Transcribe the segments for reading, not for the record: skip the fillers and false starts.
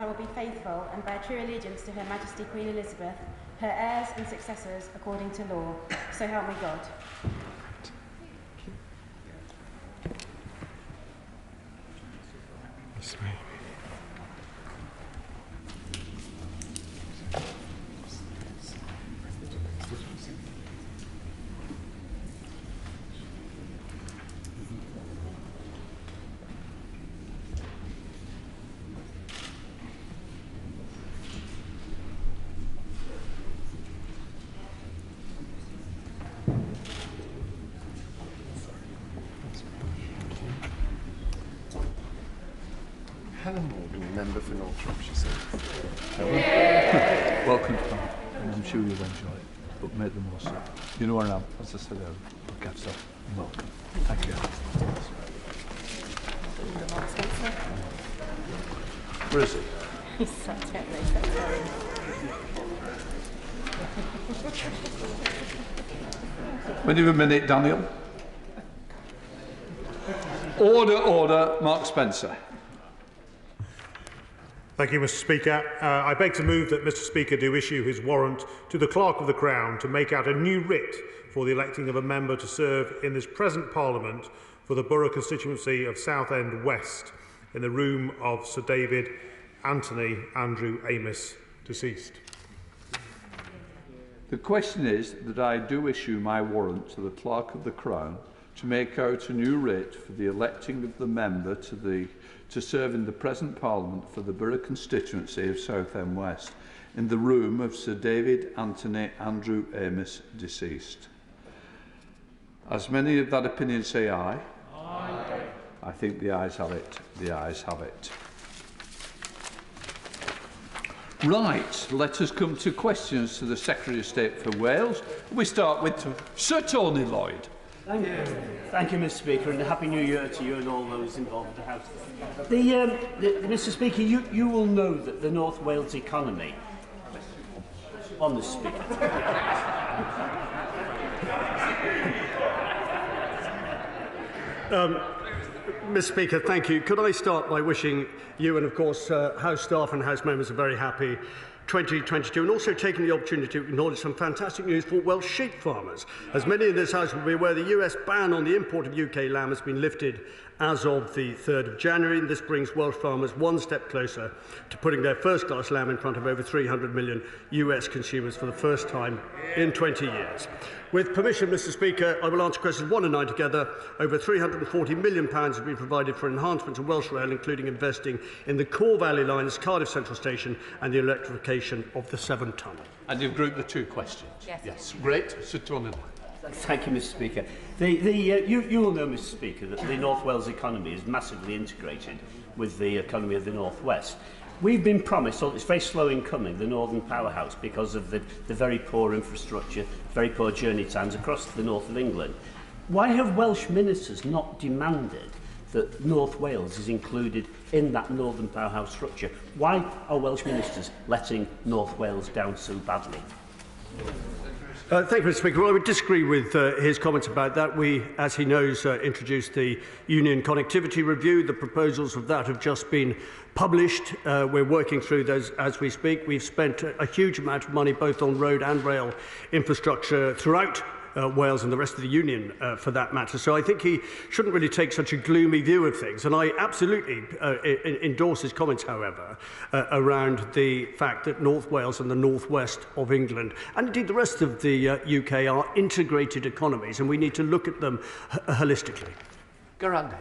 I will be faithful and bear true allegiance to Her Majesty Queen Elizabeth, her heirs and successors according to law. So help me God. Helen Morgan, member for North Shropshire South. Welcome to that, and I'm sure you'll enjoy it, but make the most of it. You know where I am, as I said earlier, look after yourself. Welcome. Thank you. Where is he? He's sat down Wait a minute, Daniel. Order, order, Mark Spencer. Thank you, Mr. Speaker. I beg to move that Mr. Speaker do issue his warrant to the Clerk of the Crown to make out a new writ for the electing of a member to serve in this present Parliament for the borough constituency of Southend West in the room of Sir David Anthony Andrew Amos, deceased. The question is that I do issue my warrant to the Clerk of the Crown to make out a new writ for the electing of the member to serve in the present Parliament for the borough constituency of Southend West in the room of Sir David Anthony Andrew Amos, deceased. As many of that opinion say aye. Aye. I think the ayes have it. The ayes have it. Right, let us come to questions to the Secretary of State for Wales. We start with Sir Tony Lloyd. Thank you, Mr. Speaker, and a Happy New Year to you and all those involved in the House. Mr. Speaker, you will know that the North Wales economy... On the Speaker. Mr. Speaker, thank you. Could I start by wishing you and, of course, House staff and House members a very happy 2022, and also taking the opportunity to acknowledge some fantastic news for Welsh sheep farmers. As many in this House will be aware, the US ban on the import of UK lamb has been lifted as of the 3rd of January, and this brings Welsh farmers one step closer to putting their first-class lamb in front of over 300 million US consumers for the first time in 20 years. With permission, Mr. Speaker, I will answer questions 1 and 9 together. Over £340 million has been provided for enhancements of Welsh Rail, including investing in the Core Valley Line's Cardiff Central Station and the electrification of the Severn Tunnel. And you've grouped the two questions? Yes. Great. Sir Tony Lloyd. Thank you, Mr. Speaker. You will know, Mr. Speaker, that the North Wales economy is massively integrated with the economy of the North West. We've been promised, although it's very slow in coming, the Northern Powerhouse because of the very poor infrastructure, very poor journey times across the north of England. Why have Welsh ministers not demanded that North Wales is included in that Northern Powerhouse structure? Why are Welsh ministers letting North Wales down so badly? Thank you, Mr. Speaker. Well, I would disagree with his comments about that. We, as he knows, introduced the Union Connectivity Review. The proposals of that have just been published. We're working through those as we speak. We've spent a huge amount of money both on road and rail infrastructure throughout Wales and the rest of the Union, for that matter. So I think he shouldn't really take such a gloomy view of things. And I absolutely endorse his comments, however, around the fact that North Wales and the northwest of England, and indeed the rest of the UK, are integrated economies, and we need to look at them holistically. Garande.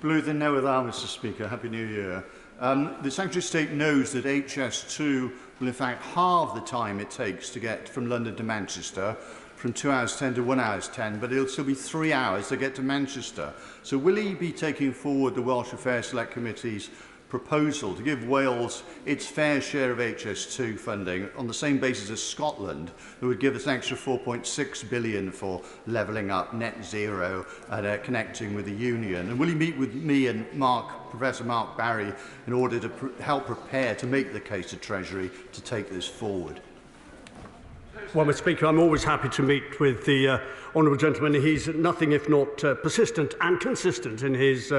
Blwyddyn newydd dda, Mr. Speaker. Happy New Year. The Secretary of State knows that HS2 will in fact halve the time it takes to get from London to Manchester, from 2 hours 10 to 1 hour 10, but it'll still be 3 hours to get to Manchester. So will he be taking forward the Welsh Affairs Select Committee's proposal to give Wales its fair share of HS2 funding on the same basis as Scotland, that would give us an extra £4.6 billion for levelling up, net zero, and connecting with the Union? And will he meet with me and Professor Mark Barry in order to help prepare to make the case to Treasury to take this forward? Well, Mr. Speaker, I'm always happy to meet with the honourable gentleman. He's nothing if not persistent and consistent in his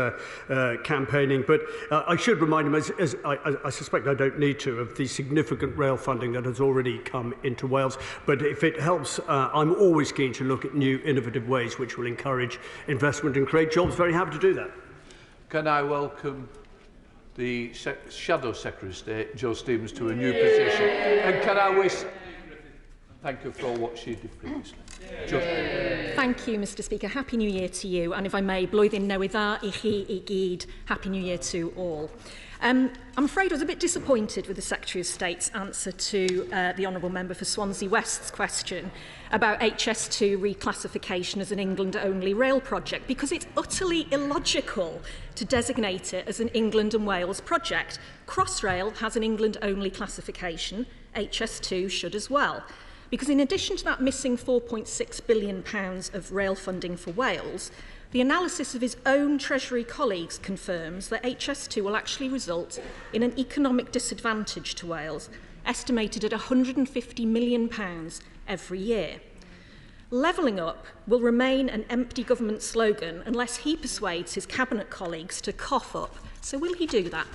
campaigning. But I should remind him, as I suspect I don't need to, of the significant rail funding that has already come into Wales. But if it helps, I'm always keen to look at new innovative ways which will encourage investment and create jobs. Very happy to do that. Can I welcome the Shadow Secretary of State, Jo Stevens, to a new position? And can I wish... Thank you for what she did previously. Thank you, Mr Speaker. Happy New Year to you. And if I may, blwyddyn newydd dda I chi I gyd. Happy New Year to all. I'm afraid I was a bit disappointed with the Secretary of State's answer to the Honourable Member for Swansea West's question about HS2 reclassification as an England-only rail project, because it's utterly illogical to designate it as an England and Wales project. Crossrail has an England-only classification, HS2 should as well. Because in addition to that missing £4.6 billion of rail funding for Wales, the analysis of his own Treasury colleagues confirms that HS2 will actually result in an economic disadvantage to Wales, estimated at £150 million every year. Levelling up will remain an empty government slogan unless he persuades his cabinet colleagues to cough up. So will he do that?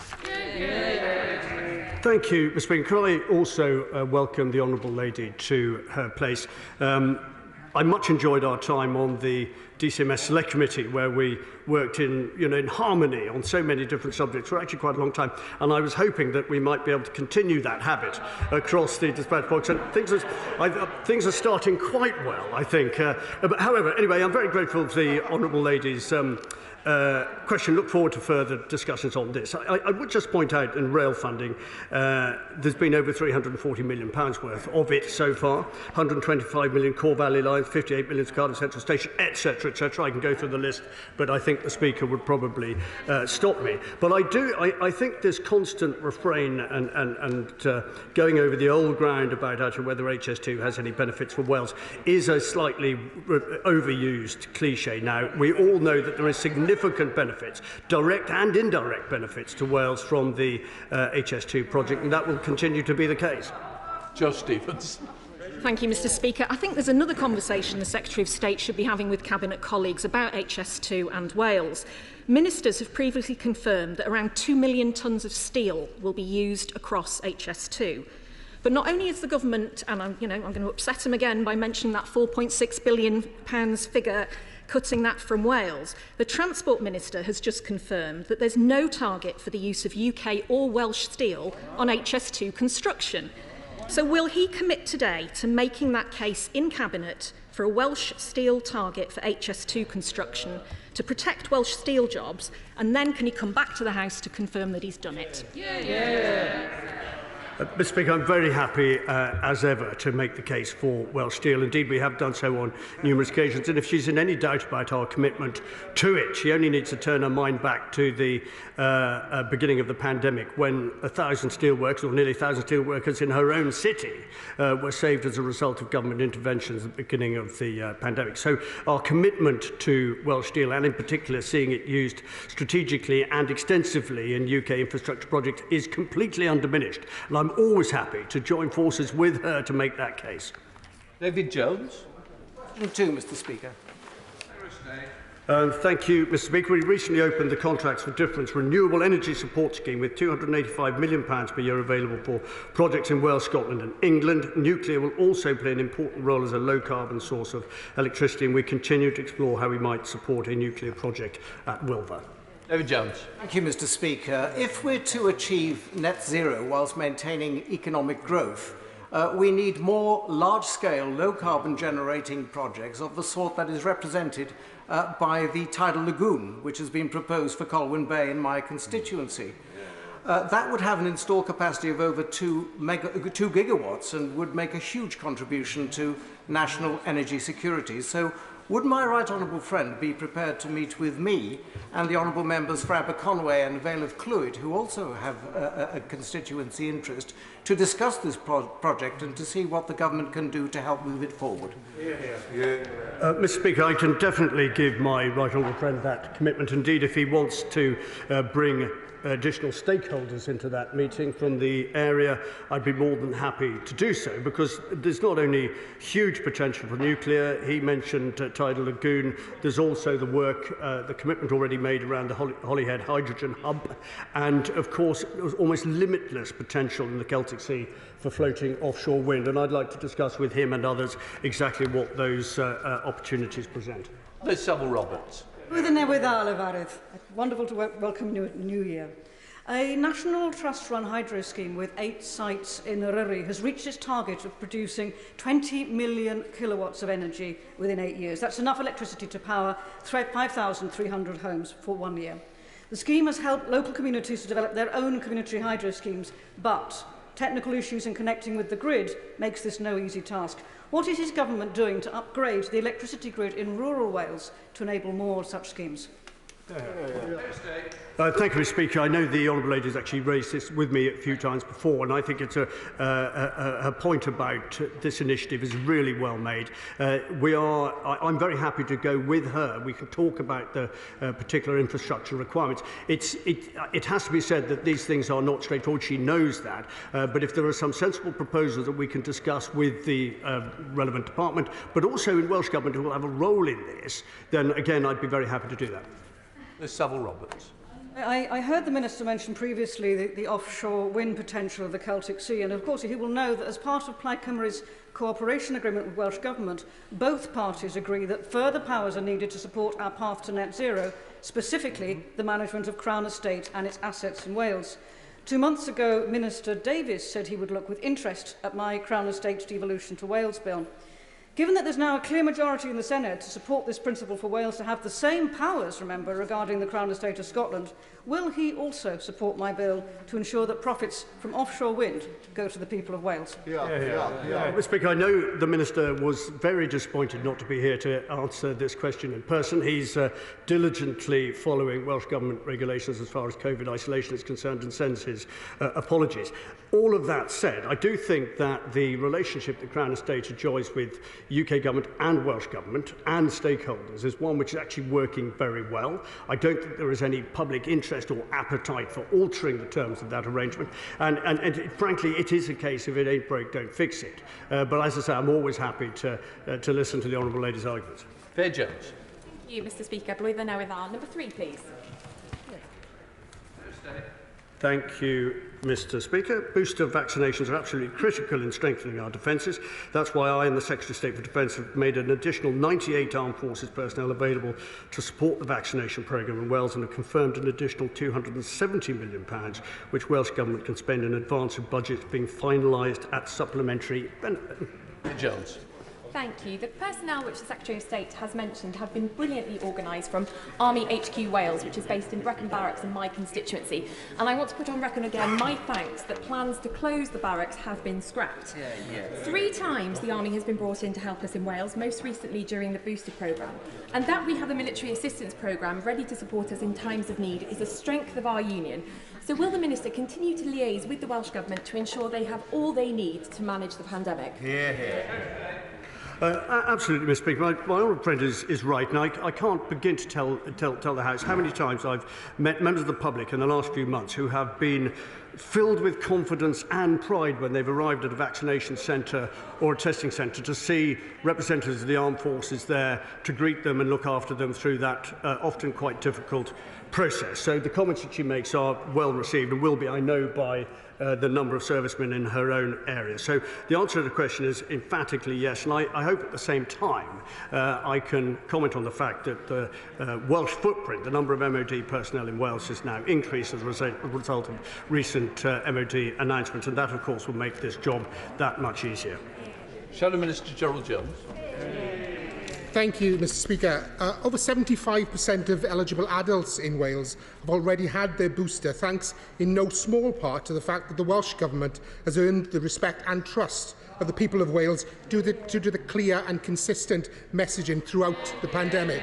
Thank you, Mr. Speaker. Could I also welcome the Honourable Lady to her place? I much enjoyed our time on the DCMS Select Committee, where we worked in harmony on so many different subjects for actually quite a long time. And I was hoping that we might be able to continue that habit across the dispatch box. And things are starting quite well, I think. But however, anyway, I'm very grateful for the Honourable Lady's question. Look forward to further discussions on this. I would just point out in rail funding, there's been over £340 million worth of it so far. 125 million Core Valley lines, 58 million to Cardiff Central Station, etc., etc. I can go through the list, but I think the Speaker would probably stop me. But I think this constant refrain and going over the old ground about actually whether HS2 has any benefits for Wales is a slightly overused cliche now. We all know that there is significant benefits, direct and indirect benefits to Wales from the HS2 project, and that will continue to be the case. Jo Stevens. Thank you, Mr Speaker. I think there's another conversation the Secretary of State should be having with Cabinet colleagues about HS2 and Wales. Ministers have previously confirmed that around 2 million tonnes of steel will be used across HS2. But not only is the government, and I'm going to upset him again by mentioning that £4.6 billion figure, cutting that from Wales, the Transport Minister has just confirmed that there's no target for the use of UK or Welsh steel on HS2 construction. So will he commit today to making that case in Cabinet for a Welsh steel target for HS2 construction to protect Welsh steel jobs, and then can he come back to the House to confirm that he's done it? Mr Speaker, I'm very happy, as ever, to make the case for Welsh Steel. Indeed, we have done so on numerous occasions. And if she's in any doubt about our commitment to it, she only needs to turn her mind back to the beginning of the pandemic, when 1,000 steelworkers, or nearly 1,000 steelworkers in her own city, were saved as a result of government interventions at the beginning of the pandemic. So our commitment to Welsh Steel, and in particular seeing it used strategically and extensively in UK infrastructure projects, is completely undiminished. And I'm always happy to join forces with her to make that case. David Jones. Too, Mr Speaker. Thank you, Mr Speaker. We recently opened the Contracts for Difference Renewable Energy Support Scheme with £285 million per year available for projects in Wales, Scotland and England. Nuclear will also play an important role as a low-carbon source of electricity, and we continue to explore how we might support a nuclear project at Wilver. David Jones. Thank you, Mr Speaker. If we're to achieve net zero whilst maintaining economic growth, we need more large-scale, low-carbon generating projects of the sort that is represented by the tidal lagoon, which has been proposed for Colwyn Bay in my constituency. That would have an installed capacity of over 2 gigawatts and would make a huge contribution to national energy security. So would my right honourable friend be prepared to meet with me and the honourable members for Aberconway and Vale of Clwyd, who also have a constituency interest, to discuss this project and to see what the government can do to help move it forward? Mr Speaker, I can definitely give my right honourable friend that commitment. Indeed, if he wants to bring additional stakeholders into that meeting from the area, I'd be more than happy to do so, because there's not only huge potential for nuclear. He mentioned Tidal Lagoon. There's also the work, the commitment already made around the Holyhead Hydrogen Hub, and of course there's almost limitless potential in the Celtic Sea for floating offshore wind, and I'd like to discuss with him and others exactly what those opportunities present. Liz Saville-Roberts. With the newydd Lefarydd. Wonderful to welcome New Year. A National Trust-run hydro scheme with 8 sites in Eryri has reached its target of producing 20 million kilowatts of energy within 8 years. That's enough electricity to power 5,300 homes for 1 year. The scheme has helped local communities to develop their own community hydro schemes, but technical issues in connecting with the grid makes this no easy task. What is his government doing to upgrade the electricity grid in rural Wales to enable more such schemes? Thank you, Mr. Speaker. I know the Honourable Lady has actually raised this with me a few times before, and I think it's her point about this initiative is really well made. I'm very happy to go with her. We can talk about the particular infrastructure requirements. It has to be said that these things are not straightforward. She knows that. But if there are some sensible proposals that we can discuss with the relevant department, but also in Welsh Government who will have a role in this, then again, I'd be very happy to do that. Liz Saville-Roberts. I heard the Minister mention previously the offshore wind potential of the Celtic Sea, and of course he will know that as part of Plaid Cymru's cooperation agreement with Welsh Government, both parties agree that further powers are needed to support our path to net zero, specifically the management of Crown Estate and its assets in Wales. 2 months ago, Minister Davies said he would look with interest at my Crown Estate devolution to Wales bill. Given that there's now a clear majority in the Senedd to support this principle for Wales to have the same powers, remember, regarding the Crown Estate of Scotland, will he also support my bill to ensure that profits from offshore wind go to the people of Wales? Mr. Speaker, I know the Minister was very disappointed not to be here to answer this question in person. He's diligently following Welsh Government regulations as far as COVID isolation is concerned and sends his apologies. All of that said, I do think that the relationship the Crown Estate enjoys with UK Government and Welsh Government and stakeholders is one which is actually working very well. I don't think there is any public interest or appetite for altering the terms of that arrangement. And frankly, it is a case if it ain't broke, don't fix it. But as I say, I'm always happy to listen to the Honourable Lady's arguments. Fair Jones. Thank you, Mr. Speaker. Blwyddyn newydd dda. Number 3, please. Thank you, Mr. Speaker. Booster vaccinations are absolutely critical in strengthening our defences. That's why I and the Secretary of State for Defence have made an additional 98 Armed Forces personnel available to support the vaccination programme in Wales and have confirmed an additional £270 million, which Welsh Government can spend in advance of budgets being finalised at supplementary benefit. Jones. Thank you. The personnel which the Secretary of State has mentioned have been brilliantly organised from Army HQ Wales, which is based in Brecon Barracks in my constituency. And I want to put on record again my thanks that plans to close the barracks have been scrapped. 3 times the Army has been brought in to help us in Wales, most recently during the booster programme. And that we have a military assistance programme ready to support us in times of need is a strength of our union. So will the Minister continue to liaise with the Welsh Government to ensure they have all they need to manage the pandemic? Absolutely, Mr. Speaker. My honourable friend is right, and I can't begin to tell the House how many times I've met members of the public in the last few months who have been filled with confidence and pride when they've arrived at a vaccination centre or a testing centre to see representatives of the armed forces there to greet them and look after them through that often quite difficult process. So the comments that she makes are well received and will be, I know, by the number of servicemen in her own area. So the answer to the question is emphatically yes, and I hope at the same time I can comment on the fact that the Welsh footprint, the number of MOD personnel in Wales, has now increased as a result of recent MOD announcements, and that of course will make this job that much easier. Shadow Minister Gerald Jones. Thank you, Mr. Speaker. Over 75% of eligible adults in Wales have already had their booster, thanks in no small part to the fact that the Welsh Government has earned the respect and trust of the people of Wales due to the clear and consistent messaging throughout the pandemic.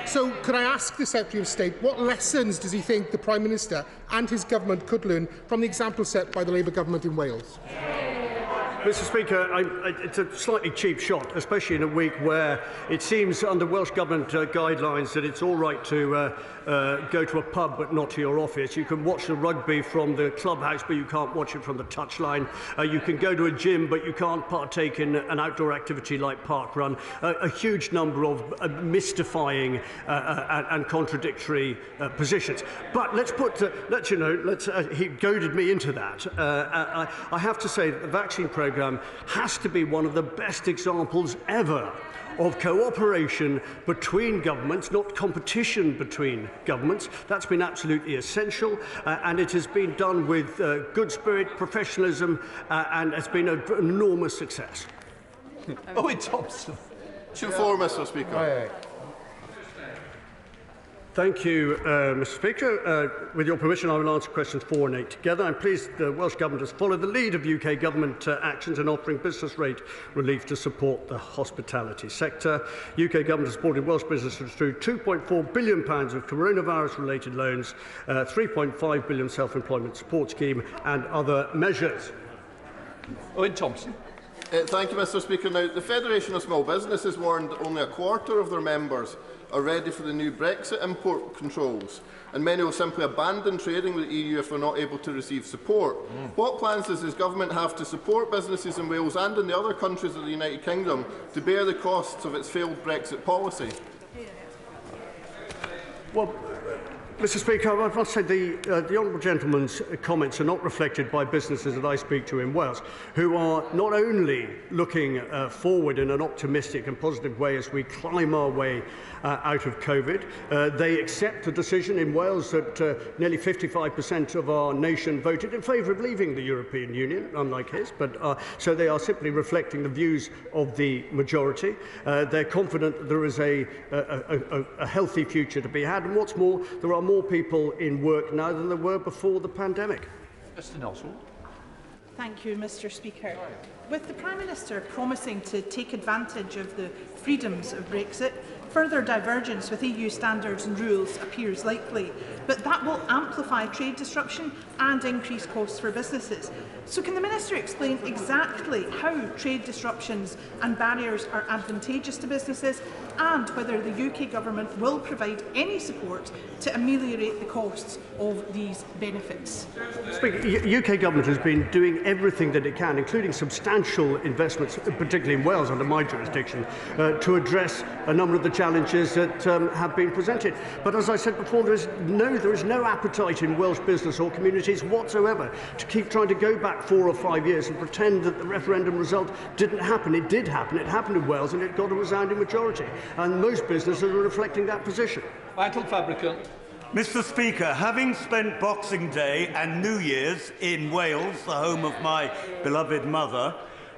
So, could I ask the Secretary of State, what lessons does he think the Prime Minister and his government could learn from the example set by the Labour Government in Wales? Mr. Speaker, it's a slightly cheap shot, especially in a week where it seems under Welsh Government guidelines that it's all right to go to a pub but not to your office. You can watch the rugby from the clubhouse, but you can't watch it from the touchline. You can go to a gym, but you can't partake in an outdoor activity like park run. A huge number of mystifying and contradictory positions. But let's put, he goaded me into that. I have to say that the vaccine programme has to be one of the best examples ever of cooperation between governments, not competition between governments. That's been absolutely essential, and it has been done with good spirit, professionalism, and it's been an enormous success. Owen Thompson. Mr. Speaker. Aye. Thank you, Mr. Speaker. With your permission, I will answer questions 4 and 8 together. I'm pleased the Welsh Government has followed the lead of UK Government actions in offering business rate relief to support the hospitality sector. UK Government has supported Welsh businesses through £2.4 billion of coronavirus-related loans, £3.5 billion self-employment support scheme and other measures. Owen Thompson. Thank you, Mr. Speaker. Now, the Federation of Small Businesses warned only a quarter of their members are ready for the new Brexit import controls, and many will simply abandon trading with the EU if they're not able to receive support. What plans does this government have to support businesses in Wales and in the other countries of the United Kingdom to bear the costs of its failed Brexit policy? Well, Mr. Speaker, I must say the honourable gentleman's comments are not reflected by businesses that I speak to in Wales, who are not only looking forward in an optimistic and positive way as we climb our way out of COVID. They accept the decision in Wales that nearly 55% of our nation voted in favour of leaving the European Union, unlike his, but so they are simply reflecting the views of the majority. They're confident that there is a healthy future to be had, and what's more, there are more people in work now than there were before the pandemic. Mr. Nelson. Thank you, Mr. Speaker. With the Prime Minister promising to take advantage of the freedoms of Brexit, further divergence with EU standards and rules appears likely, but that will amplify trade disruption and increase costs for businesses. So can the Minister explain exactly how trade disruptions and barriers are advantageous to businesses, and whether the UK Government will provide any support to ameliorate the costs of these benefits? Speaker, UK Government has been doing everything that it can, including substantial investments, particularly in Wales under my jurisdiction, to address a number of the challenges that have been presented. But as I said before, there is no appetite in Welsh business or communities whatsoever to keep trying to go back 4 or 5 years and pretend that the referendum result didn't happen. It did happen. It happened in Wales and it got a resounding majority. And most businesses are reflecting that position. Vital Fabricant. Mr. Speaker, having spent Boxing Day and New Year's in Wales, the home of my beloved mother,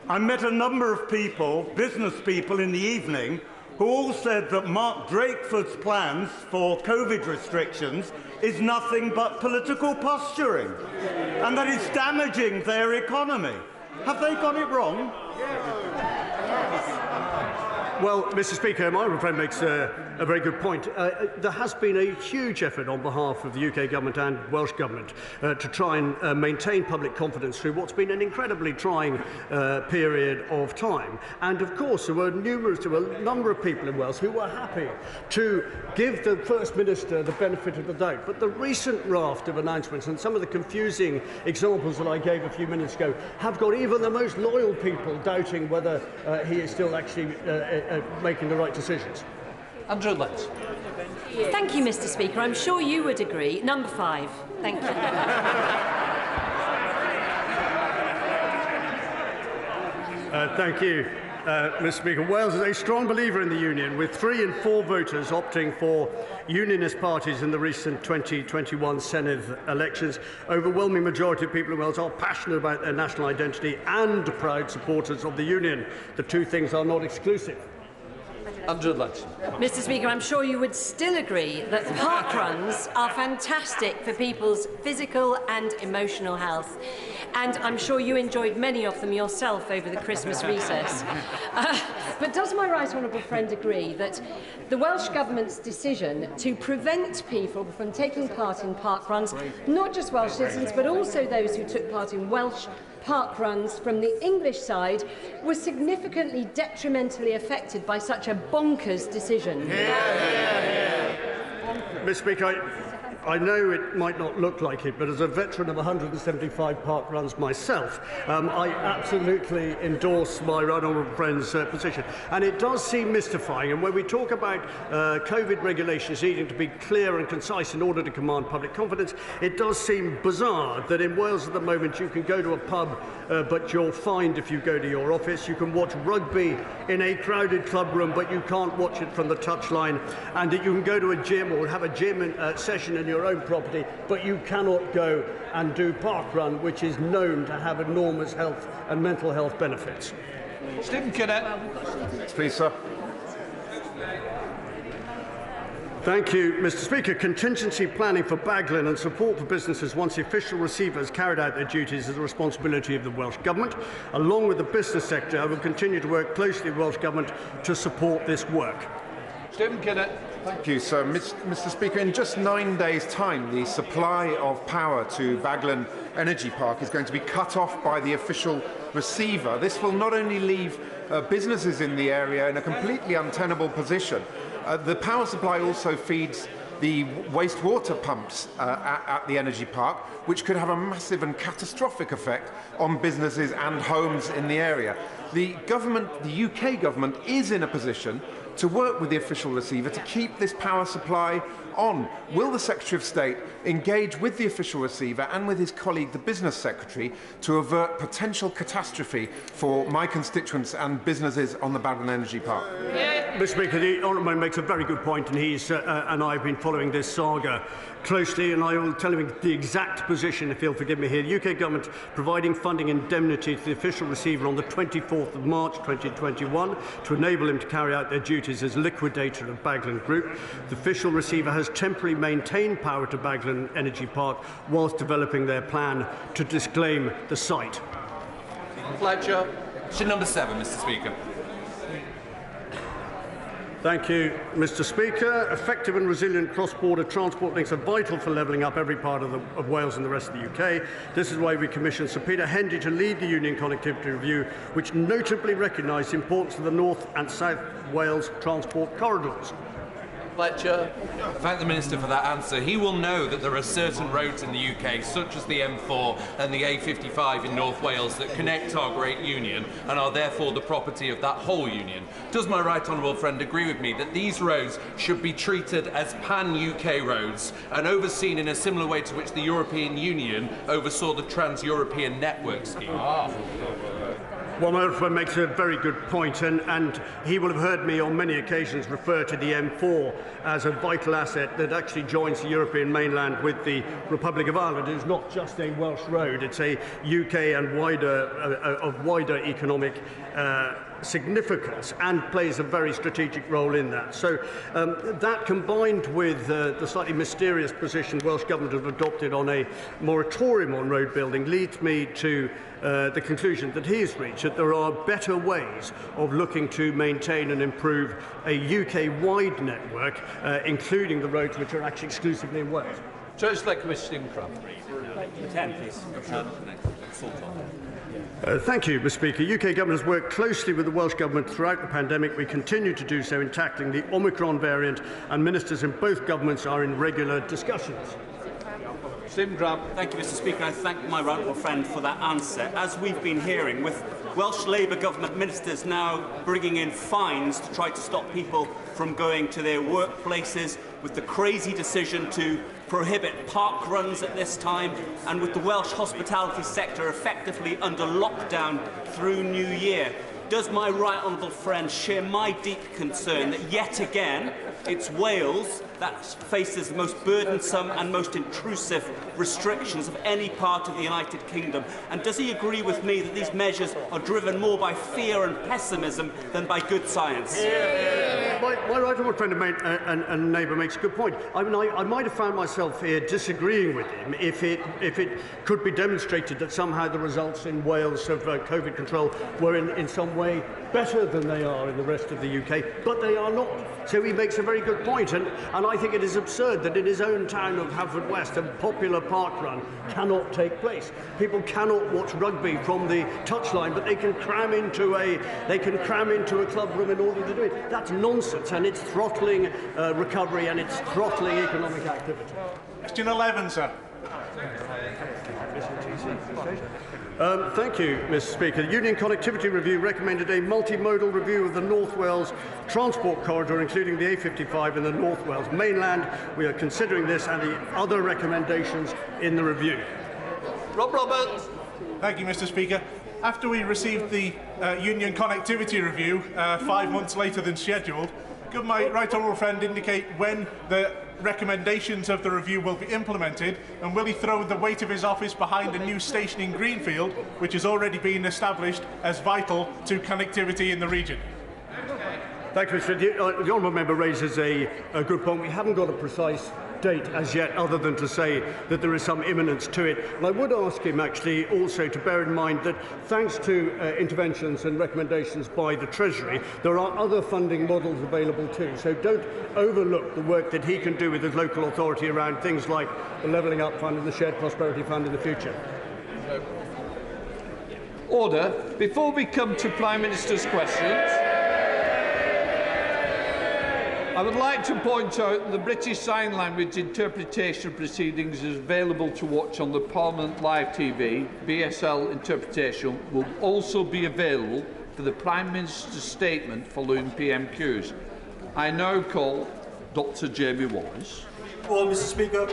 I met a number of people, business people in the evening, who all said that Mark Drakeford's plans for COVID restrictions is nothing but political posturing, and that it's damaging their economy. Have they got it wrong? Well, Mr. Speaker, my friend makes a very good point. There has been a huge effort on behalf of the UK Government and Welsh Government to try and maintain public confidence through what's been an incredibly trying period of time. And of course, there were a number of people in Wales who were happy to give the First Minister the benefit of the doubt. But the recent raft of announcements and some of the confusing examples that I gave a few minutes ago have got even the most loyal people doubting whether he is still actually making the right decisions. Andrew Letts. Thank you, Mr. Speaker. I'm sure you would agree. Number 5. Thank you. Thank you, Mr. Speaker. Wales is a strong believer in the Union, with 3 in 4 voters opting for Unionist parties in the recent 2021 Senedd elections. Overwhelming majority of people in Wales are passionate about their national identity and proud supporters of the Union. The two things are not exclusive. Andrew Letts. Mr. Speaker, I'm sure you would still agree that park runs are fantastic for people's physical and emotional health. And I'm sure you enjoyed many of them yourself over the Christmas recess. But does my right honourable friend agree that the Welsh Government's decision to prevent people from taking part in park runs, not just Welsh citizens but also those who took part in Welsh park runs from the English side, was significantly detrimentally affected by such a bonkers decision? Mr. Speaker, I know it might not look like it, but as a veteran of 175 park runs myself, I absolutely endorse my right honourable friend's position. And it does seem mystifying. And when we talk about COVID regulations needing to be clear and concise in order to command public confidence, it does seem bizarre that in Wales at the moment you can go to a pub, but you're fined if you go to your office. You can watch rugby in a crowded club room, but you can't watch it from the touchline. And that you can go to a gym or have a gym session in your own property, but you cannot go and do park run, which is known to have enormous health and mental health benefits. Stephen Kinnett. Please, sir. Thank you, Mr. Speaker. Contingency planning for Baglin and support for businesses once the official receivers carried out their duties is the responsibility of the Welsh Government. Along with the business sector, I will continue to work closely with the Welsh Government to support this work. Stephen Kinnett. Thank you, sir. Mr. Speaker, in just 9 days' time, the supply of power to Baglin Energy Park is going to be cut off by the official receiver. This will not only leave businesses in the area in a completely untenable position, the power supply also feeds the wastewater pumps at the energy park, which could have a massive and catastrophic effect on businesses and homes in the area. The UK government is in a position to work with the official receiver to keep this power supply on. Will the Secretary of State engage with the official receiver and with his colleague, the Business Secretary, to avert potential catastrophe for my constituents and businesses on the Baglin Energy Park? Mr. Speaker, the honourable member makes a very good point, and he's and I have been following this saga closely, and I will tell him the exact position, if he'll forgive me here. The UK Government providing funding indemnity to the official receiver on the 24th of March 2021 to enable him to carry out their duties as liquidator of Baglin Group. The official receiver has temporarily maintained power to Baglin Energy Park whilst developing their plan to disclaim the site. Fletcher. Question number 7, Mr. Speaker. Thank you, Mr. Speaker. Effective and resilient cross-border transport links are vital for levelling up every part of Wales and the rest of the UK. This is why we commissioned Sir Peter Hendy to lead the Union Connectivity Review, which notably recognised the importance of the North and South Wales transport corridors. Fletcher. Thank the Minister for that answer. He will know that there are certain roads in the UK, such as the M4 and the A55 in North Wales, that connect our great union and are therefore the property of that whole union. Does my right honourable friend agree with me that these roads should be treated as pan-UK roads and overseen in a similar way to which the European Union oversaw the Trans-European Network Scheme? Well, my friend makes a very good point, and he will have heard me on many occasions refer to the M4 as a vital asset that actually joins the European mainland with the Republic of Ireland. It is not just a Welsh road, it's a UK and wider economic significance and plays a very strategic role in that. So that combined with the slightly mysterious position Welsh Government have adopted on a moratorium on road building leads me to the conclusion that he has reached, that there are better ways of looking to maintain and improve a UK-wide network, including the roads which are actually exclusively in Wales. Judge Select Commissioner Crum. 10, please. Thank you, Mr. Speaker. UK Government has worked closely with the Welsh Government throughout the pandemic. We continue to do so in tackling the Omicron variant, and ministers in both governments are in regular discussions. Stephen Grant. Thank you, Mr. Speaker. I thank my right honourable friend for that answer. As we've been hearing, with Welsh Labour Government ministers now bringing in fines to try to stop people from going to their workplaces, with the crazy decision to prohibit park runs at this time, and with the Welsh hospitality sector effectively under lockdown through New Year, does my right honourable friend share my deep concern that yet again it's Wales that faces the most burdensome and most intrusive restrictions of any part of the United Kingdom? And does he agree with me that these measures are driven more by fear and pessimism than by good science? my right honourable friend and neighbour makes a good point. I mean, I might have found myself here disagreeing with him if it could be demonstrated that somehow the results in Wales of COVID control were in some way better than they are in the rest of the UK, but they are not. So he makes a very good point, and I think it is absurd that in his own town of Haverfordwest a popular park run cannot take place. People cannot watch rugby from the touchline, but they can cram into a club room in order to do it. That's nonsense, and it's throttling recovery and it's throttling economic activity. Question 11, sir. Thank you, Mr. Speaker. The Union Connectivity Review recommended a multimodal review of the North Wales transport corridor, including the A55 in the North Wales mainland. We are considering this and the other recommendations in the review. Rob Roberts. Thank you, Mr. Speaker. After we received the Union Connectivity Review 5 months later than scheduled, could my right honourable friend indicate when the recommendations of the review will be implemented, and will he throw the weight of his office behind a new station in Greenfield, which has already been established as vital to connectivity in the region? Thank you, Mr. The honourable member raises a good point. We haven't got a precise date as yet, other than to say that there is some imminence to it. And I would ask him actually also to bear in mind that thanks to interventions and recommendations by the Treasury, there are other funding models available too. So don't overlook the work that he can do with his local authority around things like the Levelling Up Fund and the Shared Prosperity Fund in the future. Order. Before we come to Prime Minister's questions, I would like to point out that the British Sign Language interpretation proceedings is available to watch on the Parliament Live TV. BSL interpretation will also be available for the Prime Minister's statement following PMQs. I now call Dr. Jamie Wallace. Well, Mr. Speaker.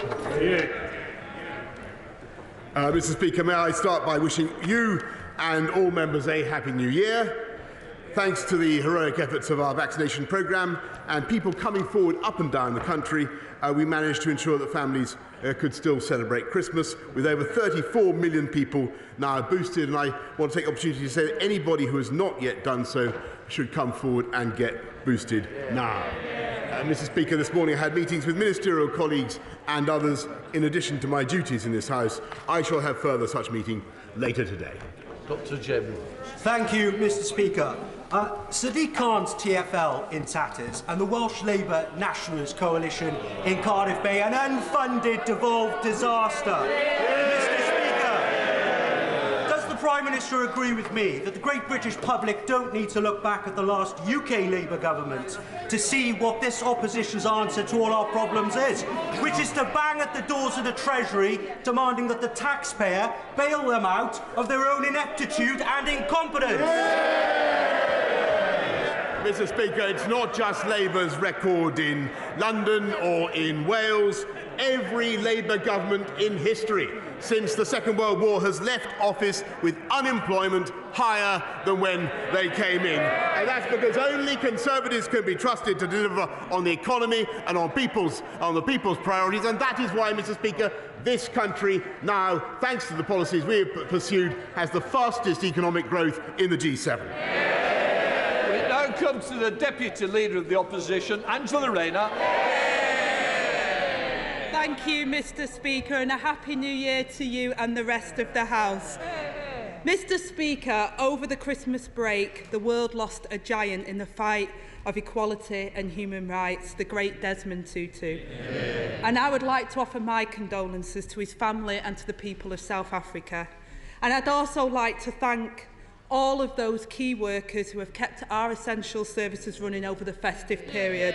Mr. Speaker, may I start by wishing you and all members a Happy New Year. Thanks to the heroic efforts of our vaccination programme and people coming forward up and down the country, we managed to ensure that families could still celebrate Christmas, with over 34 million people now boosted. And I want to take the opportunity to say that anybody who has not yet done so should come forward and get boosted now. Mr. Speaker, this morning I had meetings with ministerial colleagues and others in addition to my duties in this House. I shall have further such meeting later today. Dr. Jim. Thank you, Mr. Speaker. Sadiq Khan's TfL in tatters and the Welsh Labour Nationalist Coalition in Cardiff Bay, an unfunded devolved disaster. Mr. Speaker, does the Prime Minister agree with me that the great British public don't need to look back at the last UK Labour government to see what this opposition's answer to all our problems is, which is to bang at the doors of the Treasury demanding that the taxpayer bail them out of their own ineptitude and incompetence? Mr. Speaker, it's not just Labour's record in London or in Wales. Every Labour government in history since the Second World War has left office with unemployment higher than when they came in. And that's because only Conservatives can be trusted to deliver on the economy and on the people's priorities. And that is why, Mr. Speaker, this country now, thanks to the policies we have pursued, has the fastest economic growth in the G7. Now comes to the Deputy Leader of the Opposition, Angela Rayner. Thank you, Mr. Speaker, and a Happy New Year to you and the rest of the House. Mr. Speaker, over the Christmas break, the world lost a giant in the fight of equality and human rights, the great Desmond Tutu. And I would like to offer my condolences to his family and to the people of South Africa. And I'd also like to thank all of those key workers who have kept our essential services running over the festive period,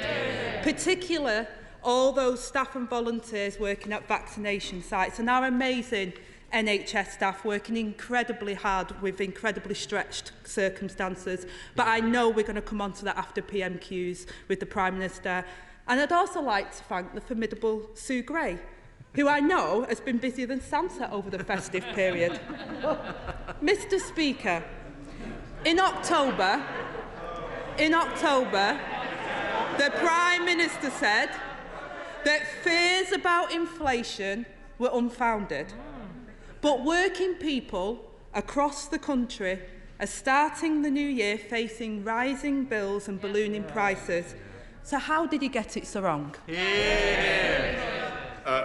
particularly all those staff and volunteers working at vaccination sites and our amazing NHS staff working incredibly hard with incredibly stretched circumstances. But I know we're going to come on to that after PMQs with the Prime Minister. And I'd also like to thank the formidable Sue Gray, who I know has been busier than Santa over the festive period. Mr. Speaker, in October, the Prime Minister said that fears about inflation were unfounded. But working people across the country are starting the new year facing rising bills and ballooning prices. So how did he get it so wrong?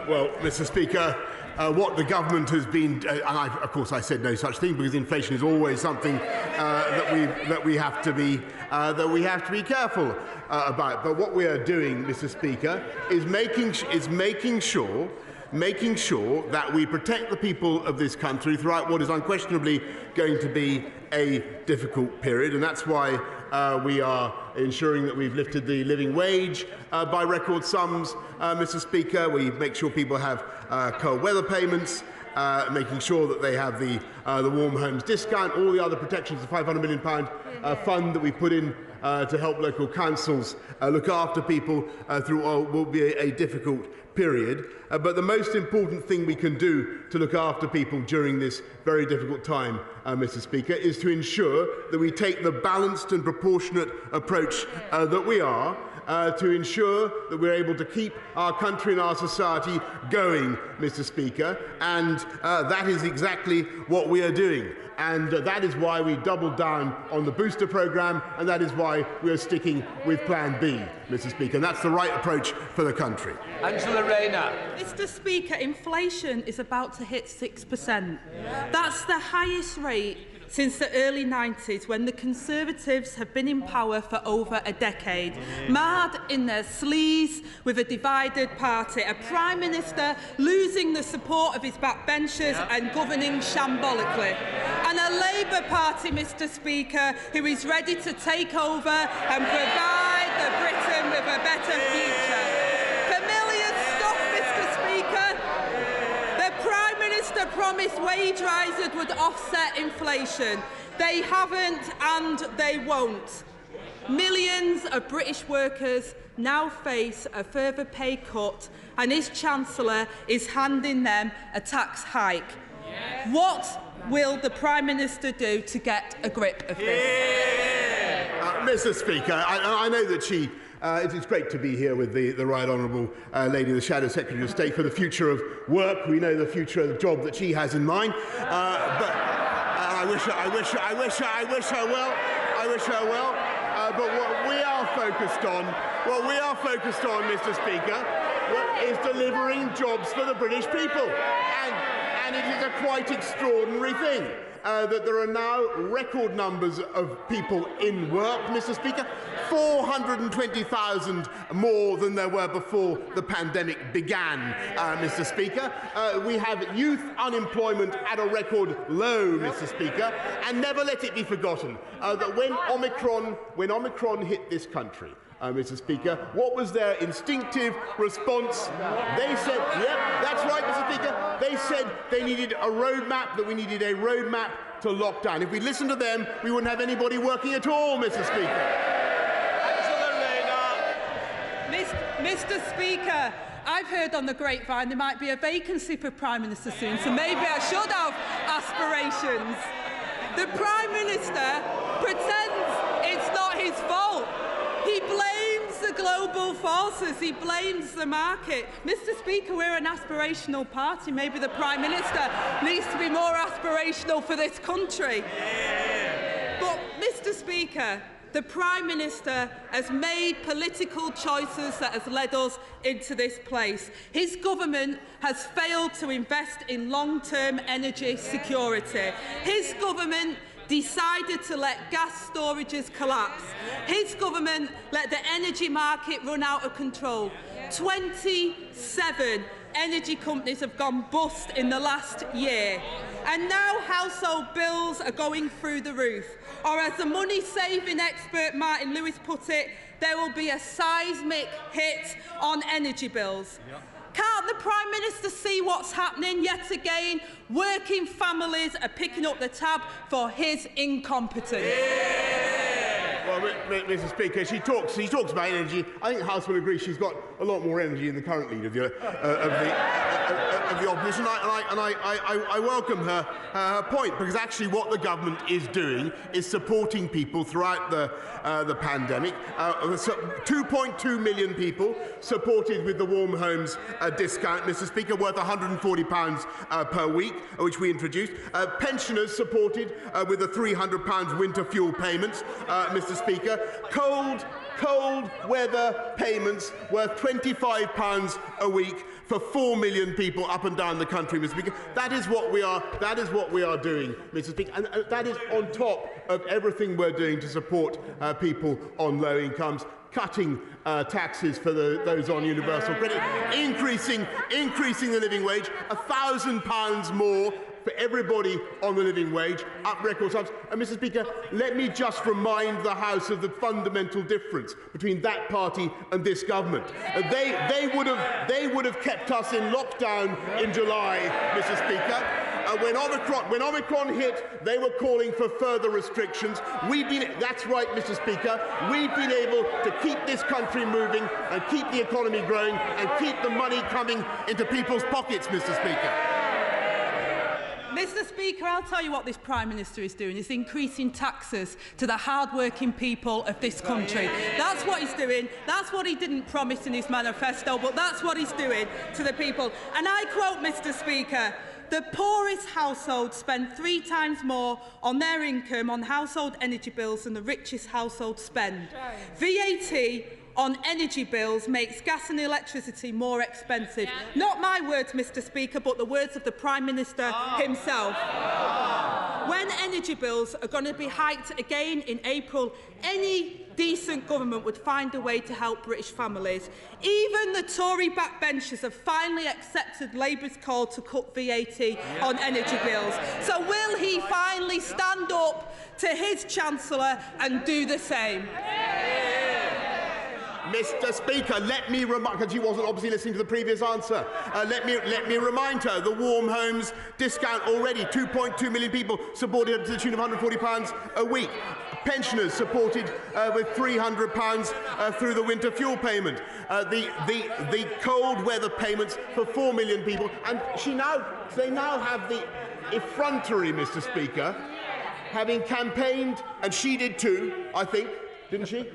Well, Mr. Speaker, what the government has been, and of course I said no such thing because inflation is always something that we have to be careful about. But what we are doing, Mr. Speaker, is making sure that we protect the people of this country throughout what is unquestionably going to be a difficult period, and that's why we are ensuring that we've lifted the living wage by record sums, Mr. Speaker. We make sure people have cold weather payments, making sure that they have the warm homes discount, all the other protections, the £500 million fund that we put in to help local councils look after people through what will be a difficult period. But the most important thing we can do to look after people during this very difficult time, Mr. Speaker, is to ensure that we take the balanced and proportionate approach that we are, to ensure that we're able to keep our country and our society going, Mr. Speaker, and that is exactly what we are doing. And that is why we doubled down on the booster programme, and that is why we are sticking with Plan B, Mr. Speaker. And that's the right approach for the country. Rayner. Mr. Speaker, inflation is about to hit 6%. That's the highest rate since the early 90s, when the Conservatives have been in power for over a decade. Marred in their sleeves with a divided party, a Prime Minister losing the support of his backbenchers and governing shambolically. And a Labour Party, Mr. Speaker, who is ready to take over and provide the Britain with a better future. Familiar stuff, Mr. Speaker. The Prime Minister promised wage rises would offset inflation. They haven't and they won't. Millions of British workers now face a further pay cut, and his Chancellor is handing them a tax hike. What will the Prime Minister do to get a grip of this? Mr. Speaker, I know that she it is great to be here with the Right Honourable Lady, the Shadow Secretary of State, for the future of work. We know the future of the job that she has in mind. But I wish her well. But what we are focused on, Mr. Speaker, is delivering jobs for the British people. And it is a quite extraordinary thing that there are now record numbers of people in work, Mr. Speaker, 420,000 more than there were before the pandemic began, Mr. Speaker. We have youth unemployment at a record low, Mr. Speaker, and never let it be forgotten that when Omicron hit this country, Mr. Speaker, what was their instinctive response? They said, yep, that's right, Mr. Speaker, they said they needed a roadmap, that we needed a roadmap to lockdown. If we listened to them, we wouldn't have anybody working at all, Mr. Speaker. Mr. Speaker, I've heard on the grapevine there might be a vacancy for Prime Minister soon, so maybe I should have aspirations. The Prime Minister pretends it's not his fault. He blames the global forces. He blames the market. Mr. Speaker, we're an aspirational party. Maybe the Prime Minister needs to be more aspirational for this country. But, Mr. Speaker, the Prime Minister has made political choices that has led us into this place. His government has failed to invest in long-term energy security. His government decided to let gas storages collapse. His government let the energy market run out of control. 27 energy companies have gone bust in the last year. And now household bills are going through the roof. Or as the money-saving expert Martin Lewis put it, there will be a seismic hit on energy bills. Can't the Prime Minister see what's happening yet again? Working families are picking up the tab for his incompetence. Well, Mr. Speaker, she talks about energy. I think the House will agree she's got a lot more energy than the current leader of the opposition, and I welcome her point, because actually what the government is doing is supporting people throughout the pandemic. 2.2 million people supported with the Warm Homes discount, Mr. Speaker, worth £140 per week, which we introduced. Pensioners supported with the £300 winter fuel payments, Mr. Speaker. Cold cold weather payments worth £25 a week for 4 million people up and down the country, Mr. Speaker. That is what we are doing, Mr. Speaker, and that is on top of everything we're doing to support people on low incomes, cutting taxes for those on universal credit, increasing the living wage, £1,000 more for everybody on the living wage, up record sums. And Mr. Speaker, let me just remind the House of the fundamental difference between that party and this government. They would have kept us in lockdown in July, Mr. Speaker. When Omicron hit, they were calling for further restrictions. That's right, Mr. Speaker. We've been able to keep this country moving and keep the economy growing and keep the money coming into people's pockets, Mr. Speaker. Mr. Speaker, I'll tell you what this Prime Minister is doing. He's increasing taxes to the hard-working people of this country. That's what he's doing. That's what he didn't promise in his manifesto, but that's what he's doing to the people. And I quote, Mr. Speaker, the poorest households spend 3 times more on their income on household energy bills than the richest households spend. VAT on energy bills makes gas and electricity more expensive. Not my words, Mr. Speaker, but the words of the Prime Minister himself. When energy bills are going to be hiked again in April, any decent government would find a way to help British families. Even the Tory backbenchers have finally accepted Labour's call to cut VAT on energy bills. So will he finally stand up to his Chancellor and do the same? Mr. Speaker, let me remind, because she wasn't obviously listening to the previous answer, let me remind her the Warm Homes discount already, 2.2 million people supported to the tune of £140 a week. Pensioners supported with £300 through the winter fuel payment. The cold weather payments for 4 million people, and they now have the effrontery, Mr. Speaker, having campaigned, and she did too, I think, didn't she?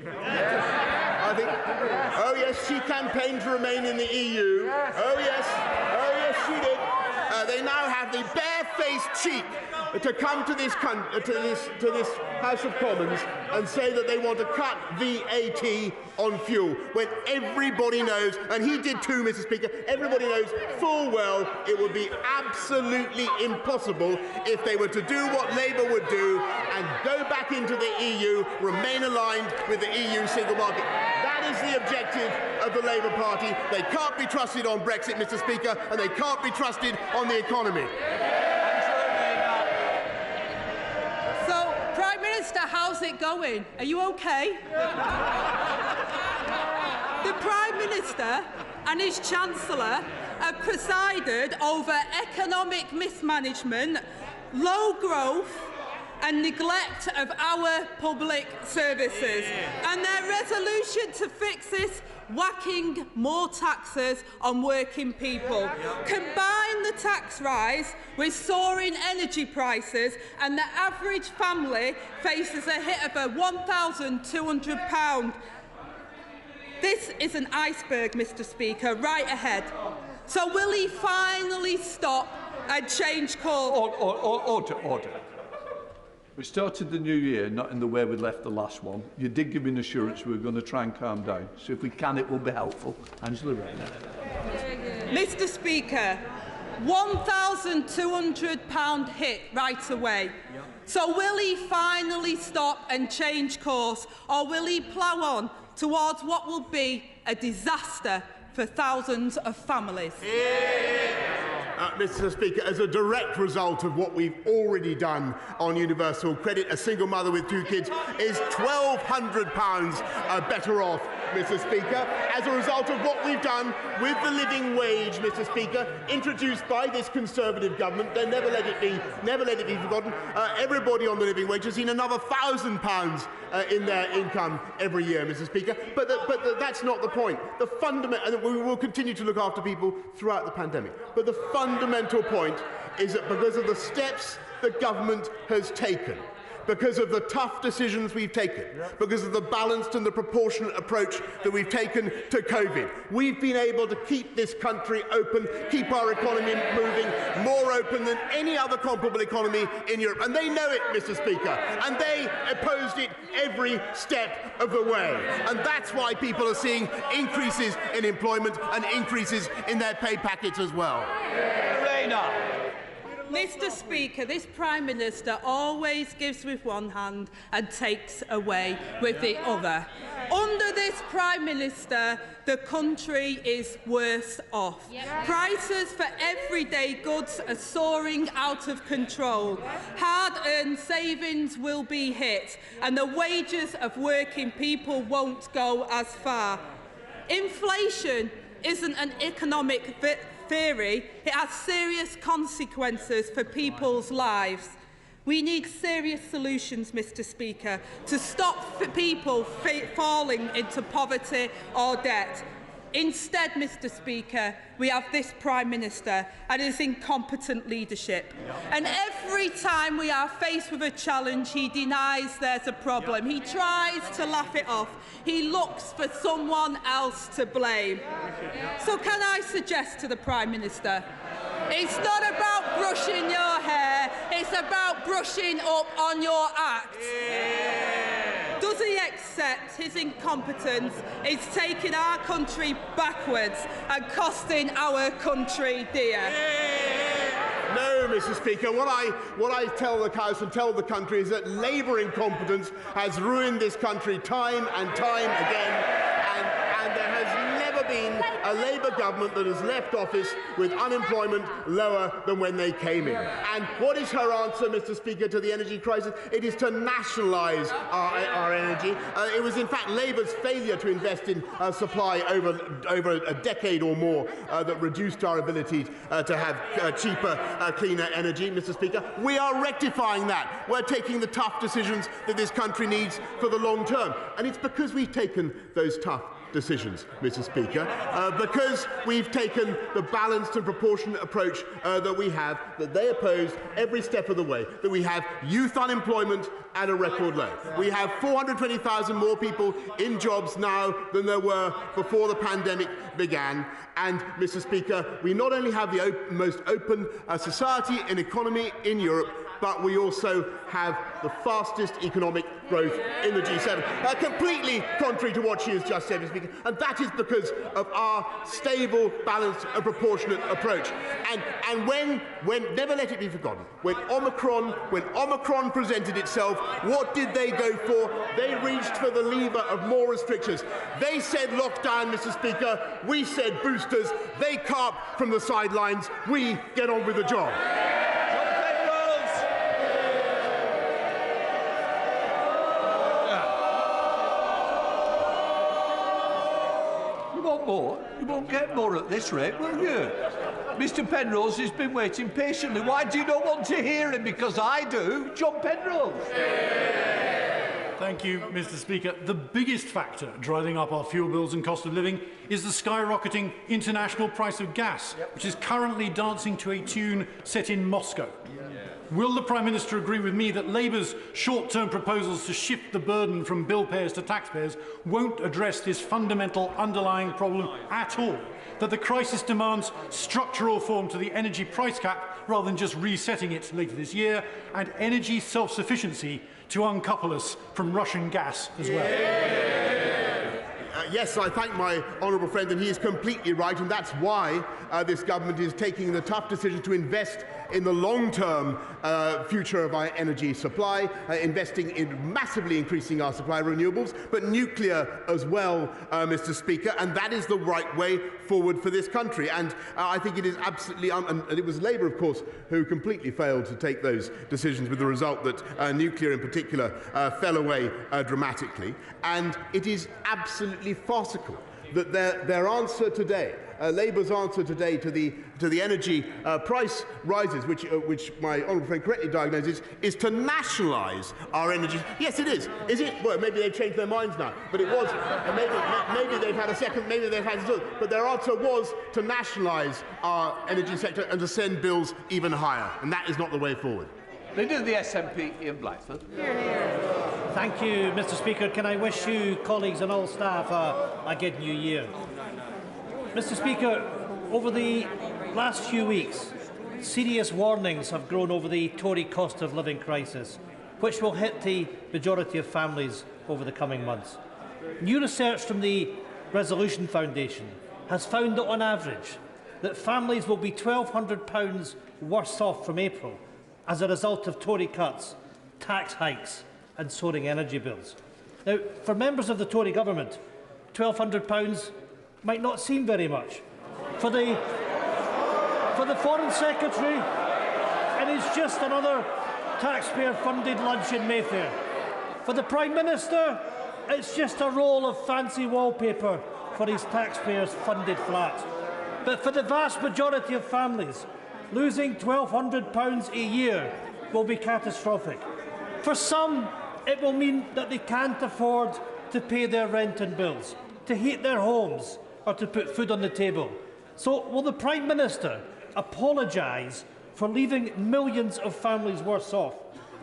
I think. Oh yes, she campaigned to remain in the EU. Oh yes, she did. They now have the barefaced cheek to come to this House of Commons and say that they want to cut VAT on fuel, when everybody knows, and he did too, Mr. Speaker, everybody knows full well it would be absolutely impossible if they were to do what Labour would do and go back into the EU, remain aligned with the EU single market. That is the objective of the Labour Party. They can't be trusted on Brexit, Mr. Speaker, and they can't be trusted on the economy. So, Prime Minister, how's it going? Are you okay? The Prime Minister and his Chancellor have presided over economic mismanagement, low growth and neglect of our public services. And their resolution to fix this, whacking more taxes on working people. Combine the tax rise with soaring energy prices, and the average family faces a hit of £1,200. This is an iceberg, Mr. Speaker, right ahead. So will he finally stop and change course? Order. We started the new year not in the way we left the last one. You did give me an assurance we were going to try and calm down. So if we can, it will be helpful. Angela Rayner. Mr. Speaker, £1,200 hit right away. So will he finally stop and change course, or will he plough on towards what will be a disaster for thousands of families? Mr. Speaker, as a direct result of what we've already done on universal credit, a single mother with 2 kids is £1,200 better off, Mr. Speaker, as a result of what we've done with the living wage, Mr. Speaker, introduced by this Conservative government. They never let it be forgotten. Everybody on the living wage has seen another £1,000 in their income every year, Mr. Speaker. But that's not the point. The fundamental, and we will continue to look after people throughout the pandemic. But the fundamental point is that because of the steps the government has taken because of the tough decisions we've taken, because of the balanced and the proportionate approach that we've taken to COVID. We've been able to keep this country open, keep our economy moving, more open than any other comparable economy in Europe. And they know it, Mr. Speaker, and they opposed it every step of the way. And that's why people are seeing increases in employment and increases in their pay packets as well. Rayner. Mr. Speaker, this Prime Minister always gives with one hand and takes away with the other. Under this Prime Minister, the country is worse off. Prices for everyday goods are soaring out of control. Hard-earned savings will be hit, and the wages of working people won't go as far. Inflation isn't an economic theory, it has serious consequences for people's lives. We need serious solutions, Mr. Speaker, to stop people falling into poverty or debt. Instead, Mr. Speaker, we have this Prime Minister and his incompetent leadership. And every time we are faced with a challenge, he denies there's a problem. He tries to laugh it off. He looks for someone else to blame. So can I suggest to the Prime Minister, it's not about brushing your hair, it's about brushing up on your act. Does he accept his incompetence is taking our country backwards and costing our country dear? No, Mr. Speaker. What I tell the House and tell the country is that Labour incompetence has ruined this country time and time again, and there has never been a Labour government that has left office with unemployment lower than when they came in. And what is her answer, Mr. Speaker, to the energy crisis? It is to nationalise our energy. It was, in fact, Labour's failure to invest in supply over a decade or more that reduced our ability to have cheaper, cleaner energy, Mr. Speaker. We are rectifying that. We're taking the tough decisions that this country needs for the long term. And it's because we've taken those tough decisions, Mr. Speaker, because we've taken the balanced and proportionate approach that we have, that they opposed every step of the way, that we have youth unemployment at a record low. We have 420,000 more people in jobs now than there were before the pandemic began. And, Mr. Speaker, we not only have the most open society and economy in Europe, but we also have the fastest economic growth in the G7. Completely contrary to what she has just said, Mr. Speaker. And that is because of our stable, balanced and proportionate approach. And when never let it be forgotten, when Omicron presented itself, what did they go for? They reached for the lever of more restrictions. They said lockdown, Mr. Speaker. We said boosters. They carp from the sidelines. We get on with the job. More. You won't get more at this rate, will you? Mr. Penrose has been waiting patiently. Why do you not want to hear him? Because I do. John Penrose. Thank you, Mr. Speaker. The biggest factor driving up our fuel bills and cost of living is the skyrocketing international price of gas, which is currently dancing to a tune set in Moscow. Will the Prime Minister agree with me that Labour's short-term proposals to shift the burden from bill payers to taxpayers won't address this fundamental underlying problem at all? That the crisis demands structural reform to the energy price cap rather than just resetting it later this year, and energy self-sufficiency to uncouple us from Russian gas as well? Yes, I thank my honourable friend, and he is completely right, and that's why this government is taking the tough decision to invest in the long-term future of our energy supply, investing in massively increasing our supply of renewables, but nuclear as well, Mr. Speaker, and that is the right way forward for this country. And I think it is absolutely, and it was Labour, of course, who completely failed to take those decisions, with the result that nuclear in particular fell away dramatically. And it is absolutely farcical that their answer today, Labour's answer today to the energy price rises, which my honourable friend correctly diagnoses, is to nationalise our energy. Yes, it is. Is it? Well, maybe they've changed their minds now, but it was. Maybe they've had a second. Maybe they've had a third. But their answer was to nationalise our energy sector and to send bills even higher, and that is not the way forward. Leader of the SNP, Ian Blackford. Thank you, Mr. Speaker. Can I wish you, colleagues and all staff, a good new year? Mr. Speaker, over the last few weeks, serious warnings have grown over the Tory cost of living crisis, which will hit the majority of families over the coming months. New research from the Resolution Foundation has found that, on average, that families will be £1,200 worse off from April as a result of Tory cuts, tax hikes and soaring energy bills. Now, for members of the Tory government, £1,200 might not seem very much. For the Foreign Secretary, it is just another taxpayer-funded lunch in Mayfair. For the Prime Minister, it's just a roll of fancy wallpaper for his taxpayers-funded flat. But for the vast majority of families, losing £1,200 a year will be catastrophic. For some, it will mean that they can't afford to pay their rent and bills, to heat their homes or to put food on the table. So will the Prime Minister apologise for leaving millions of families worse off?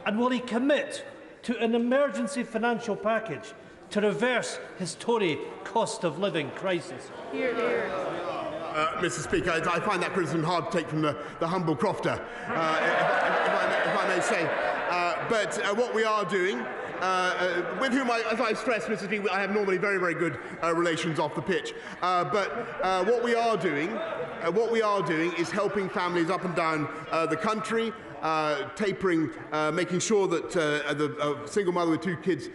And will he commit to an emergency financial package to reverse his Tory cost of living crisis? Hear, hear. Mr. Speaker, I find that criticism hard to take from the humble crofter, if I may say. But what we are doing, with whom, as I stress, Mr. Speaker, I have normally very, very good relations off the pitch. But what we are doing is helping families up and down the country, tapering, making sure that a single mother with 2 kids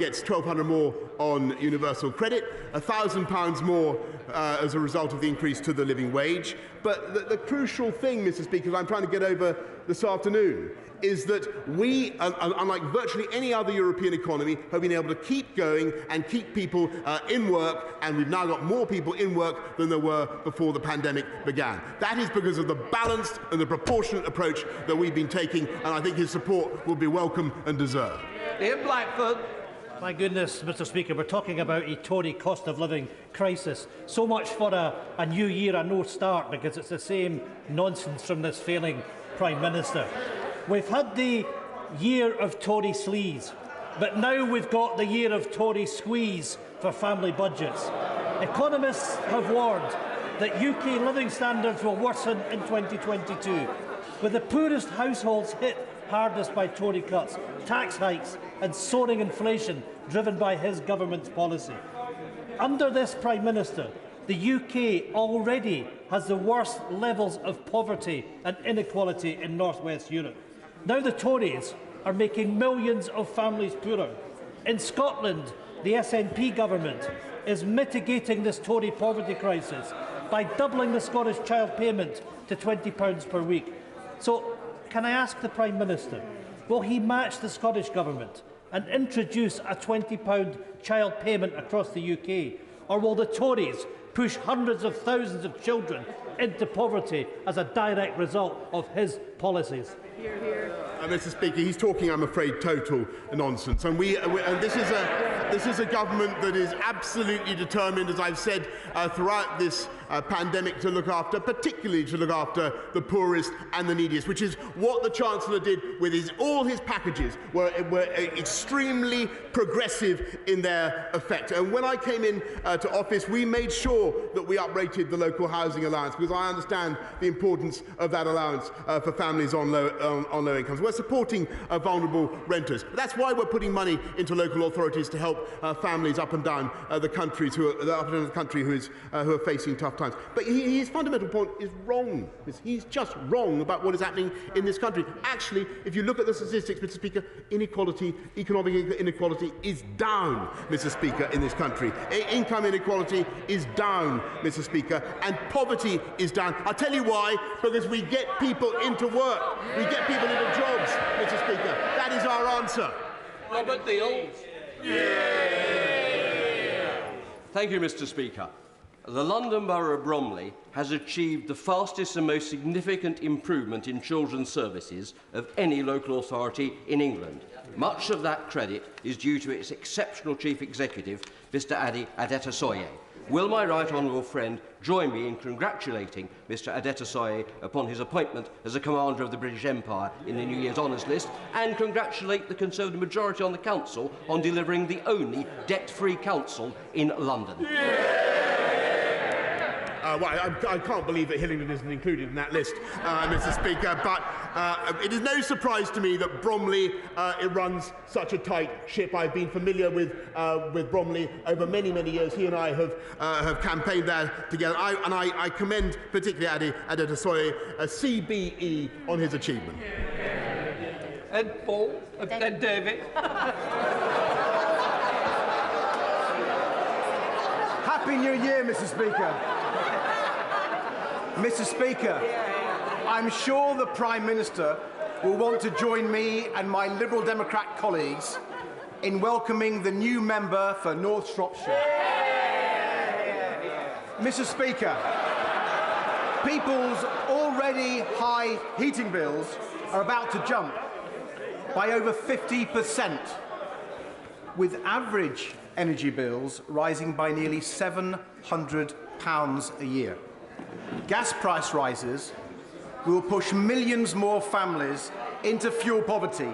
gets £1,200 more on universal credit, £1,000 more as a result of the increase to the living wage. But the crucial thing, Mr. Speaker, I'm trying to get over this afternoon, is that we, unlike virtually any other European economy, have been able to keep going and keep people in work, and we've now got more people in work than there were before the pandemic began. That is because of the balanced and the proportionate approach that we've been taking, and I think his support will be welcome and deserved. Ian Blackford. My goodness, Mr. Speaker, we're talking about a Tory cost of living crisis. So much for a new year, a no start, because it's the same nonsense from this failing Prime Minister. We've had the year of Tory sleaze, but now we've got the year of Tory squeeze for family budgets. Economists have warned that UK living standards will worsen in 2022, with the poorest households hit hardest by Tory cuts, tax hikes and soaring inflation driven by his government's policy. Under this Prime Minister, the UK already has the worst levels of poverty and inequality in North West Europe. Now the Tories are making millions of families poorer. In Scotland, the SNP government is mitigating this Tory poverty crisis by doubling the Scottish child payment to £20 per week. So, can I ask the Prime Minister, will he match the Scottish Government and introduce a £20 child payment across the UK? Or will the Tories push hundreds of thousands of children into poverty as a direct result of his policies? Hear, hear. Mr. Speaker, he's talking, I'm afraid, total nonsense. And this is a government that is absolutely determined, as I've said, throughout this pandemic, to look after, particularly to look after the poorest and the neediest, which is what the Chancellor did with all his packages, were extremely progressive in their effect. And when I came in to office, we made sure that we uprated the local housing allowance, because I understand the importance of that allowance for families on low incomes. We're supporting vulnerable renters. But that's why we're putting money into local authorities to help families up and down the country who are facing tough times. But his fundamental point is wrong. He's just wrong about what is happening in this country. Actually, if you look at the statistics, Mr. Speaker, inequality, economic inequality is down, Mr. Speaker, in this country. Income inequality is down, Mr. Speaker, and poverty is down. I'll tell you why, because we get people into work. We get people into jobs, Mr. Speaker. That is our answer. Robert Deal. Thank you, Mr. Speaker. The London Borough of Bromley has achieved the fastest and most significant improvement in children's services of any local authority in England. Much of that credit is due to its exceptional Chief Executive, Mr. Adi Adetosoye. will my right honourable friend join me in congratulating Mr Adetosoye upon his appointment as a Commander of the British Empire in the New Year's Honours List, and congratulate the Conservative majority on the Council on delivering the only debt-free council in London? Well, I can't believe that Hillingdon isn't included in that list, Mr Speaker, but it is no surprise to me that Bromley it runs such a tight ship. I've been familiar with Bromley over many, many years. He and I have campaigned there together, and I commend particularly Adetosoye CBE on his achievement. Ed Paul, Ed David. Happy New Year, Mr Speaker. Mr Speaker, I'm sure the Prime Minister will want to join me and my Liberal Democrat colleagues in welcoming the new member for North Shropshire. Mr Speaker, people's already high heating bills are about to jump by over 50%, with average energy bills rising by nearly £700 a year. Gas price rises will push millions more families into fuel poverty,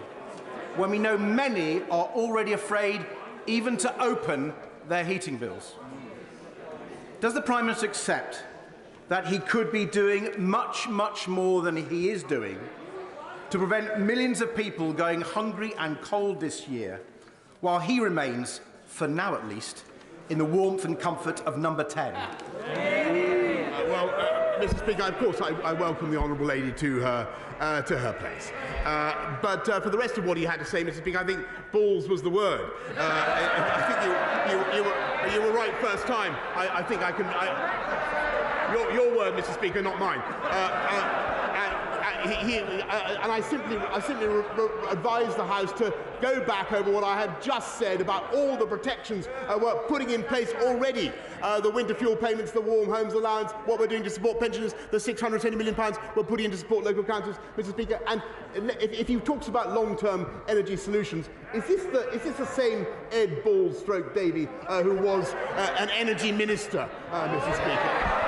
when we know many are already afraid even to open their heating bills. Does the Prime Minister accept that he could be doing much, much more than he is doing to prevent millions of people going hungry and cold this year, while he remains, for now at least, in the warmth and comfort of number 10? Mr Speaker, of course I welcome the Honourable Lady to her place. But for the rest of what he had to say, Mr Speaker, I think balls was the word. I think you were right first time. I think I can... your word, Mr Speaker, not mine. And I simply advise the House to go back over what I have just said about all the protections we're putting in place already. The winter fuel payments, the warm homes allowance, what we're doing to support pensioners, the £620 million we're putting in to support local councils, Mr Speaker. And if he talks about long-term energy solutions, is this the same Ed Ball-Davey who was an energy minister, Mr Speaker?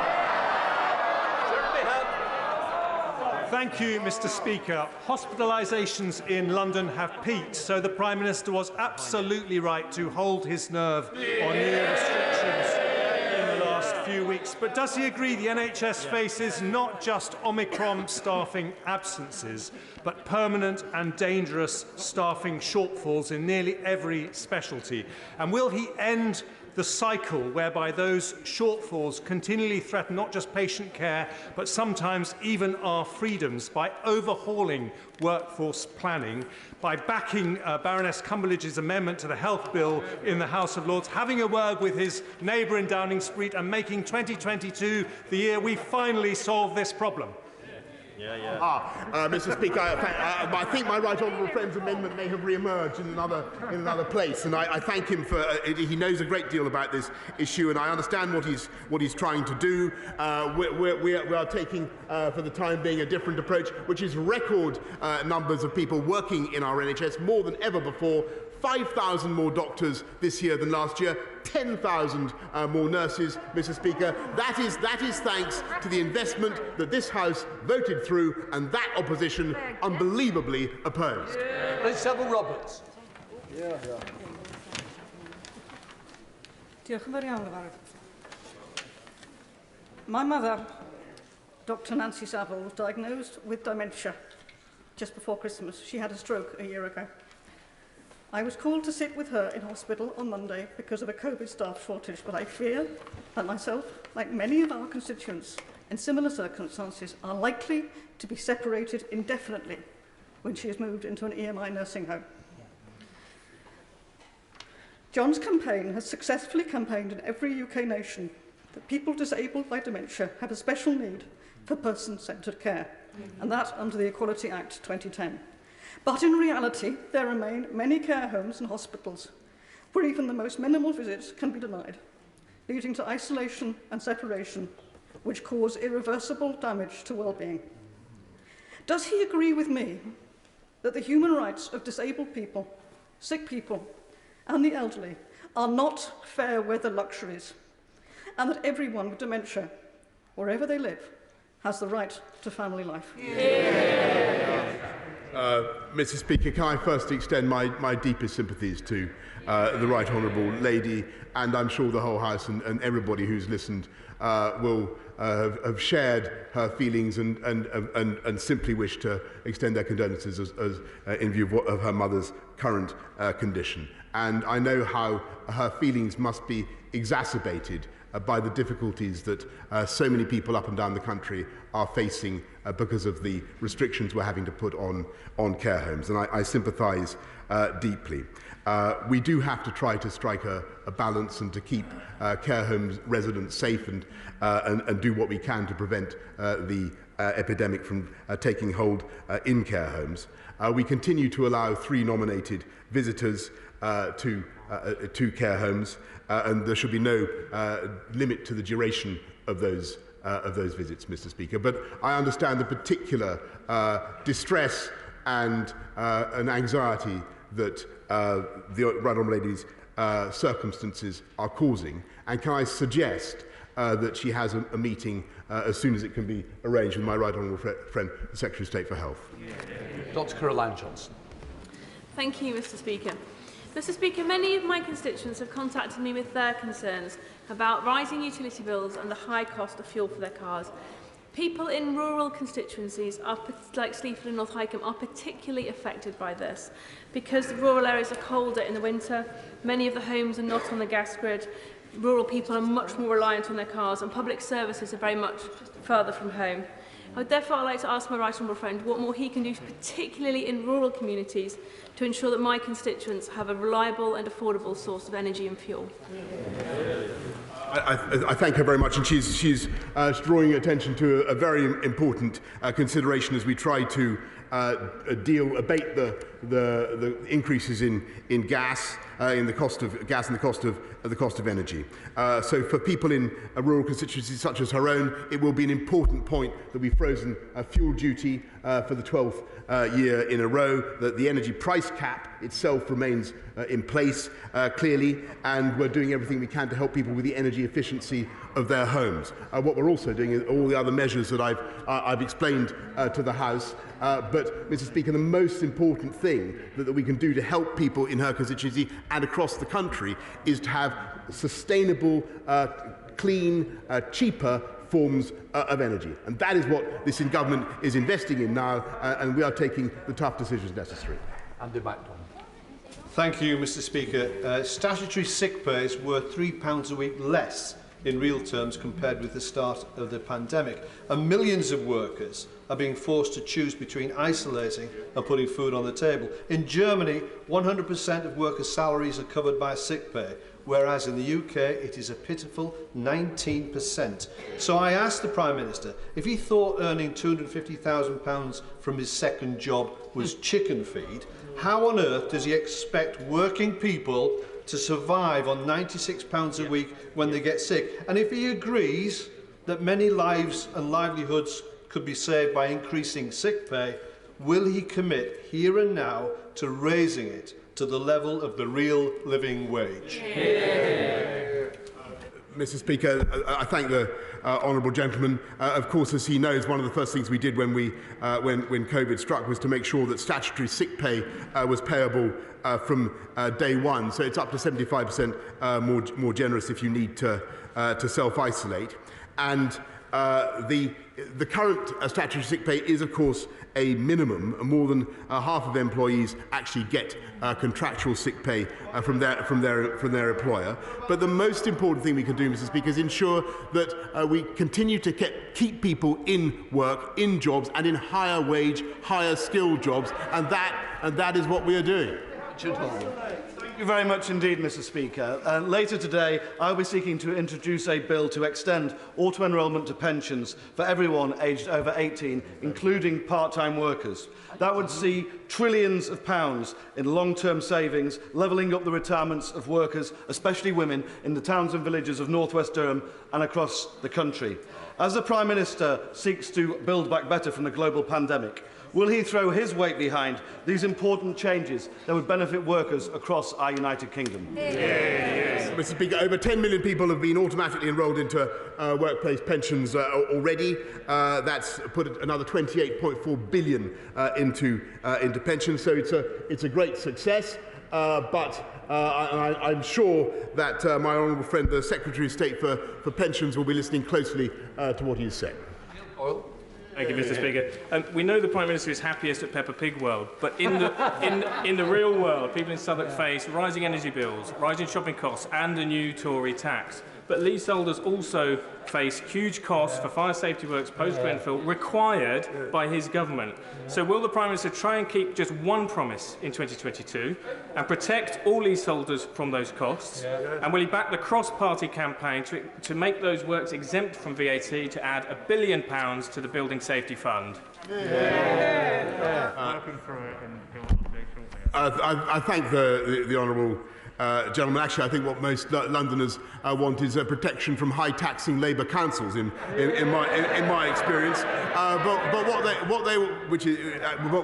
Thank you, Mr Speaker. Hospitalisations in London have peaked, so the Prime Minister was absolutely right to hold his nerve on new restrictions in the last few weeks. But does he agree the NHS faces not just Omicron staffing absences, but permanent and dangerous staffing shortfalls in nearly every specialty? And will he end the cycle whereby those shortfalls continually threaten not just patient care, but sometimes even our freedoms, by overhauling workforce planning, by backing Baroness Cumberledge's amendment to the Health Bill in the House of Lords, having a word with his neighbour in Downing Street, and making 2022 the year we finally solve this problem? Mr Speaker, I think my right honourable friend's amendment may have re-emerged in another place, and I thank him for he knows a great deal about this issue, and I understand what he's trying to do. We are taking, for the time being, a different approach, which is record numbers of people working in our NHS, more than ever before. 5,000 more doctors this year than last year, 10,000 more nurses, Mr Speaker. That is thanks to the investment that this House voted through and that opposition unbelievably opposed. Isabel Roberts. My mother, Dr. Nancy Saville, was diagnosed with dementia just before Christmas. She had a stroke a year ago. I was called to sit with her in hospital on Monday because of a COVID staff shortage, but I fear that myself, like many of our constituents in similar circumstances, are likely to be separated indefinitely when she is moved into an EMI nursing home. John's campaign has successfully campaigned in every UK nation that people disabled by dementia have a special need for person-centred care, and that under the Equality Act 2010. But in reality, there remain many care homes and hospitals where even the most minimal visits can be denied, leading to isolation and separation, which cause irreversible damage to well-being. Does he agree with me that the human rights of disabled people, sick people, and the elderly are not fair weather luxuries, and that everyone with dementia, wherever they live, has the right to family life. Mr. Speaker, can I first extend my deepest sympathies to the Right Honourable Lady, and I'm sure the whole House and everybody who's listened will have shared her feelings and simply wish to extend their condolences in view of her mother's current condition. And I know how her feelings must be exacerbated by the difficulties that so many people up and down the country are facing because of the restrictions we're having to put on care homes. And I sympathise deeply. We do have to try to strike a balance and to keep care homes residents safe and do what we can to prevent the epidemic from taking hold in care homes. We continue to allow 3 nominated visitors to care homes, and there should be no limit to the duration of those visits, Mr. Speaker. But I understand the particular distress and anxiety that the Right Honourable Lady's circumstances are causing, and can I suggest that she has a meeting as soon as it can be arranged with my Right Honourable friend, the Secretary of State for Health. Dr. Caroline Johnson. Thank you, Mr. Speaker. Mr. Speaker, many of my constituents have contacted me with their concerns about rising utility bills and the high cost of fuel for their cars. People in rural constituencies, like Sleaford and North Hykeham, are particularly affected by this because the rural areas are colder in the winter, many of the homes are not on the gas grid, rural people are much more reliant on their cars, and public services are very much further from home. I would therefore like to ask my right honourable friend what more he can do, particularly in rural communities, to ensure that my constituents have a reliable and affordable source of energy and fuel. I thank her very much, and she's drawing attention to a very important consideration as we try to abate the increases in gas, in the cost of gas and the cost of energy. So for people in rural constituencies such as her own, it will be an important point that we've frozen fuel duty for the 12th year in a row, that the energy price cap itself remains in place clearly, and we're doing everything we can to help people with the energy efficiency of their homes. What we're also doing is all the other measures that I've explained to the House. But, Mr. Speaker, the most important thing that we can do to help people in her constituency and across the country is to have sustainable, clean, cheaper forms of energy. And that is what this government is investing in now, and we are taking the tough decisions necessary. Andy MacDonald. Thank you, Mr. Speaker. Statutory sick pay is worth £3 a week less in real terms compared with the start of the pandemic, and millions of workers are being forced to choose between isolating and putting food on the table. In Germany, 100% of workers' salaries are covered by sick pay, whereas in the UK it is a pitiful 19%. So I asked the Prime Minister if he thought earning £250,000 from his second job was chicken feed. How on earth does he expect working people to survive on £96 a week when they get sick? And if he agrees that many lives and livelihoods could be saved by increasing sick pay, will he commit here and now to raising it to the level of the real living wage? Mr. Speaker, I thank the honourable gentleman. Of course, as he knows, one of the first things we did when COVID struck was to make sure that statutory sick pay was payable from day one. So it's up to 75% more generous if you need to self-isolate. And the current statutory sick pay is, of course, a minimum. More than half of employees actually get contractual sick pay from their employer. But the most important thing we can do, Mr. Speaker, is ensure that we continue to keep people in work, in jobs, and in higher wage, higher skilled jobs, and that is what we are doing. Thank you very much indeed, Mr. Speaker. Later today, I will be seeking to introduce a bill to extend auto-enrolment to pensions for everyone aged over 18, including part-time workers. That would see trillions of pounds in long-term savings, levelling up the retirements of workers, especially women, in the towns and villages of North West Durham and across the country. As the Prime Minister seeks to build back better from the global pandemic, Will he throw his weight behind these important changes that would benefit workers across our United Kingdom? Yes. Mr. Speaker, over 10 million people have been automatically enrolled into workplace pensions already. That's put another 28.4 billion into pensions, so it's a great success. But I'm sure that my honourable friend, the Secretary of State for Pensions, will be listening closely to what he is saying. Thank you, Mr. Speaker. We know the Prime Minister is happiest at Peppa Pig World, but in the real world, people in Southwark face rising energy bills, rising shopping costs, and a new Tory tax. But leaseholders also face huge costs for fire safety works post-Grenfell required by his government. So will the Prime Minister try and keep just one promise in 2022 and protect all leaseholders from those costs? And will he back the cross-party campaign to make those works exempt from VAT to add £1 billion to the Building Safety Fund? I thank the honourable gentleman. Actually, I think what most Londoners want is protection from high-taxing Labour councils, in my experience. But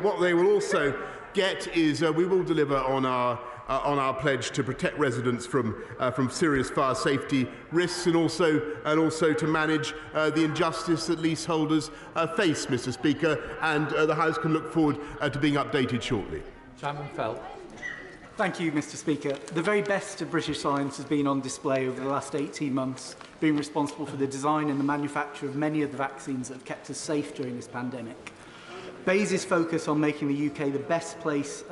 what they will also get is we will deliver on our pledge to protect residents from serious fire safety risks, and also to manage the injustice that leaseholders face, Mr. Speaker. And the House can look forward to being updated shortly. Simon Felt. Thank you, Mr. Speaker. The very best of British science has been on display over the last 18 months, being responsible for the design and the manufacture of many of the vaccines that have kept us safe during this pandemic. BEIS's focus on making the UK the best place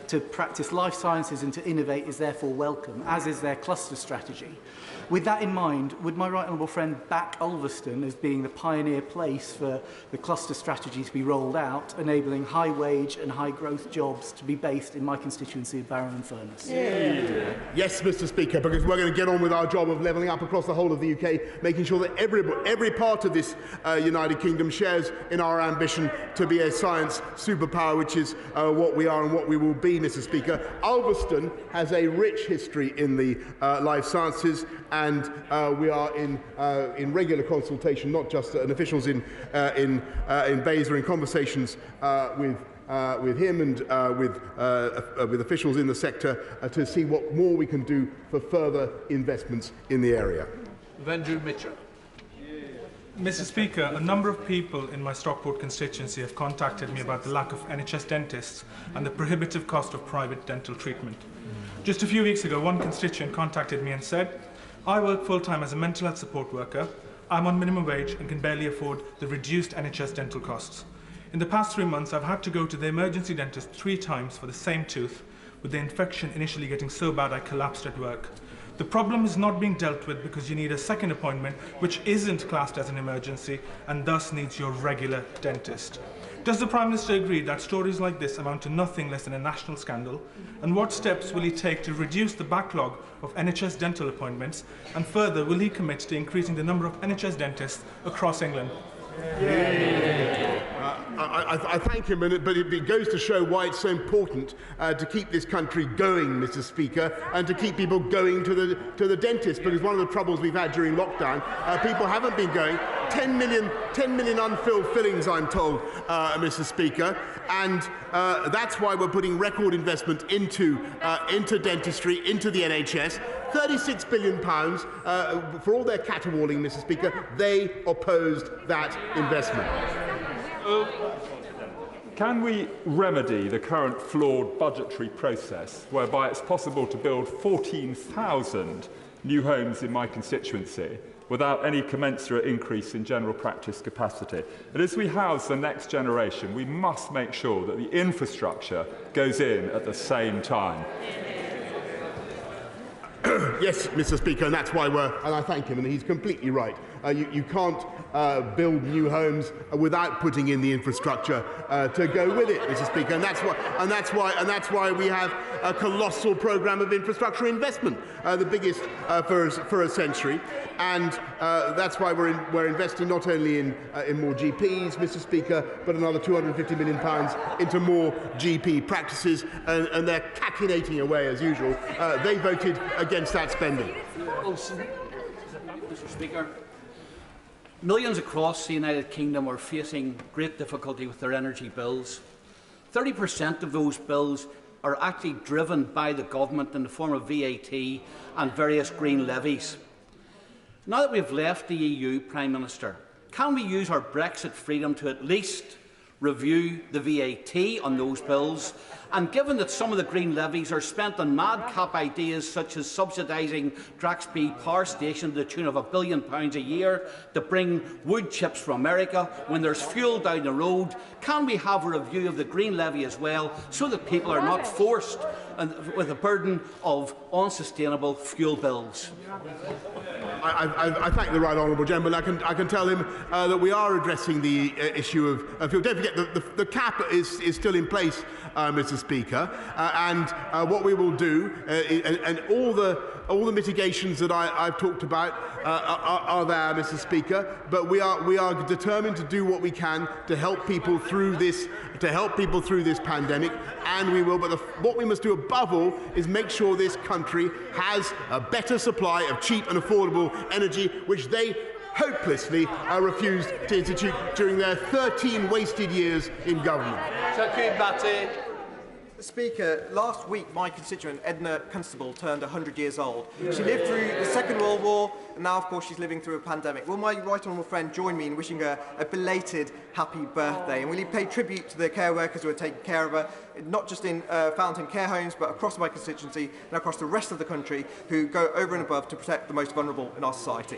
to practice life sciences and to innovate is therefore welcome, as is their cluster strategy. With that in mind, would my right honourable friend back Ulverston as being the pioneer place for the cluster strategy to be rolled out, enabling high wage and high growth jobs to be based in my constituency of Barrow and Furness? Yes, Mr. Speaker, because we're going to get on with our job of levelling up across the whole of the UK, making sure that every part of this United Kingdom shares in our ambition to be a science superpower, which is what we are and what we will be, Mr. Speaker. Ulverston has a rich history in the life sciences, and we are in regular consultation, not just officials in BEIS are in conversations with him and with officials in the sector to see what more we can do for further investments in the area. Vendrew Mitchell. Mr. Speaker, a number of people in my Stockport constituency have contacted me about the lack of NHS dentists and the prohibitive cost of private dental treatment. Just a few weeks ago, one constituent contacted me and said, "I work full-time as a mental health support worker. I'm on minimum wage and can barely afford the reduced NHS dental costs. In the past 3 months, I've had to go to the emergency dentist 3 times for the same tooth, with the infection initially getting so bad I collapsed at work. The problem is not being dealt with because you need a second appointment, which isn't classed as an emergency and thus needs your regular dentist." Does the Prime Minister agree that stories like this amount to nothing less than a national scandal? And what steps will he take to reduce the backlog of NHS dental appointments? And further, will he commit to increasing the number of NHS dentists across England? I thank him, but it goes to show why it's so important to keep this country going, Mr. Speaker, and to keep people going to the dentist, because one of the troubles we've had during lockdown, people haven't been going. 10 million unfilled fillings, I'm told, Mr. Speaker, and that's why we're putting record investment into dentistry, into the NHS. £36 billion for all their caterwauling, Mr. Speaker. They opposed that investment. Can we remedy the current flawed budgetary process whereby it's possible to build 14,000 new homes in my constituency without any commensurate increase in general practice capacity? And as we house the next generation, we must make sure that the infrastructure goes in at the same time. Yes, Mr. Speaker, and that's why and I thank him, and he's completely right. You can't build new homes without putting in the infrastructure to go with it, Mr. Speaker, and that's why we have a colossal programme of infrastructure investment, the biggest for a century, and that's why we're investing not only in more GPs, Mr. Speaker, but another £250 million into more GP practices, and they're cachinnating away as usual. They voted against that spending. Mr. Speaker, millions across the United Kingdom are facing great difficulty with their energy bills. 30% of those bills are actually driven by the government in the form of VAT and various green levies. Now that we've left the EU, Prime Minister, can we use our Brexit freedom to at least review the VAT on those bills? And given that some of the green levies are spent on madcap ideas such as subsidising Draxby Power Station to the tune of £1 billion a year to bring wood chips from America when there's fuel down the road, can we have a review of the green levy as well so that people are not forced with a burden of unsustainable fuel bills? I thank the right honourable gentleman. I can tell him that we are addressing the issue of fuel. Don't forget the cap is still in place, Mr. Speaker, and what we will do, and all the mitigations that I've talked about are there, Mr. Speaker. But we are determined to do what we can to help people through this pandemic, and we will. But what we must do above all is make sure this country has a better supply of cheap and affordable energy, which they hopelessly refused to institute during their 13 wasted years in government. Speaker, last week my constituent Edna Constable turned 100 years old. She lived through the Second World War, and now, of course, she's living through a pandemic. Will my right honourable friend join me in wishing her a belated happy birthday? And will he pay tribute to the care workers who are taking care of her, not just in Fountain care homes, but across my constituency and across the rest of the country, who go over and above to protect the most vulnerable in our society?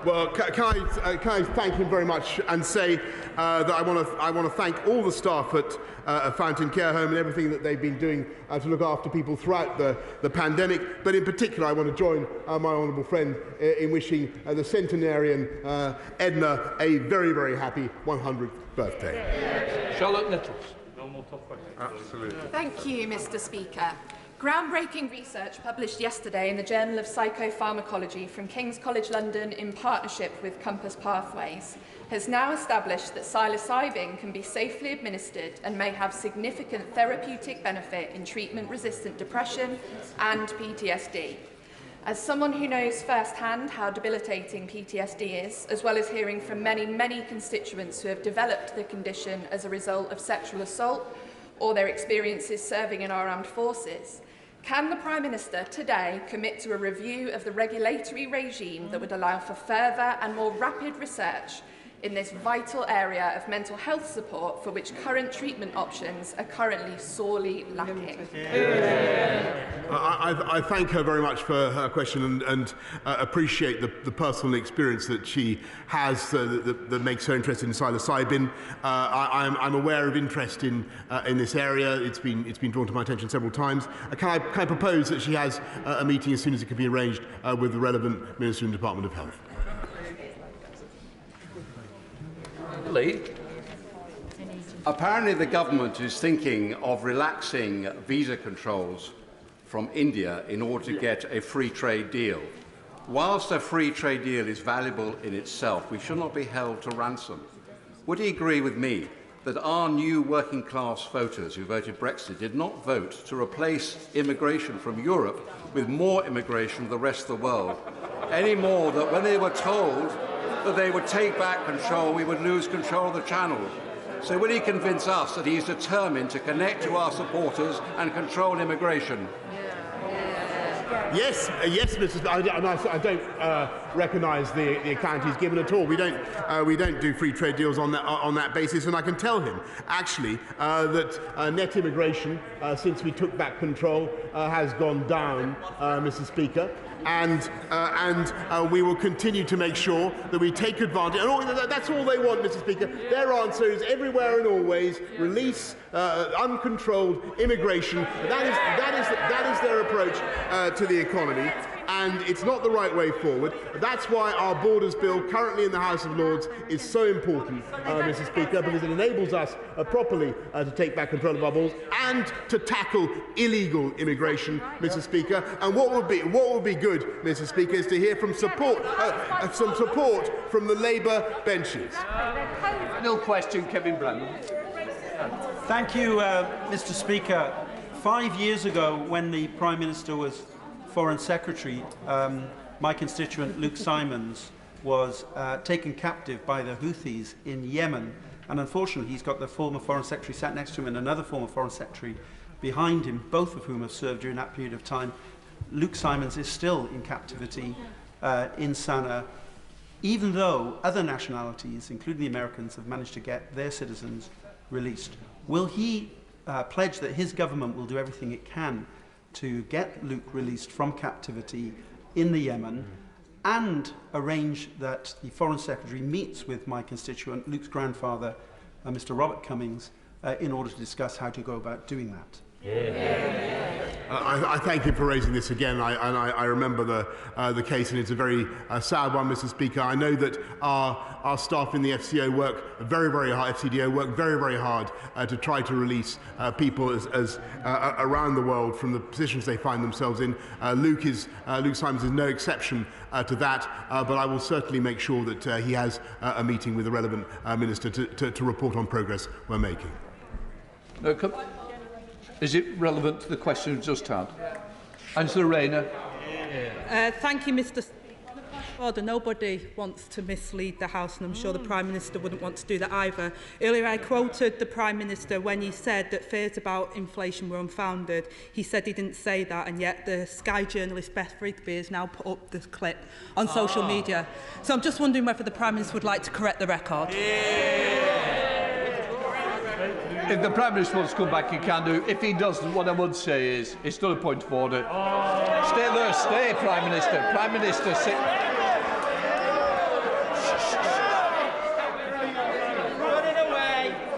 Well, can I thank him very much and say that I want to thank all the staff at Fountain Care Home and everything that they've been doing to look after people throughout the pandemic. But in particular, I want to join my honourable friend in wishing the centenarian Edna a very, very happy 100th birthday. Charlotte Nettles. No more tough questions. Absolutely. Thank you, Mr. Speaker. Groundbreaking research published yesterday in the Journal of Psychopharmacology from King's College London in partnership with Compass Pathways has now established that psilocybin can be safely administered and may have significant therapeutic benefit in treatment-resistant depression and PTSD. As someone who knows firsthand how debilitating PTSD is, as well as hearing from many, many constituents who have developed the condition as a result of sexual assault or their experiences serving in our armed forces, can the Prime Minister today commit to a review of the regulatory regime that would allow for further and more rapid research in this vital area of mental health support for which current treatment options are currently sorely lacking? I thank her very much for her question and appreciate the personal experience that she has that makes her interested in psilocybin. I'm aware of interest in this area. It's been drawn to my attention several times. Can I propose that she has a meeting as soon as it can be arranged with the relevant Minister in the Department of Health? Lee. Apparently the government is thinking of relaxing visa controls from India in order to get a free trade deal. Whilst a free trade deal is valuable in itself, we should not be held to ransom. Would he agree with me that our new working class voters who voted Brexit did not vote to replace immigration from Europe with more immigration from the rest of the world, any more that when they were told that they would take back control, we would lose control of the channel? So will he convince us that he's determined to connect to our supporters and control immigration? Yes, Mr. I don't recognise the account he's given at all. We don't do free trade deals on that basis, and I can tell him actually that net immigration since we took back control has gone down, Mr. Speaker. And we will continue to make sure that we take advantage. And that's all they want, Mr. Speaker. Their answer is everywhere and always release uncontrolled immigration. That is their approach to the economy. And it's not the right way forward. That's why our Borders Bill, currently in the House of Lords, is so important, Mr. Speaker, because it enables us properly to take back control of our borders and to tackle illegal immigration, Mr. Speaker. And what would be good, Mr. Speaker, is to hear from some support from the Labour benches. Final question, Kevin Brennan. Thank you, Mr. Speaker. 5 years ago, when the Prime Minister was Foreign Secretary, my constituent Luke Simons was taken captive by the Houthis in Yemen And unfortunately, he's got the former Foreign Secretary sat next to him and another former Foreign Secretary behind him, both of whom have served during that period of time. Luke Simons is still in captivity in Sana'a, even though other nationalities, including the Americans, have managed to get their citizens released. Will he pledge that his government will do everything it can to get Luke released from captivity in the Yemen, and arrange that the Foreign Secretary meets with my constituent, Luke's grandfather, Mr. Robert Cummings, in order to discuss how to go about doing that? I thank you for raising this again. I remember the case, and it's a very sad one, Mr. Speaker. I know that our staff in the FCO work very hard, FCDO work very hard to try to release people as around the world from the positions they find themselves in. Luke Simons is no exception to that, but I will certainly make sure that he has a meeting with the relevant minister to report on progress we're making. Is it relevant to the question we've just had? Angela Rayner. Thank you, Mr. Order. Nobody wants to mislead the House, and I'm sure the Prime Minister wouldn't want to do that either. Earlier I quoted the Prime Minister when he said that fears about inflation were unfounded. He said he didn't say that, and yet the Sky journalist Beth Rigby has now put up this clip on social media. So I'm just wondering whether the Prime Minister would like to correct the record. If the Prime Minister wants to come back, he can do. If he doesn't, what I would say is, it's not a point of order. Stay there, stay, Prime Minister. Prime Minister, sit.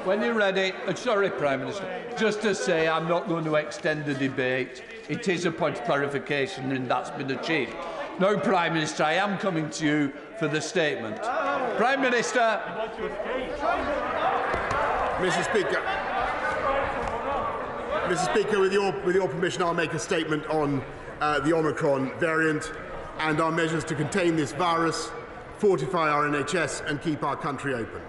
When you're ready, sorry, Prime Minister, just to say I'm not going to extend the debate. It is a point of clarification, and that's been achieved. No, Prime Minister, I am coming to you for the statement. Prime Minister. Mr. Speaker, with your permission, I'll make a statement on the Omicron variant and our measures to contain this virus, fortify our NHS and keep our country open.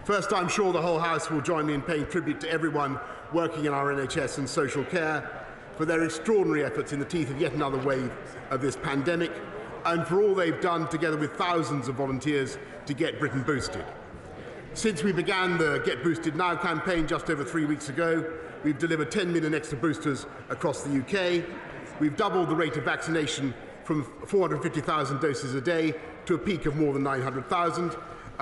First, I'm sure the whole House will join me in paying tribute to everyone working in our NHS and social care for their extraordinary efforts in the teeth of yet another wave of this pandemic, and for all they've done together with thousands of volunteers to get Britain boosted. Since we began the Get Boosted Now campaign just over 3 weeks ago, we've delivered 10 million extra boosters across the UK. We've doubled the rate of vaccination from 450,000 doses a day to a peak of more than 900,000.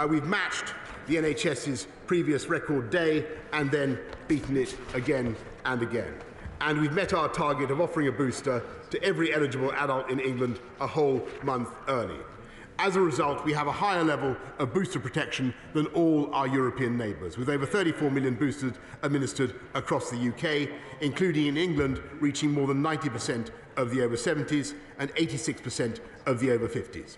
We've matched the NHS's previous record day and then beaten it again and again. And we've met our target of offering a booster to every eligible adult in England a whole month early. As a result, we have a higher level of booster protection than all our European neighbours, with over 34 million boosters administered across the UK, including in England reaching more than 90% of the over 70s and 86% of the over 50s.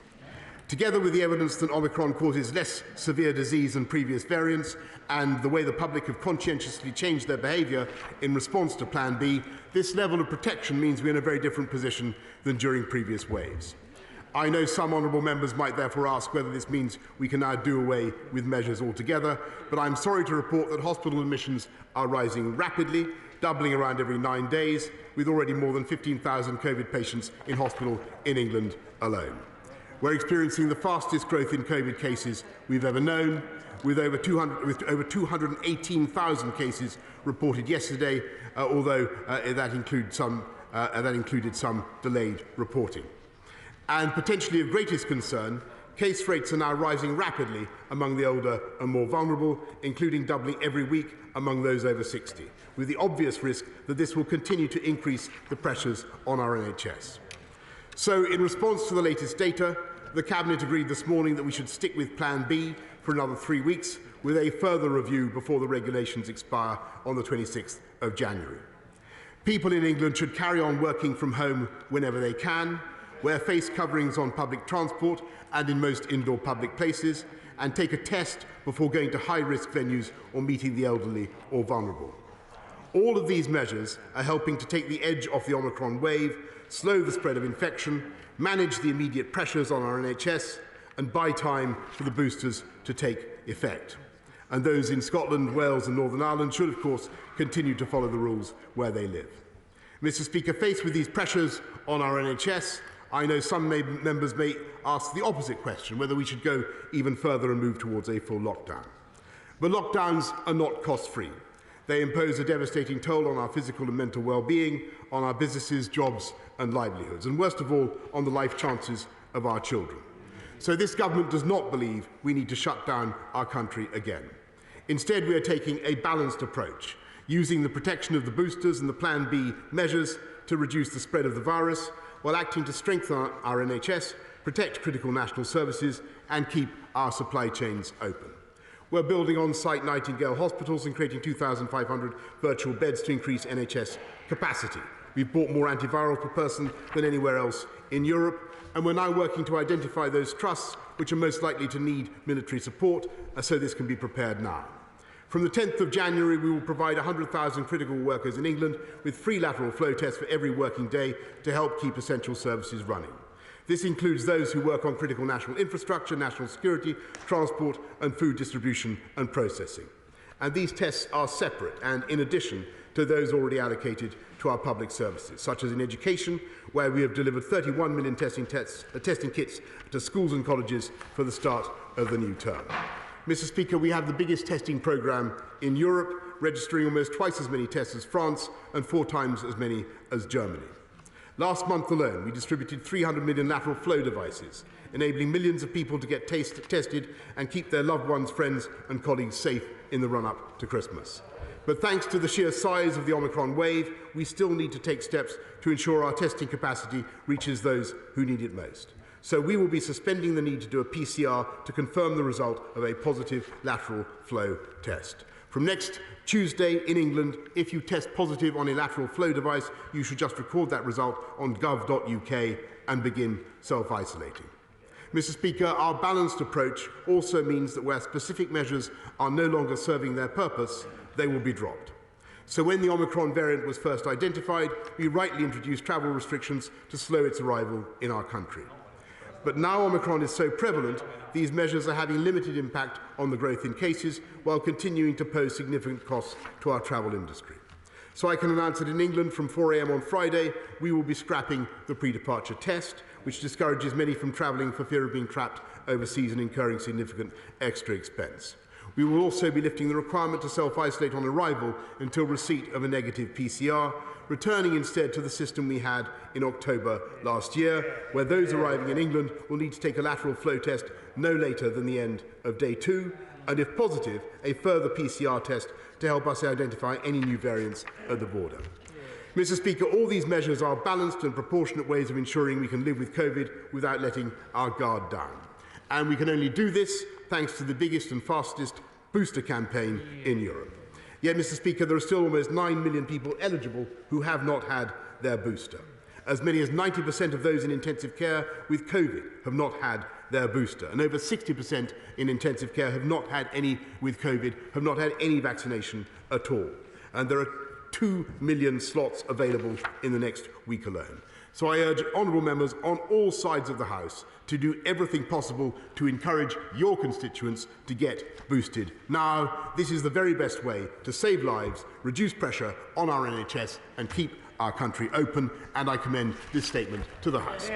Together with the evidence that Omicron causes less severe disease than previous variants and the way the public have conscientiously changed their behaviour in response to Plan B, this level of protection means we're in a very different position than during previous waves. I know some honourable members might therefore ask whether this means we can now do away with measures altogether, but I'm sorry to report that hospital admissions are rising rapidly, doubling around every 9 days, with already more than 15,000 COVID patients in hospital in England alone. We're experiencing the fastest growth in COVID cases we've ever known, with over 218,000 cases reported yesterday, although that included some delayed reporting. And potentially of greatest concern, case rates are now rising rapidly among the older and more vulnerable, including doubling every week among those over 60, with the obvious risk that this will continue to increase the pressures on our NHS. So, in response to the latest data, the Cabinet agreed this morning that we should stick with Plan B for another 3 weeks, with a further review before the regulations expire on the 26th of January. People in England should carry on working from home whenever they can, wear face coverings on public transport and in most indoor public places, and take a test before going to high-risk venues or meeting the elderly or vulnerable. All of these measures are helping to take the edge off the Omicron wave, slow the spread of infection, manage the immediate pressures on our NHS, and buy time for the boosters to take effect. And those in Scotland, Wales and Northern Ireland should, of course, continue to follow the rules where they live. Mr. Speaker, faced with these pressures on our NHS, I know some members may ask the opposite question, whether we should go even further and move towards a full lockdown. But lockdowns are not cost-free. They impose a devastating toll on our physical and mental well-being, on our businesses, jobs and livelihoods, and worst of all, on the life chances of our children. So this government does not believe we need to shut down our country again. Instead, we are taking a balanced approach, using the protection of the boosters and the Plan B measures to reduce the spread of the virus, while acting to strengthen our NHS, protect critical national services and keep our supply chains open. We're building on-site Nightingale hospitals and creating 2,500 virtual beds to increase NHS capacity. We've bought more antivirals per person than anywhere else in Europe, and we're now working to identify those trusts which are most likely to need military support, so this can be prepared now. From the 10th of January, we will provide 100,000 critical workers in England with free lateral flow tests for every working day to help keep essential services running. This includes those who work on critical national infrastructure, national security, transport and food distribution and processing. And these tests are separate and in addition to those already allocated to our public services, such as in education, where we have delivered 31 million testing kits to schools and colleges for the start of the new term. Mr. Speaker, we have the biggest testing programme in Europe, registering almost twice as many tests as France and 4 times as many as Germany. Last month alone, we distributed 300 million lateral flow devices, enabling millions of people to get tested and keep their loved ones, friends and colleagues safe in the run-up to Christmas. But thanks to the sheer size of the Omicron wave, we still need to take steps to ensure our testing capacity reaches those who need it most. So we will be suspending the need to do a PCR to confirm the result of a positive lateral flow test. From next Tuesday in England, if you test positive on a lateral flow device, you should just record that result on gov.uk and begin self-isolating. Mr. Speaker, our balanced approach also means that where specific measures are no longer serving their purpose, they will be dropped. So when the Omicron variant was first identified, we rightly introduced travel restrictions to slow its arrival in our country. But now Omicron is so prevalent, these measures are having limited impact on the growth in cases while continuing to pose significant costs to our travel industry. So I can announce that in England from 4 a.m. on Friday, we will be scrapping the pre-departure test, which discourages many from travelling for fear of being trapped overseas and incurring significant extra expense. We will also be lifting the requirement to self-isolate on arrival until receipt of a negative PCR, returning instead to the system we had in October last year, where those arriving in England will need to take a lateral flow test no later than the end of day 2, and if positive, a further PCR test to help us identify any new variants at the border. Mr. Speaker, all these measures are balanced and proportionate ways of ensuring we can live with COVID without letting our guard down. And we can only do this thanks to the biggest and fastest booster campaign in Europe. Yet, Mr. Speaker, there are still almost 9 million people eligible who have not had their booster. As many as 90% of those in intensive care with COVID have not had their booster, and over 60% in intensive care have not had any with COVID, have not had any vaccination at all. And there are 2 million slots available in the next week alone. So I urge honourable members on all sides of the House to do everything possible to encourage your constituents to get boosted. Now, this is the very best way to save lives, reduce pressure on our NHS and keep our country open, and I commend this statement to the House.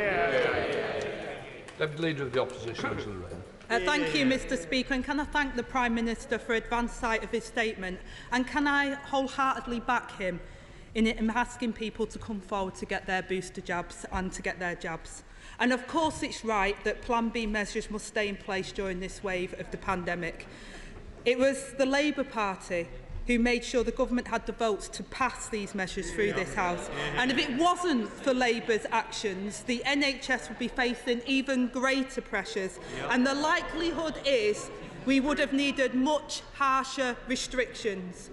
Deputy Leader of the Opposition, Rayner. Thank you, Mr. Speaker, and can I thank the Prime Minister for advance sight of his statement, and can I wholeheartedly back him in asking people to come forward to get their booster jabs and to get their jabs. And of course it's right that Plan B measures must stay in place during this wave of the pandemic. It was the Labour Party who made sure the government had the votes to pass these measures through this House. And if it wasn't for Labour's actions, the NHS would be facing even greater pressures. And the likelihood is we would have needed much harsher restrictions.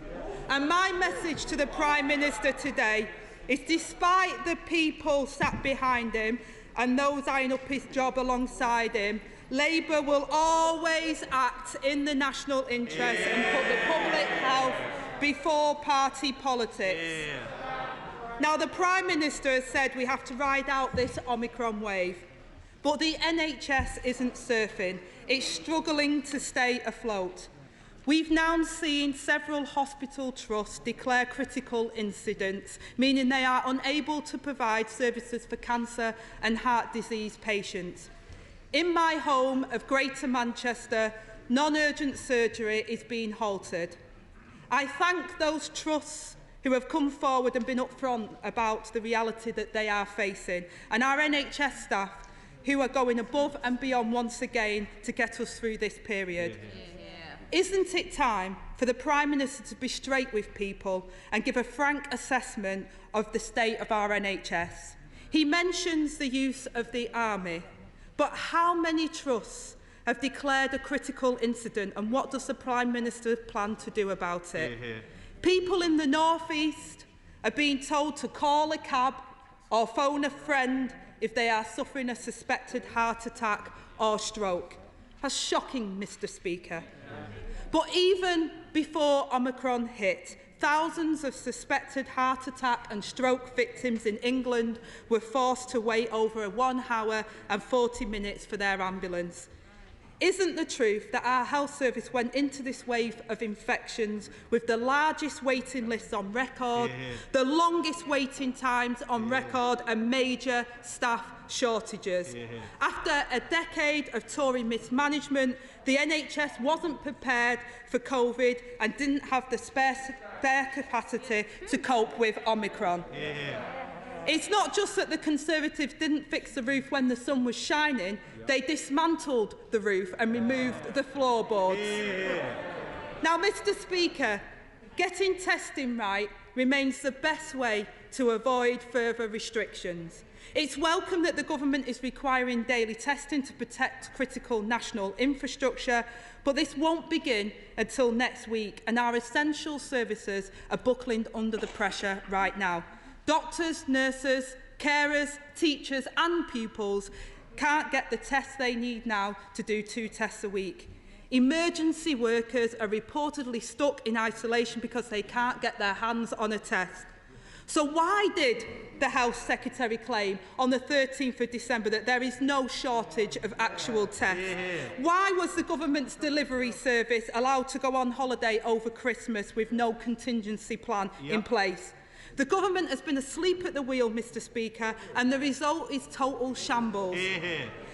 And my message to the Prime Minister today is, despite the people sat behind him and those eyeing up his job alongside him, Labour will always act in the national interest and put the public health before party politics. Now, the Prime Minister has said we have to ride out this Omicron wave, but the NHS isn't surfing. It's struggling to stay afloat. We've now seen several hospital trusts declare critical incidents, meaning they are unable to provide services for cancer and heart disease patients. In my home of Greater Manchester, non-urgent surgery is being halted. I thank those trusts who have come forward and been upfront about the reality that they are facing, and our NHS staff who are going above and beyond once again to get us through this period. Isn't it time for the Prime Minister to be straight with people and give a frank assessment of the state of our NHS? He mentions the use of the army, but how many trusts have declared a critical incident, and what does the Prime Minister plan to do about it? People in the North East are being told to call a cab or phone a friend if they are suffering a suspected heart attack or stroke. That's shocking, Mr. Speaker. But even before Omicron hit, thousands of suspected heart attack and stroke victims in England were forced to wait over 1 hour and 40 minutes for their ambulance. Isn't the truth that our health service went into this wave of infections with the largest waiting lists on record, the longest waiting times on record, and major staff shortages? After a decade of Tory mismanagement, the NHS wasn't prepared for COVID and didn't have the spare capacity to cope with Omicron. It's not just that the Conservatives didn't fix the roof when the sun was shining, they dismantled the roof and removed the floorboards. Now, Mr. Speaker, getting testing right remains the best way to avoid further restrictions. It's welcome that the government is requiring daily testing to protect critical national infrastructure, but this won't begin until next week, and our essential services are buckling under the pressure right now. Doctors, nurses, carers, teachers and pupils can't get the tests they need now to do 2 tests a week. Emergency workers are reportedly stuck in isolation because they can't get their hands on a test. So why did the Health Secretary claim on the 13th of December that there is no shortage of actual tests? Why was the government's delivery service allowed to go on holiday over Christmas with no contingency plan in place? The government has been asleep at the wheel, Mr. Speaker, and the result is total shambles.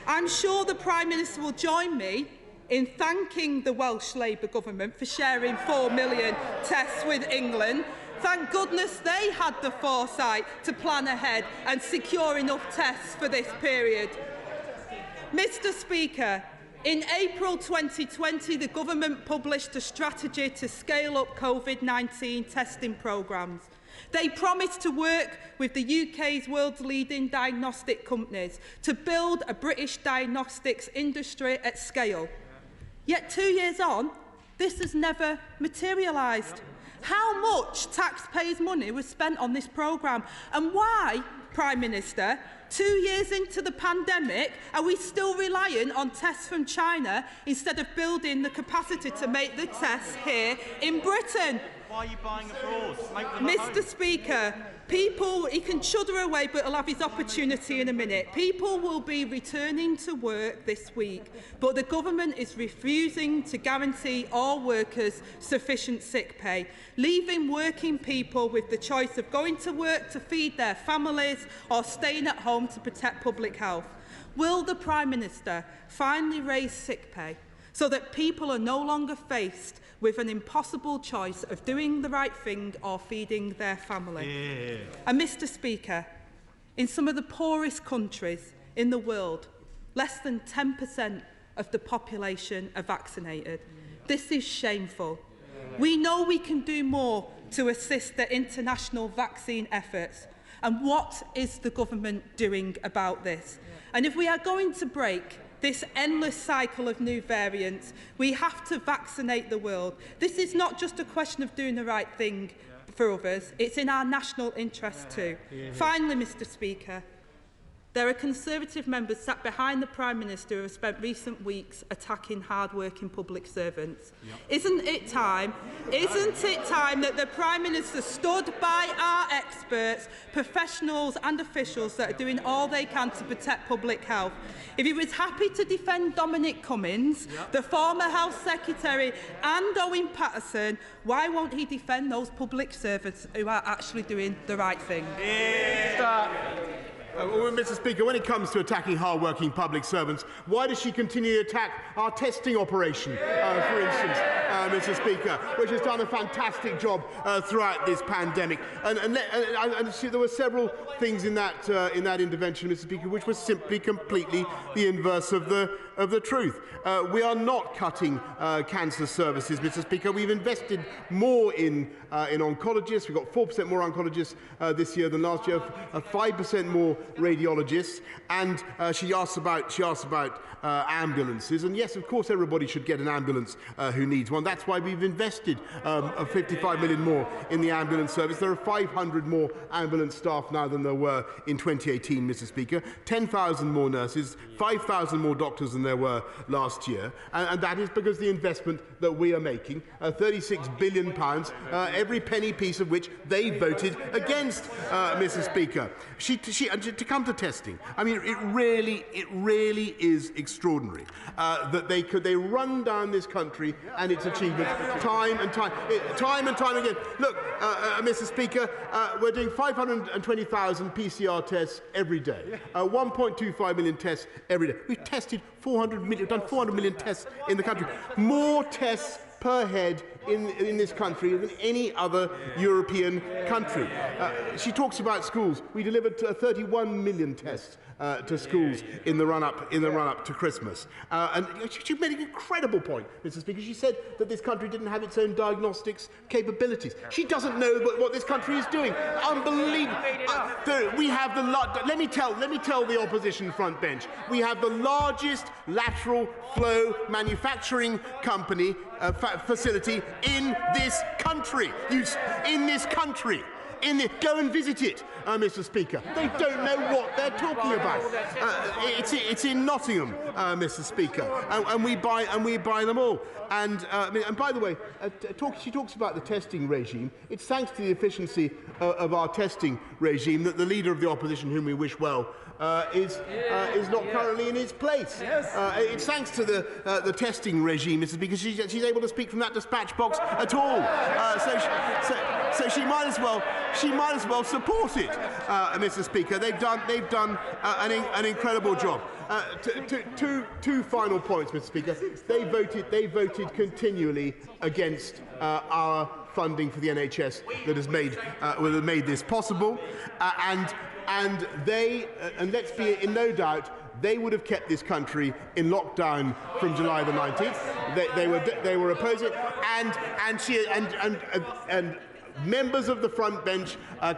I'm sure the Prime Minister will join me in thanking the Welsh Labour government for sharing 4 million tests with England. Thank goodness they had the foresight to plan ahead and secure enough tests for this period. Mr. Speaker, in April 2020, the government published a strategy to scale up COVID-19 testing programmes. They promised to work with the UK's world's leading diagnostic companies to build a British diagnostics industry at scale. Yet 2 years on, this has never materialised. How much taxpayers' money was spent on this programme? And why, Prime Minister, 2 years into the pandemic, are we still relying on tests from China instead of building the capacity to make the tests here in Britain? Why are you buying abroad? Mr. Speaker, people, he can shudder away, but he'll have his opportunity in a minute. People will be returning to work this week, but the government is refusing to guarantee all workers sufficient sick pay, leaving working people with the choice of going to work to feed their families or staying at home to protect public health. Will the Prime Minister finally raise sick pay so that people are no longer faced with an impossible choice of doing the right thing or feeding their family? And Mr. Speaker, in some of the poorest countries in the world, less than 10% of the population are vaccinated. This is shameful. We know we can do more to assist the international vaccine efforts. And what is the government doing about this? And if we are going to break this endless cycle of new variants, we have to vaccinate the world. This is not just a question of doing the right thing for others, it's in our national interest too. Finally, Mr. Speaker, there are Conservative members sat behind the Prime Minister who have spent recent weeks attacking hard-working public servants. Isn't it time that the Prime Minister stood by our experts, professionals and officials that are doing all they can to protect public health? If he was happy to defend Dominic Cummings, the former Health Secretary, and Owen Paterson, why won't he defend those public servants who are actually doing the right thing? Well, Mr. Speaker, when it comes to attacking hard-working public servants, why does she continue to attack our testing operation, for instance, Mr. Speaker, which has done a fantastic job throughout this pandemic? And there were several things in that intervention, Mr. Speaker, which was simply completely the inverse of the truth. We are not cutting cancer services, Mr. Speaker. We've invested more in oncologists. We've got 4% more oncologists this year than last year, 5% more radiologists, and she asked about ambulances. And yes, of course, everybody should get an ambulance who needs one. That's why we've invested 55 million more in the ambulance service. There are 500 more ambulance staff now than there were in 2018, Mr. Speaker. 10,000 more nurses, 5,000 more doctors than there were last year, and that is because the investment that we are making, £36 billion, every penny piece of which they voted against, Mr. Speaker. To come to testing, I mean, it really is extraordinary that they run down this country and its achievements time and time again. Look, Mr. Speaker, we're doing 520,000 PCR tests every day, 1.25 million tests every day. We've tested 400 million, done 400 million tests in the country, more tests per head in this country than any other European country. She talks about schools. We delivered 31 million tests to schools in the run-up to Christmas. And she made an incredible point, Mr. Speaker. She said that this country didn't have its own diagnostics capabilities. She doesn't know what this country is doing. Unbelievable. We have let me tell the opposition front bench. We have the largest lateral flow manufacturing company facility in this country. Go and visit it, Mr. Speaker. They don't know what they're talking about. It's in Nottingham, Mr. Speaker, and we buy them all. And by the way, she talks about the testing regime. It's thanks to the efficiency of our testing regime that the leader of the opposition, whom we wish well, is not currently in his place. It's thanks to the testing regime, Mr. Speaker. She's able to speak from that dispatch box at all. So she might as well support it, Mr. Speaker. They've done an incredible job. Two final points, Mr. Speaker. They voted continually against our funding for the NHS that has made this possible, and let's be in no doubt, they would have kept this country in lockdown from July the 19th. They were opposing it, and members of the front bench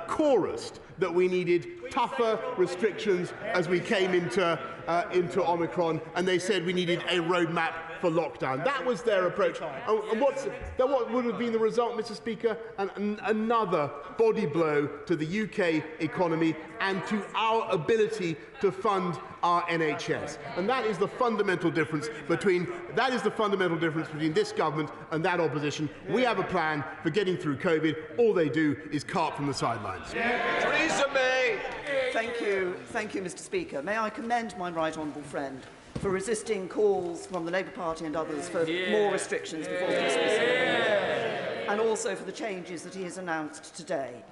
chorused that we needed tougher restrictions as we came into Omicron, and they said we needed a roadmap for lockdown. That was their approach. And what would have been the result, Mr. Speaker? Another body blow to the UK economy and to our ability to fund our NHS. And that is the fundamental difference between this government and that opposition. We have a plan for getting through COVID. All they do is carp from the sidelines. Theresa May. Thank you, Mr. Speaker. May I commend my right honourable friend for resisting calls from the Labour Party and others for more restrictions before Christmas, and also for the changes that he has announced today.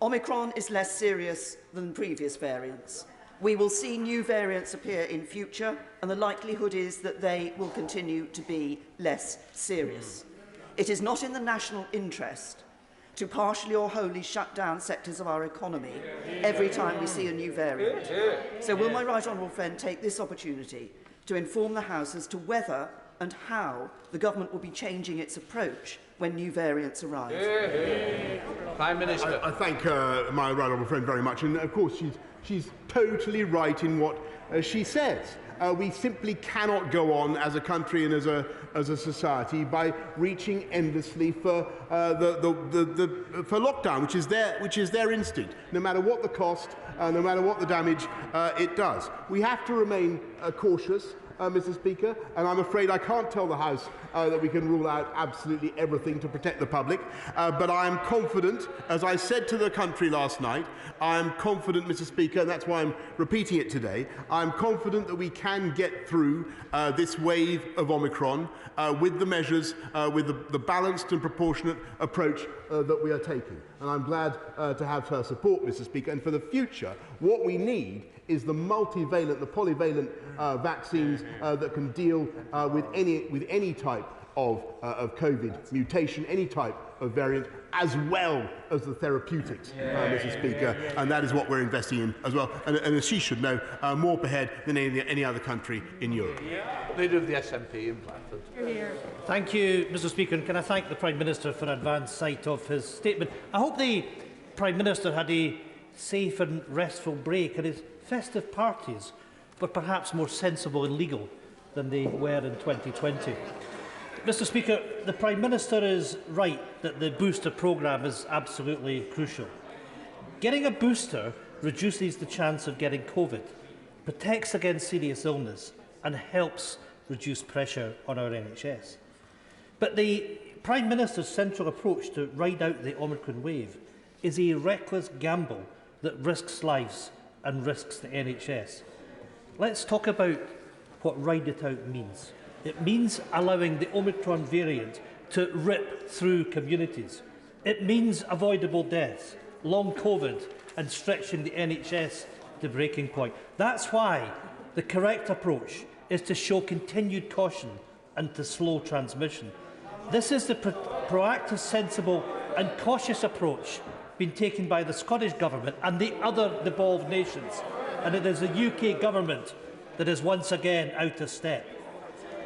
Omicron is less serious than previous variants. We will see new variants appear in future, and the likelihood is that they will continue to be less serious. It is not in the national interest to partially or wholly shut down sectors of our economy every time we see a new variant. So will my right honourable friend take this opportunity to inform the House as to whether and how the government will be changing its approach when new variants arrive? Prime Minister. I thank my right honourable friend very much, and of course she's totally right in what she says. We simply cannot go on as a country and as a society by reaching endlessly for for lockdown, which is their instinct, no matter what the cost, no matter what the damage it does. We have to remain cautious, Mr. Speaker, and I'm afraid I can't tell the House that we can rule out absolutely everything to protect the public, but I am confident, as I said to the country last night, I am confident, Mr. Speaker, and that's why I'm repeating it today, I'm confident that we can get through this wave of Omicron with the measures, with the balanced and proportionate approach that we are taking. and I'm glad to have her support, Mr. Speaker. And for the future, what we need is the multivalent, the polyvalent vaccines that can deal with any type of COVID mutation, any type of variant, as well as the therapeutics, Mr. Speaker, and that is what we're investing in as well. And as she should know, more per head than any other country in Europe. Leader of the SNP in Bradford. Thank you, Mr. Speaker, and can I thank the Prime Minister for advance sight of his statement. I hope the Prime Minister had a safe and restful break at his festive parties, but perhaps more sensible and legal than they were in 2020. Mr. Speaker, the Prime Minister is right that the booster programme is absolutely crucial. Getting a booster reduces the chance of getting COVID, protects against serious illness and helps reduce pressure on our NHS. But the Prime Minister's central approach to ride out the Omicron wave is a reckless gamble that risks lives and risks the NHS. Let's talk about what ride it out means. It means allowing the Omicron variant to rip through communities. It means avoidable deaths, long COVID and stretching the NHS to breaking point. That's why the correct approach is to show continued caution and to slow transmission. This is the proactive, sensible and cautious approach being taken by the Scottish Government and the other devolved nations, and it is the UK Government that is once again out of step.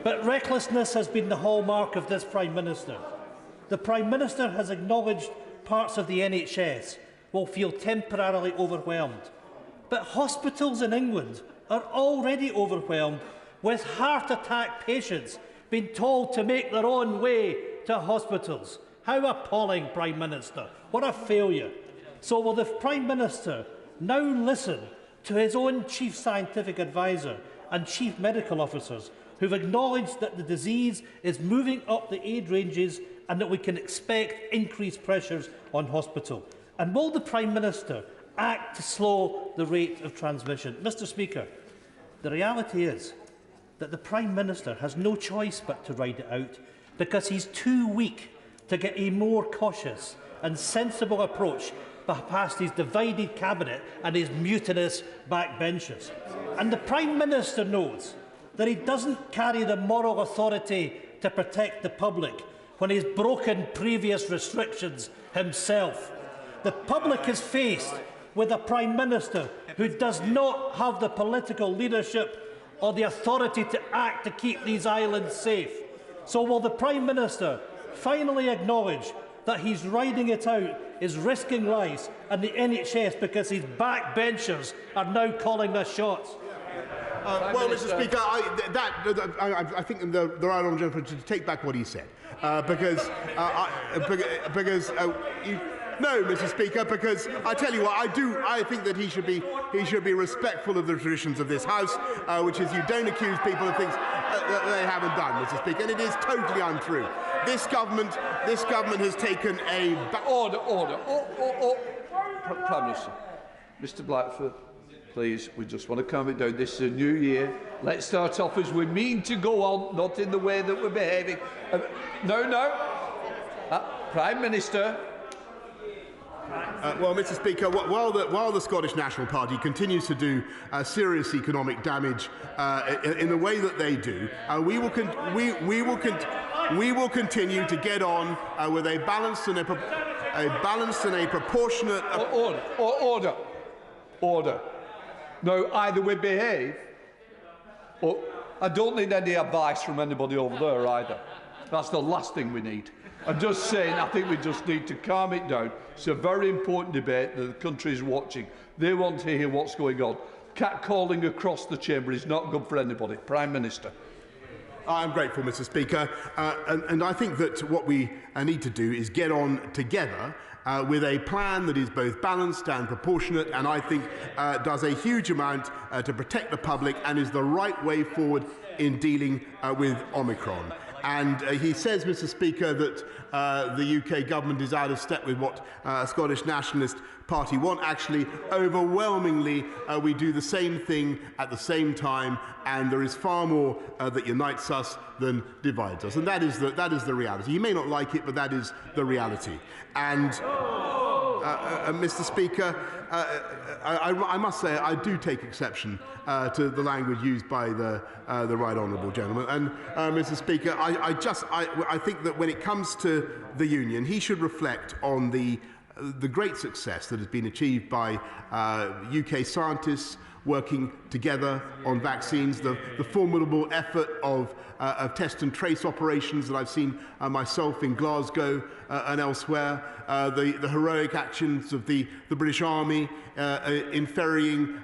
But recklessness has been the hallmark of this Prime Minister. The Prime Minister has acknowledged parts of the NHS will feel temporarily overwhelmed. But hospitals in England are already overwhelmed, with heart attack patients being told to make their own way to hospitals. How appalling, Prime Minister. What a failure. So will the Prime Minister now listen to his own Chief Scientific Advisor and Chief Medical Officers, who've acknowledged that the disease is moving up the age ranges and that we can expect increased pressures on hospital? And will the Prime Minister act to slow the rate of transmission? Mr. Speaker, the reality is that the Prime Minister has no choice but to ride it out because he's too weak to get a more cautious and sensible approach past his divided cabinet and his mutinous backbenchers. And the Prime Minister knows that he doesn't carry the moral authority to protect the public when he's broken previous restrictions himself. The public is faced with a Prime Minister who does not have the political leadership or the authority to act to keep these islands safe. So will the Prime Minister finally acknowledge that he's riding it out, is risking lives and the NHS because his backbenchers are now calling the shots? Well, Mr. Speaker, I think the right honourable gentleman should take back what he said, no, Mr. Speaker, because I tell you what, I think that he should be respectful of the traditions of this House, which is you don't accuse people of things that they haven't done, Mr. Speaker, and it is totally untrue. This government has taken a order. Prime Minister, Mr. Blackford. Please, we just want to calm it down. This is a new year. Let's start off as we mean to go on, not in the way that we're behaving. Prime Minister. Well, Mr. Speaker, while the Scottish National Party continues to do serious economic damage in the way that they do, we will continue to get on with a balanced and a proportionate Order. No, either we behave, or I don't need any advice from anybody over there either. That's the last thing we need. I'm just saying, I think we just need to calm it down. It's a very important debate that the country is watching. They want to hear what's going on. Catcalling across the chamber is not good for anybody. Prime Minister. I'm grateful, Mr. Speaker, and I think that what we need to do is get on together with a plan that is both balanced and proportionate, and I think does a huge amount to protect the public and is the right way forward in dealing with Omicron. And he says, Mr. Speaker, that the UK government is out of step with what Scottish Nationalist Party want. Actually, overwhelmingly, we do the same thing at the same time, and there is far more that unites us than divides us. And that is the reality. You may not like it, but that is the reality. And Mr. Speaker, I must say I do take exception to the language used by the right honourable gentleman. And Mr. Speaker, I think that when it comes to the Union, he should reflect on the great success that has been achieved by UK scientists working together on vaccines, the formidable effort of test and trace operations that I've seen myself in Glasgow and elsewhere, the heroic actions of the British Army in ferrying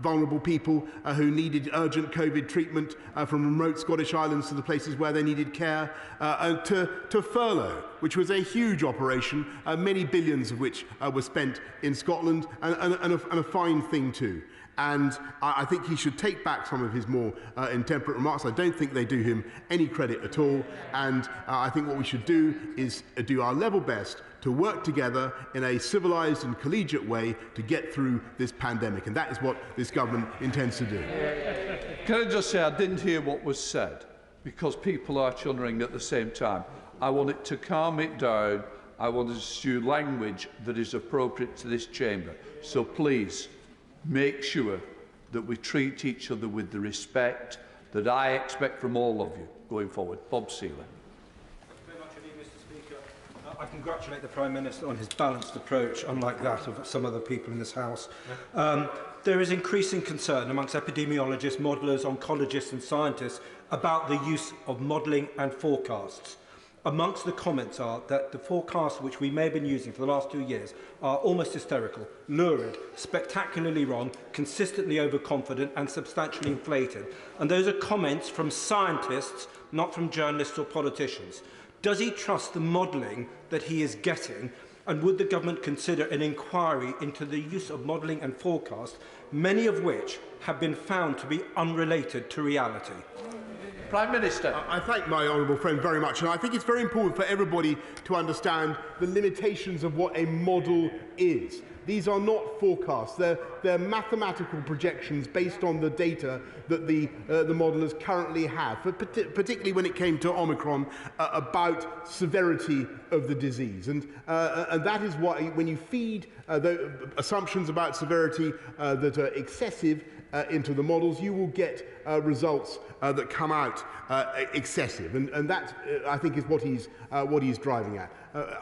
vulnerable people who needed urgent COVID treatment from remote Scottish islands to the places where they needed care, and to furlough, which was a huge operation, many billions of which were spent in Scotland, and a fine thing too. And I think he should take back some of his more intemperate remarks. I don't think they do him any credit at all. And I think what we should do is do our level best to work together in a civilised and collegiate way to get through this pandemic. And that is what this government intends to do. Can I just say I didn't hear what was said, because people are chunnering at the same time. I wanted to calm it down. I wanted to use language that is appropriate to this chamber. So please, make sure that we treat each other with the respect that I expect from all of you going forward. Bob Sealer. Thank you very much indeed, Mr. Speaker. I congratulate the Prime Minister on his balanced approach, unlike that of some other people in this House. There is increasing concern amongst epidemiologists, modellers, oncologists and scientists about the use of modelling and forecasts. Amongst the comments are that the forecasts which we may have been using for the last 2 years are almost hysterical, lurid, spectacularly wrong, consistently overconfident and substantially inflated. And those are comments from scientists, not from journalists or politicians. Does he trust the modelling that he is getting? And would the government consider an inquiry into the use of modelling and forecasts, many of which have been found to be unrelated to reality? Prime Minister. I thank my honourable friend very much, and I think it's very important for everybody to understand the limitations of what a model is. These are not forecasts. They're mathematical projections based on the data that the modellers currently have, particularly when it came to Omicron, about severity of the disease. And that is why, when you feed the assumptions about severity that are excessive into the models, you will get results that come out excessive. And that, I think, is what he's driving at.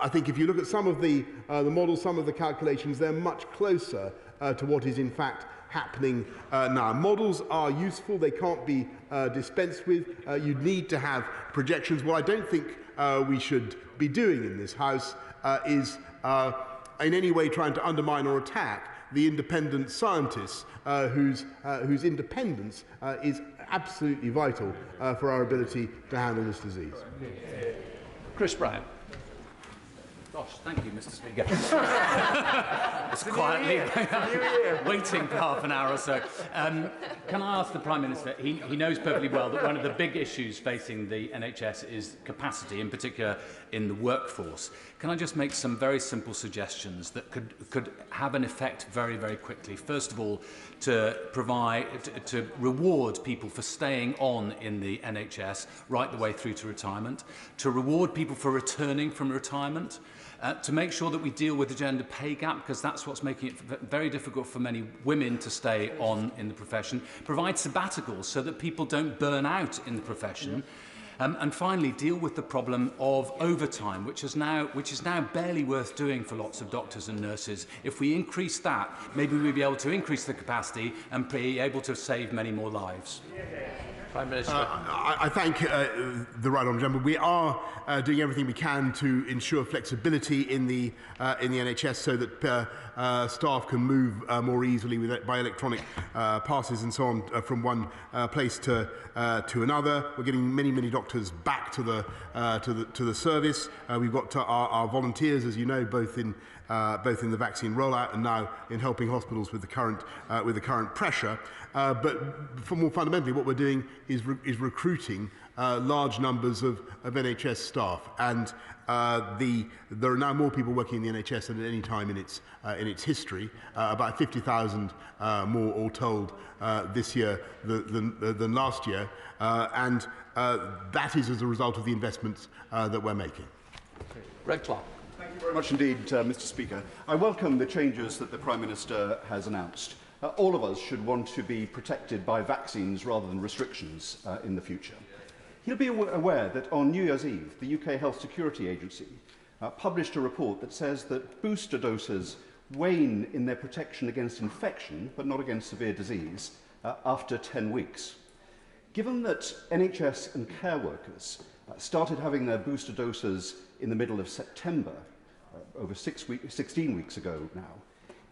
I think if you look at some of the models, some of the calculations, they're much closer to what is in fact happening now. Models are useful. They can't be dispensed with. You need to have projections. What I don't think we should be doing in this House is in any way trying to undermine or attack the independent scientists whose independence is absolutely vital for our ability to handle this disease. Chris Brown. Gosh, thank you, Mr. Speaker. It's quietly waiting for half an hour or so. Can I ask the Prime Minister, he knows perfectly well that one of the big issues facing the NHS is capacity, in particular in the workforce. Can I just make some very simple suggestions that could have an effect very, very quickly? First of all, to reward people for staying on in the NHS right the way through to retirement, to reward people for returning from retirement, to make sure that we deal with the gender pay gap, because that's what's making it very difficult for many women to stay on in the profession, provide sabbaticals so that people don't burn out in the profession, and finally deal with the problem of overtime, which is now barely worth doing for lots of doctors and nurses. If we increase that, maybe we'll be able to increase the capacity and be able to save many more lives. Prime Minister. I thank the right honourable gentleman. We are doing everything we can to ensure flexibility in the NHS so that staff can move more easily by electronic passes and so on from one place to another. We're getting many doctors back to the service. We've got our volunteers, as you know, both in the vaccine rollout and now in helping hospitals with the current pressure. But more fundamentally, what we're doing is recruiting large numbers of NHS staff, and there are now more people working in the NHS than at any time in its history. About 50,000 more, all told, this year than last year, and that is as a result of the investments that we're making. Red Clark. Thank you very much indeed, Mr. Speaker. I welcome the changes that the Prime Minister has announced. All of us should want to be protected by vaccines rather than restrictions in the future. He'll be aware that on New Year's Eve, the UK Health Security Agency published a report that says that booster doses wane in their protection against infection, but not against severe disease, after 10 weeks. Given that NHS and care workers started having their booster doses in the middle of September, over 16 weeks ago now,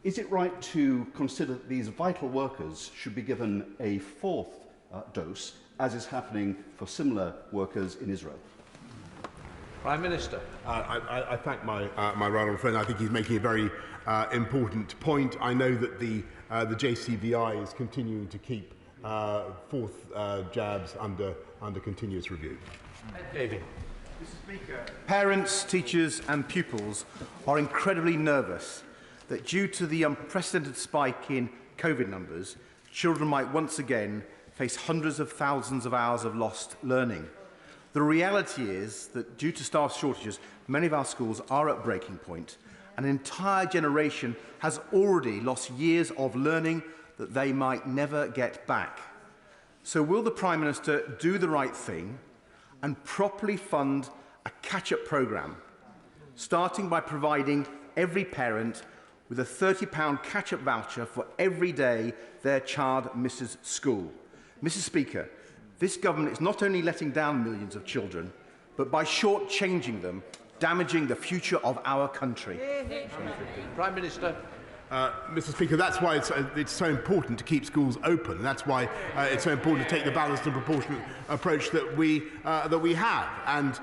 is it right to consider that these vital workers should be given a fourth dose, as is happening for similar workers in Israel? Prime Minister. I thank my right honourable friend. I think he's making a very important point. I know that the JCVI is continuing to keep fourth jabs under continuous review. David. Mr. Speaker, parents, teachers and pupils are incredibly nervous that due to the unprecedented spike in COVID numbers, children might once again face hundreds of thousands of hours of lost learning. The reality is that due to staff shortages, many of our schools are at breaking point. An entire generation has already lost years of learning that they might never get back. So will the Prime Minister do the right thing and properly fund a catch-up programme, starting by providing every parent with a £30 catch-up voucher for every day their child misses school? Mr. Speaker, this government is not only letting down millions of children, but by short-changing them, damaging the future of our country. Prime Minister. Mr. Speaker, that's why it's so important to keep schools open. That's why it's so important to take the balanced and proportionate approach that we have, and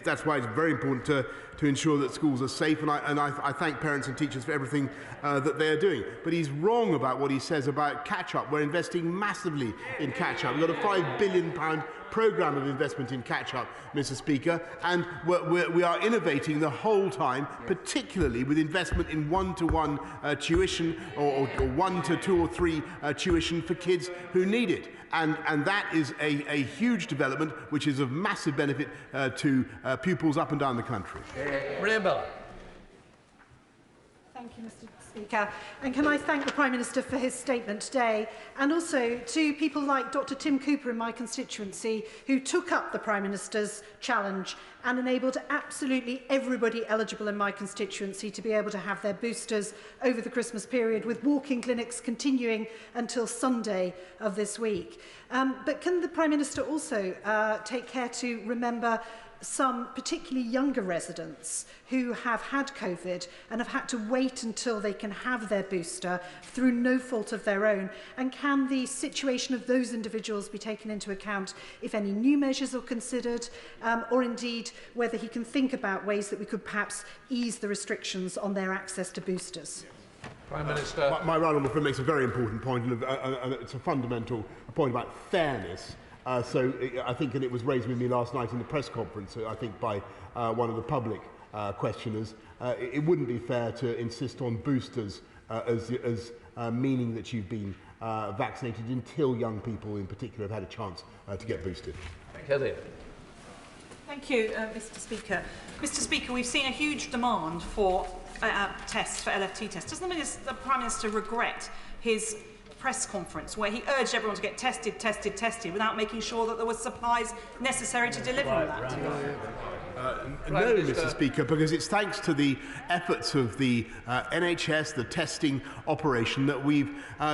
that's why it's very important to ensure that schools are safe. And I thank parents and teachers for everything that they are doing. But he's wrong about what he says about catch-up. We're investing massively in catch-up. We've got a £5 billion programme of investment in catch-up, Mr. Speaker, and we are innovating the whole time, particularly with investment in one-to-one tuition or 1 to 2 or 3 tuition for kids who need it. And that is a huge development which is of massive benefit to pupils up and down the country. Rayner. Thank you, Mr. Speaker. And can I thank the Prime Minister for his statement today, and also to people like Dr Tim Cooper in my constituency who took up the Prime Minister's challenge and enabled absolutely everybody eligible in my constituency to be able to have their boosters over the Christmas period, with walk-in clinics continuing until Sunday of this week. But can the Prime Minister also take care to remember some particularly younger residents who have had COVID and have had to wait until they can have their booster through no fault of their own? And can the situation of those individuals be taken into account if any new measures are considered, or indeed whether he can think about ways that we could perhaps ease the restrictions on their access to boosters? Prime Minister. My right honourable friend makes a very important point, and it's a fundamental point about fairness. So I think, and it was raised with me last night in the press conference, I think by one of the public questioners, it wouldn't be fair to insist on boosters as meaning that you've been vaccinated until young people in particular have had a chance to get boosted. Kelly. Thank you, Mr. Speaker. Mr. Speaker, we've seen a huge demand for tests, for LFT tests. Doesn't the Prime Minister regret his press conference where he urged everyone to get tested without making sure that there were supplies necessary to deliver on that? No, Mr. Speaker, because it's thanks to the efforts of the NHS, the testing operation, that we've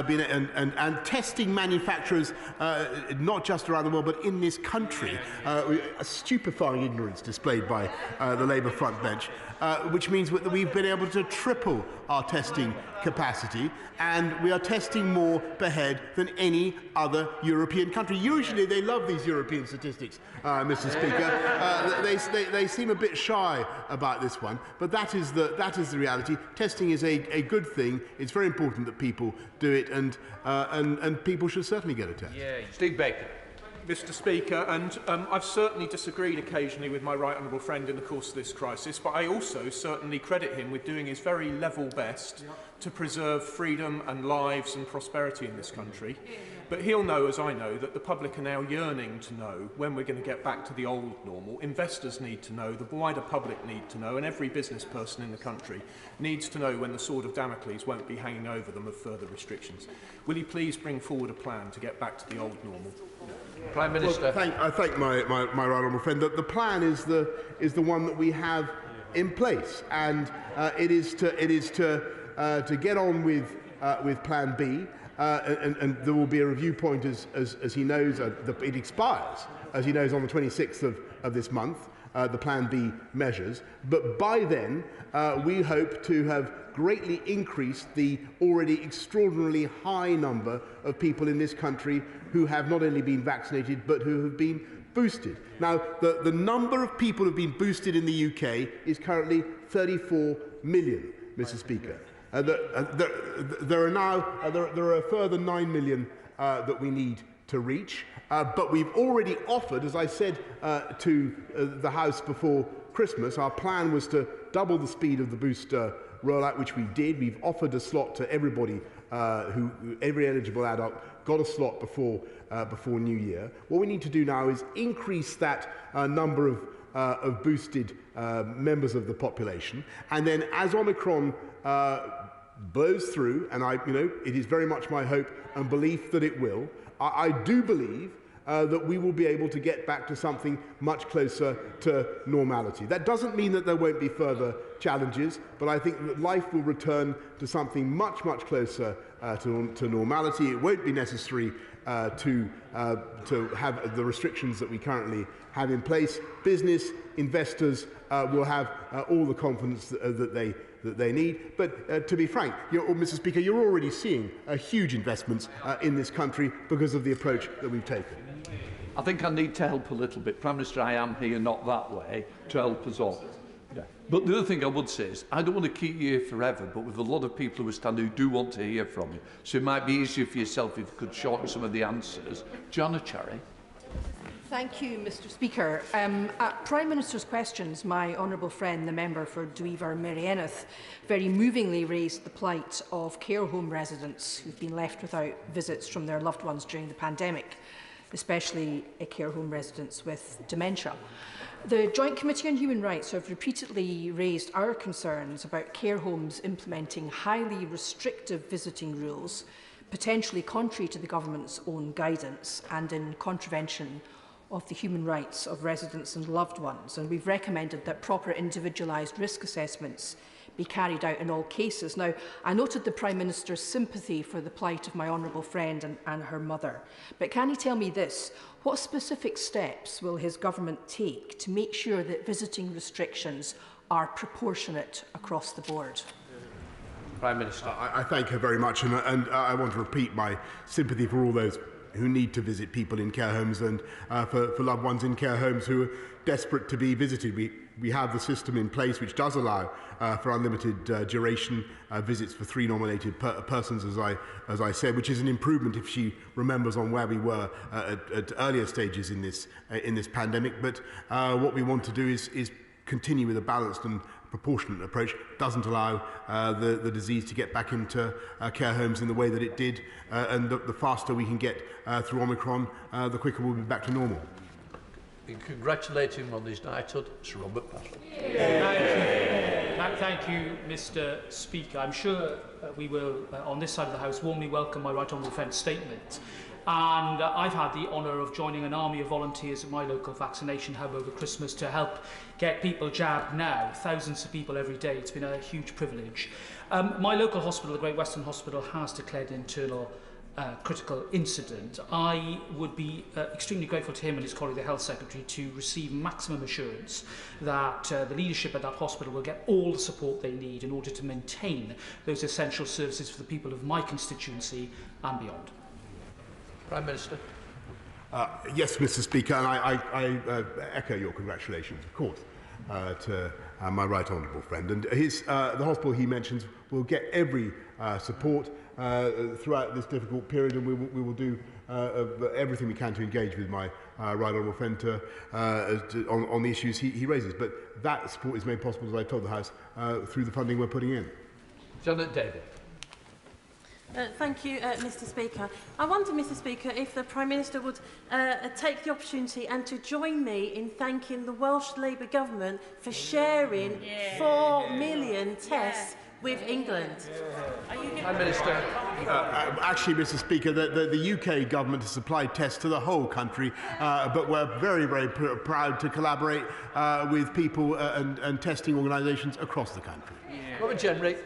been, and testing manufacturers, not just around the world, but in this country, a stupefying ignorance displayed by the Labour front bench, which means that we've been able to triple our testing capacity, and we are testing more per head than any other European country. Usually they love these European statistics, Mr. Speaker. They seem a bit shy about this one, but that is the reality. Testing is a good thing. It's very important that people do it, and people should certainly get a test. Yeah. Steve Baker. Mr. Speaker, and I've certainly disagreed occasionally with my right honourable friend in the course of this crisis, but I also certainly credit him with doing his very level best to preserve freedom and lives and prosperity in this country. But he'll know, as I know, that the public are now yearning to know when we're going to get back to the old normal. Investors need to know, the wider public need to know, and every business person in the country needs to know when the sword of Damocles won't be hanging over them of further restrictions. Will he please bring forward a plan to get back to the old normal? Prime Minister. Well, I thank my right honourable friend that the plan is the one that we have in place, and it is to get on with Plan B. And there will be a review point, as he knows. It expires, as he knows, on the 26th of this month, the Plan B measures. But by then, we hope to have greatly increased the already extraordinarily high number of people in this country who have not only been vaccinated, but who have been boosted. Now, the number of people who have been boosted in the UK is currently 34 million, Mr. Speaker. There are a further 9 million that we need to reach, but we've already offered, as I said to the House before Christmas, our plan was to double the speed of the booster rollout, which we did. We've offered a slot to everybody, every eligible adult got a slot before New Year. What we need to do now is increase that number of boosted members of the population, and then as Omicron blows through, and it is very much my hope and belief that it will, I do believe that we will be able to get back to something much closer to normality. That doesn't mean that there won't be further challenges, but I think that life will return to something much, much closer to normality. It won't be necessary to have the restrictions that we currently have in place. Business, investors will have all the confidence that they need. But to be frank, Mr. Speaker, you're already seeing huge investments in this country because of the approach that we've taken. I think I need to help a little bit. Prime Minister, I am here not that way to help us all. Yeah. But the other thing I would say is, I don't want to keep you here forever, but with a lot of people who are standing who do want to hear from you. So it might be easier for yourself if you could shorten some of the answers. Joanna Cherry. Thank you, Mr. Speaker. At Prime Minister's questions, my honourable friend, the member for Dweever Merioneth, very movingly raised the plight of care home residents who've been left without visits from their loved ones during the pandemic, especially care home residents with dementia. The Joint Committee on Human Rights have repeatedly raised our concerns about care homes implementing highly restrictive visiting rules, potentially contrary to the government's own guidance and in contravention of the human rights of residents and loved ones. And we've recommended that proper individualised risk assessments be carried out in all cases. Now, I noted the Prime Minister's sympathy for the plight of my honourable friend and her mother. But can he tell me this? What specific steps will his government take to make sure that visiting restrictions are proportionate across the board? Prime Minister. I thank her very much, and I want to repeat my sympathy for all those who need to visit people in care homes and for loved ones in care homes who are desperate to be visited. We have the system in place which does allow for unlimited duration visits for 3 nominated persons, as I said, which is an improvement if she remembers on where we were at earlier stages in this pandemic. But what we want to do is continue with a balanced and proportionate approach. Doesn't allow the disease to get back into care homes in the way that it did, and the faster we can get through Omicron, the quicker we'll be back to normal. We congratulate him on his knighthood, Sir Robert Battle. Thank you, Mr. Speaker. I'm sure we will, on this side of the House, warmly welcome my right honourable friend's statement. And I've had the honour of joining an army of volunteers at my local vaccination hub over Christmas to help get people jabbed now. Thousands of people every day. It's been a huge privilege. My local hospital, the Great Western Hospital, has declared an internal critical incident. I would be extremely grateful to him and his colleague, the Health Secretary, to receive maximum assurance that the leadership at that hospital will get all the support they need in order to maintain those essential services for the people of my constituency and beyond. Prime Minister. Yes, Mr. Speaker, and I echo your congratulations, of course, to my right honourable friend. And the hospital he mentions will get every support throughout this difficult period, and we will do everything we can to engage with my right honourable friend on the issues he raises. But that support is made possible, as I told the House, through the funding we're putting in. Janet David. Thank you, Mr Speaker. I wonder, Mr Speaker, if the Prime Minister would take the opportunity and to join me in thanking the Welsh Labour Government for sharing 4 million tests with England. Prime Minister. Actually, Mr Speaker, the UK government has supplied tests to the whole country, but we're very, very proud to collaborate with people and testing organisations across the country. Robert Jenrick.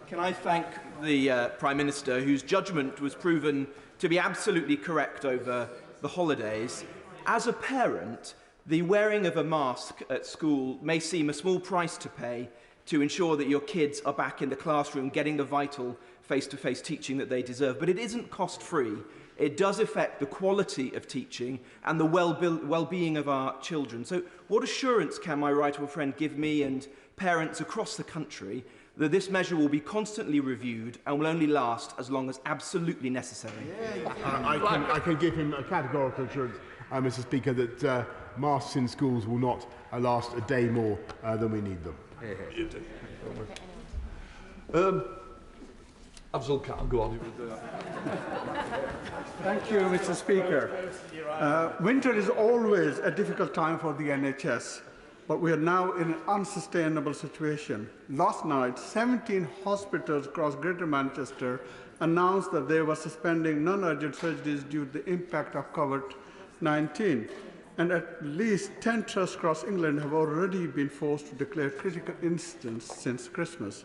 Can I thank the Prime Minister, whose judgment was proven to be absolutely correct over the holidays. As a parent, the wearing of a mask at school may seem a small price to pay to ensure that your kids are back in the classroom getting the vital face-to-face teaching that they deserve. But it isn't cost-free. It does affect the quality of teaching and the well-being of our children. So what assurance can my right honourable friend give me and parents across the country that this measure will be constantly reviewed and will only last as long as absolutely necessary? I can give him a categorical assurance, Mr Speaker, that masks in schools will not last a day more than we need them. Abdul Khan, go on. Thank you, Mr Speaker. Winter is always a difficult time for the NHS, but we are now in an unsustainable situation. Last night, 17 hospitals across Greater Manchester announced that they were suspending non-urgent surgeries due to the impact of COVID-19. And at least 10 trusts across England have already been forced to declare critical incidents since Christmas.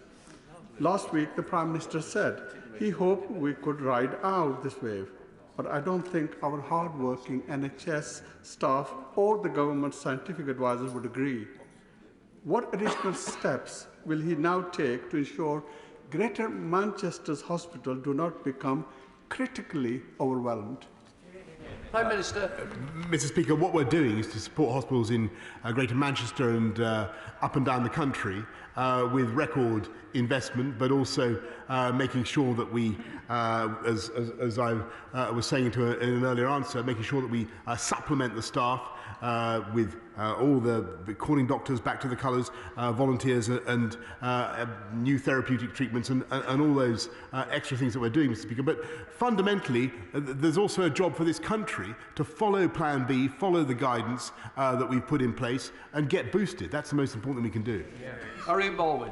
Last week, the Prime Minister said he hoped we could ride out this wave. But I don't think our hard-working NHS staff or the government's scientific advisors would agree. What additional steps will he now take to ensure Greater Manchester's hospitals do not become critically overwhelmed? Prime Minister. Mr Speaker, what we're doing is to support hospitals in Greater Manchester and up and down the country with record investment, but also making sure that we, as I was saying in an earlier answer, making sure that we supplement the staff with all the calling doctors back to the colours, volunteers and new therapeutic treatments and all those extra things that we're doing, Mr Speaker. But fundamentally, there's also a job for this country to follow Plan B, follow the guidance that we've put in place and get boosted. That's the most important thing we can do. Arian Baldwin.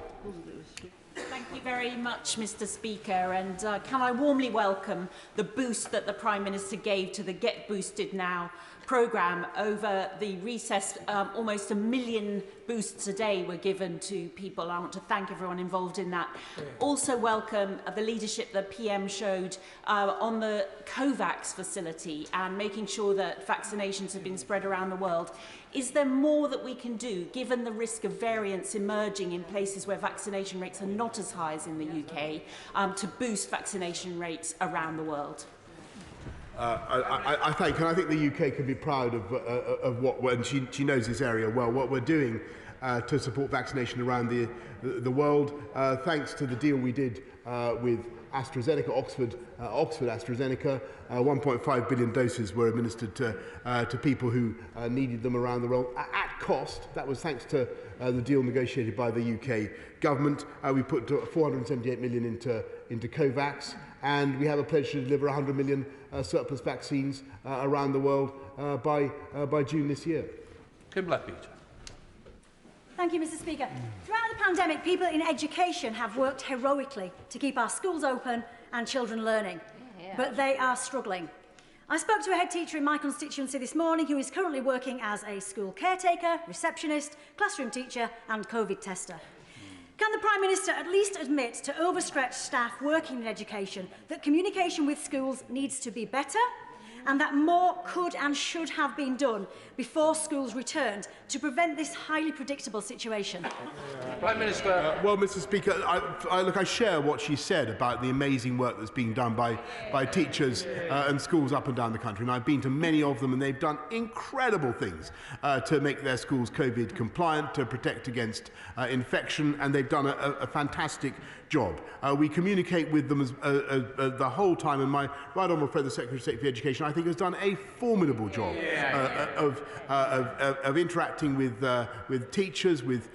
Thank you very much, Mr Speaker, and can I warmly welcome the boost that the Prime Minister gave to the Get Boosted Now programme over the recess. Almost 1 million boosts a day were given to people. I want to thank everyone involved in that. Also welcome the leadership the PM showed on the COVAX facility and making sure that vaccinations have been spread around the world. Is there more that we can do, given the risk of variants emerging in places where vaccination rates are not as high as in the UK, to boost vaccination rates around the world? I think the UK can be proud of what, and she knows this area well, what we're doing to support vaccination around the world, thanks to the deal we did with AstraZeneca, Oxford AstraZeneca. 1.5 billion doses were administered to people who needed them around the world at cost. That was thanks to the deal negotiated by the UK government. We put 478 million into COVAX, and we have a pledge to deliver 100 million surplus vaccines around the world by June this year. Kim Blackbeard. Thank you, Mr Speaker. Throughout the pandemic, people in education have worked heroically to keep our schools open and children learning, but they are struggling. I spoke to a head teacher in my constituency this morning who is currently working as a school caretaker, receptionist, classroom teacher and COVID tester. Can the Prime Minister at least admit to overstretched staff working in education that communication with schools needs to be better and that more could and should have been done before schools returned to prevent this highly predictable situation? Prime Minister. Well, Mr. Speaker, I share what she said about the amazing work that's being done by teachers and schools up and down the country. And I've been to many of them, and they've done incredible things to make their schools COVID compliant, to protect against infection, and they've done a fantastic job. We communicate with them the whole time, and my right honourable friend, the Secretary of State for Education, I think has done a formidable job of interacting with teachers, with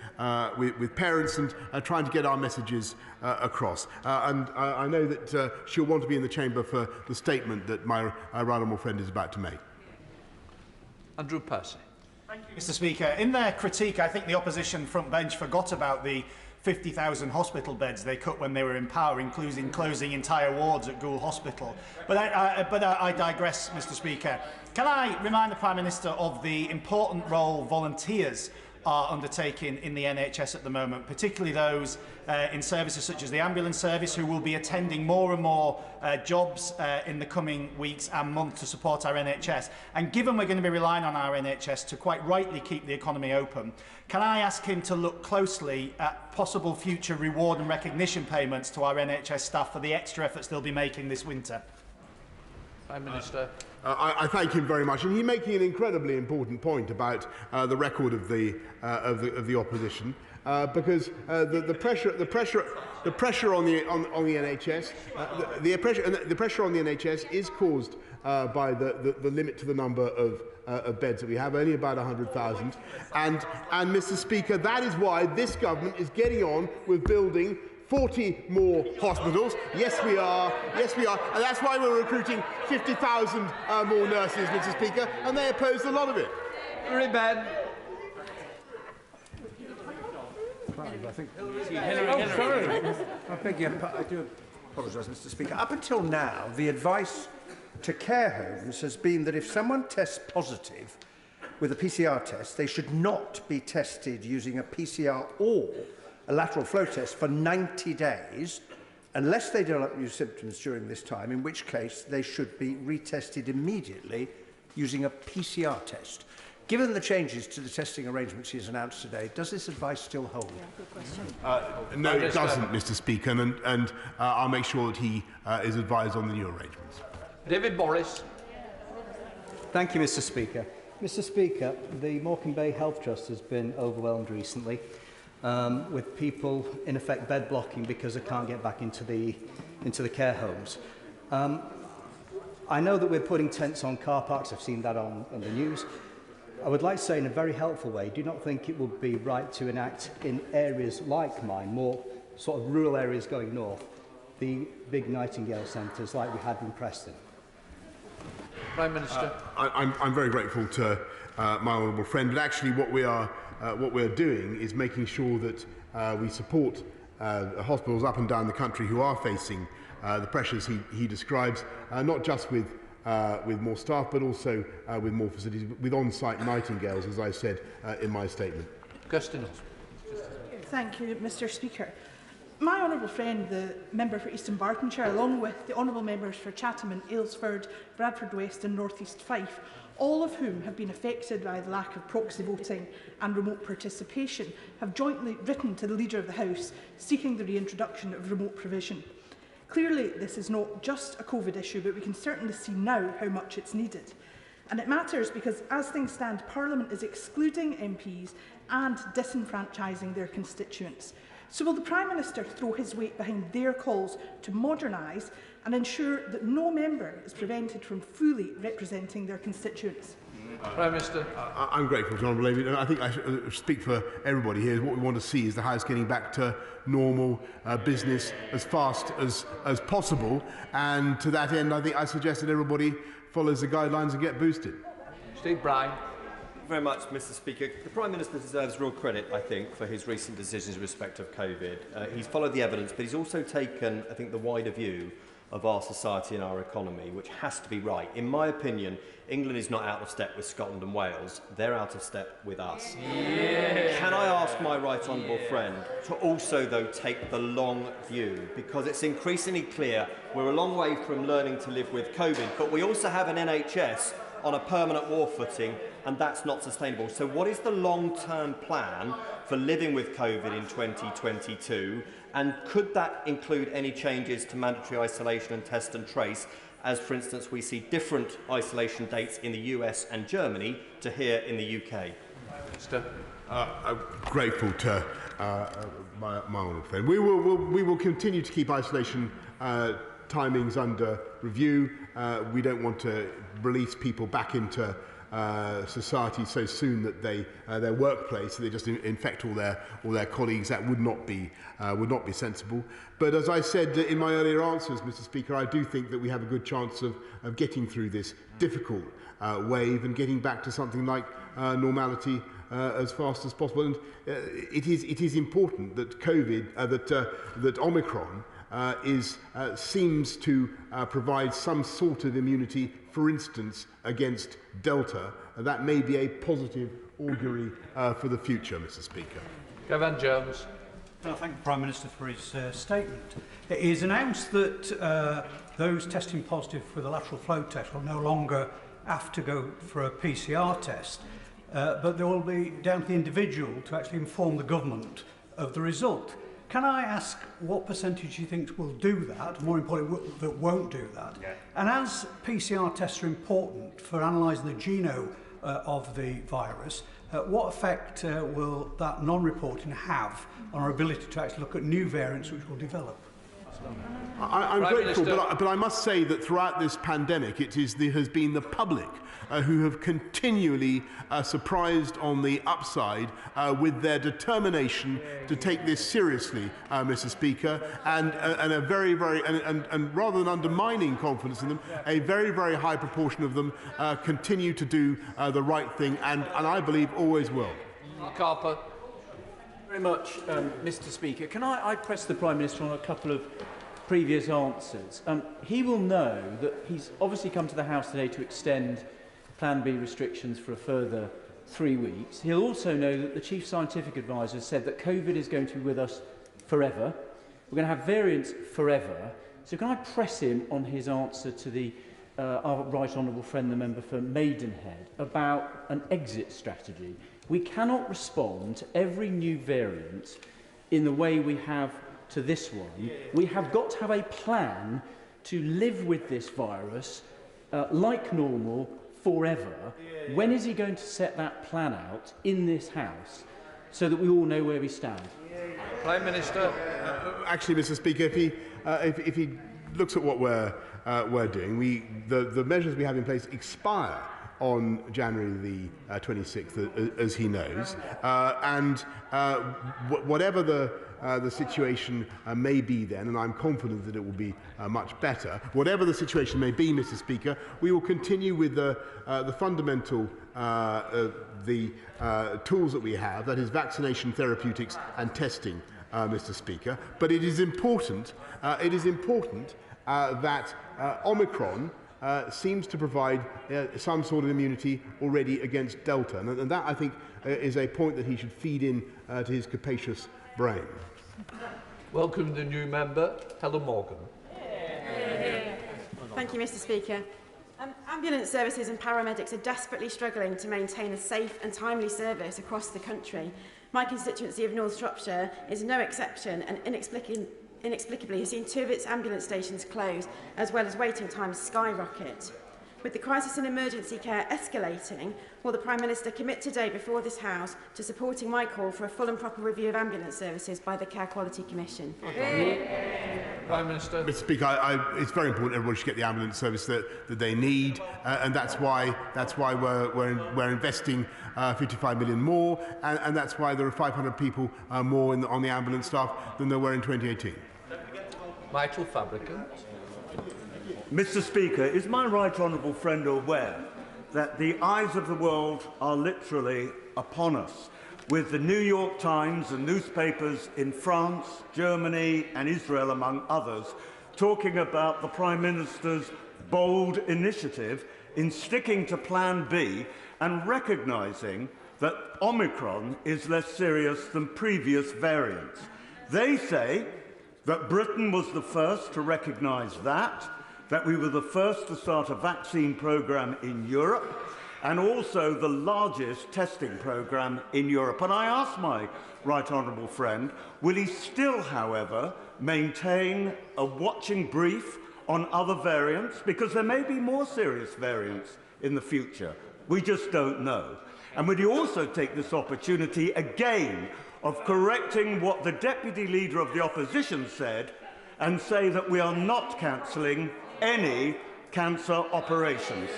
parents, and trying to get our messages across. And I know that she'll want to be in the chamber for the statement that my right honourable friend is about to make. Andrew Percy. Thank you, Mr. Speaker. In their critique, I think the opposition front bench forgot about the 50,000 hospital beds they cut when they were in power, including closing entire wards at Goole Hospital. But I digress, Mr. Speaker. Can I remind the Prime Minister of the important role volunteers are undertaking in the NHS at the moment, particularly those in services such as the ambulance service, who will be attending more and more jobs in the coming weeks and months to support our NHS. And given we're going to be relying on our NHS to quite rightly keep the economy open, can I ask him to look closely at possible future reward and recognition payments to our NHS staff for the extra efforts they'll be making this winter? Prime Minister. I thank him very much, and he's making an incredibly important point about the record of the opposition, because the pressure on the NHS, the pressure on the NHS is caused by the limit to the number of beds that we have, only about 100,000, and Mr. Speaker, that is why this government is getting on with building 40 more hospitals. Yes, we are. Yes, we are. And that's why we're recruiting 50,000 more nurses, Mr. Speaker, and they opposed a lot of it. Henry Ben. I think. Henry. I do apologise, Mr. Speaker. Up until now, the advice to care homes has been that if someone tests positive with a PCR test, they should not be tested using a PCR or a lateral flow test for 90 days, unless they develop new symptoms during this time, in which case they should be retested immediately using a PCR test. Given the changes to the testing arrangements he has announced today, does this advice still hold? Yeah, good question. No, it doesn't, Mr. Speaker, and I'll make sure that he is advised on the new arrangements. David Boris. Thank you, Mr. Speaker. Mr. Speaker, the Morecambe Bay Health Trust has been overwhelmed recently, with people in effect bed blocking because they can't get back into the care homes. I know that we're putting tents on car parks. I've seen that on the news. I would like to say in a very helpful way, do you not think it would be right to enact in areas like mine, more sort of rural areas going north, the big Nightingale centres like we had in Preston? Prime Minister. I'm very grateful to my honourable friend, but actually what we're doing is making sure that we support hospitals up and down the country who are facing the pressures he describes, not just with more staff, but also with more facilities, with on-site Nightingales, as I said in my statement. Kirsten. Thank you, Mr. Speaker. My honourable friend, the member for Eastern Bartonshire, along with the honourable members for Chatham and Aylesford, Bradford West and North East Fife, all of whom have been affected by the lack of proxy voting and remote participation, have jointly written to the Leader of the House seeking the reintroduction of remote provision. Clearly, this is not just a COVID issue, but we can certainly see now how much it's needed. And it matters because, as things stand, Parliament is excluding MPs and disenfranchising their constituents. So will the Prime Minister throw his weight behind their calls to modernise and ensure that no member is prevented from fully representing their constituents? Prime Minister. I'm grateful to Honourable Lady, and I think I should speak for everybody here. What we want to see is the House getting back to normal business as fast as possible, and to that end, I think I suggest that everybody follows the guidelines and get boosted. Steve Bryan. Very much, Mr. Speaker. The Prime Minister deserves real credit, I think, for his recent decisions in respect of COVID. He's followed the evidence, but he's also taken, I think, the wider view of our society and our economy, which has to be right. In my opinion, England is not out of step with Scotland and Wales. They're out of step with us. Yeah. Can I ask my right honourable friend to also, though, take the long view? Because it's increasingly clear we're a long way from learning to live with COVID, but we also have an NHS on a permanent war footing, and that's not sustainable. So what is the long-term plan for living with COVID in 2022? And could that include any changes to mandatory isolation and test and trace, as, for instance, we see different isolation dates in the US and Germany to here in the UK? Minister. I'm grateful to my honourable friend. We will continue to keep isolation timings under review. We don't want to release people back into society so soon that their workplace, they just infect all their colleagues. That would not be sensible. But as I said in my earlier answers, Mr. Speaker, I do think that we have a good chance of getting through this difficult wave and getting back to something like normality as fast as possible. And it is important that that Omicron seems to provide some sort of immunity, for instance, against Delta. That may be a positive augury for the future, Mr. Speaker. Gavin Jones. I thank the Prime Minister for his statement. It is announced that those testing positive for the lateral flow test will no longer have to go for a PCR test, but there will be down to the individual to actually inform the government of the result. Can I ask what percentage you think will do that, more importantly, that won't do that? Yeah. And as PCR tests are important for analysing the genome of the virus, what effect will that non-reporting have on our ability to actually look at new variants which will develop? I'm grateful, but I must say that throughout this pandemic, there has been the public who have continually surprised on the upside with their determination to take this seriously, Mr. Speaker, and a very, and rather than undermining confidence in them, a very, very high proportion of them continue to do the right thing, and I believe always will. Carper. Very much, Mr. Speaker. Can I press the Prime Minister on a couple of previous answers? He will know that he's obviously come to the House today to extend Plan B restrictions for a further 3 weeks. He'll also know that the Chief Scientific Advisor said that COVID is going to be with us forever. We're going to have variants forever. So can I press him on his answer to our Right Honourable friend, the member for Maidenhead, about an exit strategy? We cannot respond to every new variant in the way we have to this one. We have got to have a plan to live with this virus like normal forever. When is he going to set that plan out in this House so that we all know where we stand? Prime Minister. Actually, Mr. Speaker, if he looks at what we're doing, the measures we have in place expire on January the 26th, as he knows, and whatever the situation may be then, and I'm confident that it will be much better. Whatever the situation may be, Mr. Speaker, we will continue with the fundamental tools that we have, that is vaccination, therapeutics and testing, Mr. Speaker. But it is important that Omicron seems to provide some sort of immunity already against Delta. And that, I think, is a point that he should feed in to his capacious brain. Welcome the new member, Helen Morgan. Thank you, Mr. Speaker. Ambulance services and paramedics are desperately struggling to maintain a safe and timely service across the country. My constituency of North Shropshire is no exception and inexplicably has seen 2 of its ambulance stations close, as well as waiting times skyrocket. With the crisis and emergency care escalating, will the Prime Minister commit today before this House to supporting my call for a full and proper review of ambulance services by the Care Quality Commission? Prime Minister. Mr. Speaker, it's very important everybody should get the ambulance service that they need, and that's why we're investing 55 million more, and that's why there are 500 people more on the ambulance staff than there were in 2018. Michael Fabricant. Mr. Speaker, is my right honourable friend aware that the eyes of the world are literally upon us, with the New York Times and newspapers in France, Germany and Israel, among others, talking about the Prime Minister's bold initiative in sticking to Plan B and recognising that Omicron is less serious than previous variants. They say that Britain was the first to recognise that we were the first to start a vaccine programme in Europe, and also the largest testing programme in Europe. And I ask my right honourable friend, will he still, however, maintain a watching brief on other variants? Because there may be more serious variants in the future. We just don't know. And would he also take this opportunity again of correcting what the Deputy Leader of the Opposition said and say that we are not cancelling any cancer operations?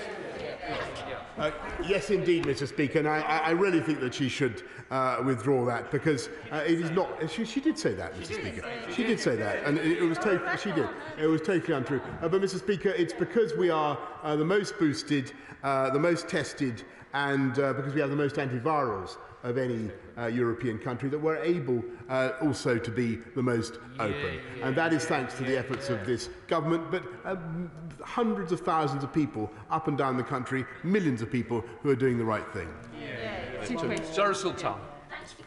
Yes, indeed, Mr. Speaker, and I really think that she should withdraw that, because it is not. She did say that, Mr. Speaker. She did say that, and it was totally. She did. It was totally untrue. But, Mr. Speaker, it's because we are the most boosted, the most tested, and because we have the most antivirals of any European country, that we're able also to be the most open. And that is thanks to the efforts of this government, but hundreds of thousands of people up and down the country, millions of people who are doing the right thing. Sarah Sultan.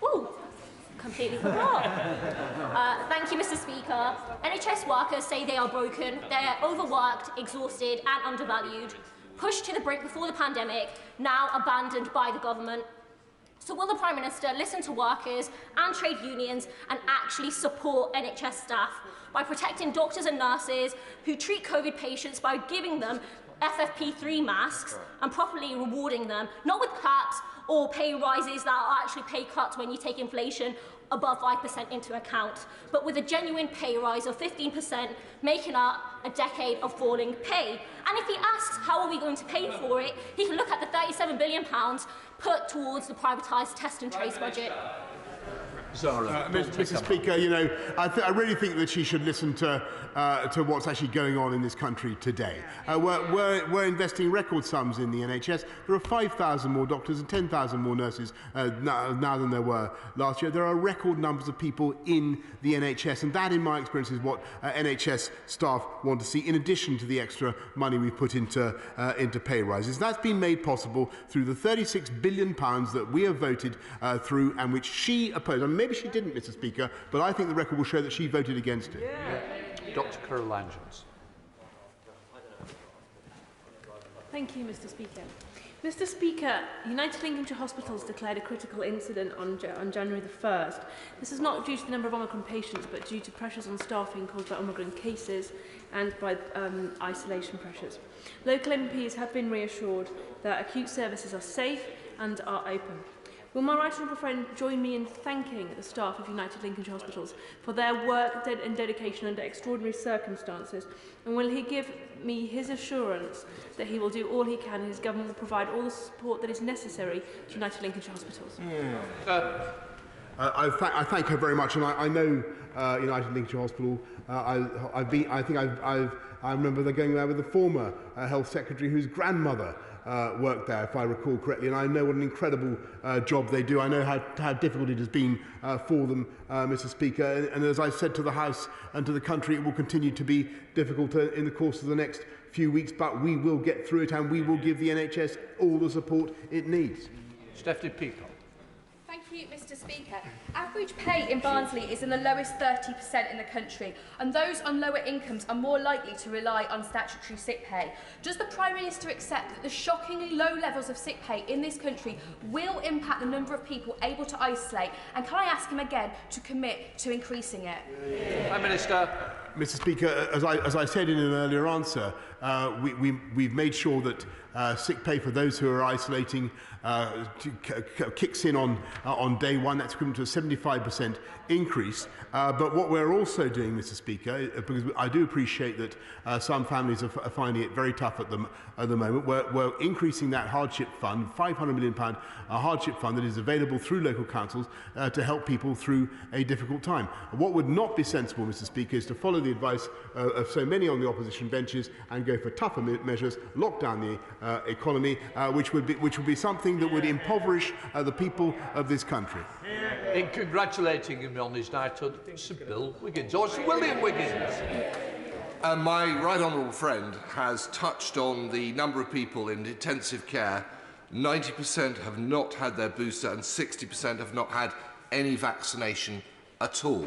Oh, completely forgot. Thank you, Mr. Speaker. NHS workers say they are broken, they're overworked, exhausted and undervalued, pushed to the brink before the pandemic, now abandoned by the government. So will the Prime Minister listen to workers and trade unions and actually support NHS staff by protecting doctors and nurses who treat COVID patients by giving them FFP3 masks and properly rewarding them, not with caps or pay rises that are actually pay cuts when you take inflation above 5% into account, but with a genuine pay rise of 15%, making up a decade of falling pay. And if he asks how are we going to pay for it, he can look at the £37 billion put towards the privatised test and trace budget. Mr. Speaker, you know, I really think that she should listen to what's actually going on in this country today. We're investing record sums in the NHS. There are 5,000 more doctors and 10,000 more nurses now than there were last year. There are record numbers of people in the NHS, and that, in my experience, is what NHS staff want to see, in addition to the extra money we put into pay rises. That's been made possible through the £36 billion that we have voted through, and which she opposed. Maybe she didn't, Mr. Speaker, but I think the record will show that she voted against it. Dr. Caroline Johnson. Thank you, Mr. Speaker. Mr. Speaker, United Lincolnshire Hospitals declared a critical incident on January the 1st. This is not due to the number of Omicron patients, but due to pressures on staffing caused by Omicron cases and by isolation pressures. Local MPs have been reassured that acute services are safe and are open. Will my right honourable friend join me in thanking the staff of United Lincolnshire Hospitals for their work and dedication under extraordinary circumstances? And will he give me his assurance that he will do all he can and his government will provide all the support that is necessary to United Lincolnshire Hospitals? I thank her very much, and I know United Lincolnshire Hospital. I remember them going there with the former Health Secretary, whose grandmother worked there, if I recall correctly, and I know what an incredible job they do. I know how difficult it has been for them, Mr. Speaker, and as I said to the House and to the country, it will continue to be difficult in the course of the next few weeks, but we will get through it, and we will give the NHS all the support it needs. Stephanie Peacock. Thank you, Mr. Speaker. Average pay in Barnsley is in the lowest 30% in the country, and those on lower incomes are more likely to rely on statutory sick pay. Does the Prime Minister accept that the shockingly low levels of sick pay in this country will impact the number of people able to isolate? And can I ask him again to commit to increasing it? Prime Minister. Mr. Speaker, as I said in an earlier answer, we've made sure that sick pay for those who are isolating kicks in on day one. That's equivalent to a 75% increase. But what we're also doing, Mr. Speaker, because I do appreciate that some families are finding it very tough at the moment, we're increasing that hardship fund, £500 million hardship fund that is available through local councils to help people through a difficult time. What would not be sensible, Mr. Speaker, is to follow the advice of so many on the opposition benches and go for tougher measures, lock down the economy, which would be something that would impoverish the people of this country. In congratulating him on his knighthood, Sir Bill Wiggins, or Sir William Wiggins. My right honourable friend has touched on the number of people in intensive care. 90% have not had their booster and 60% have not had any vaccination at all.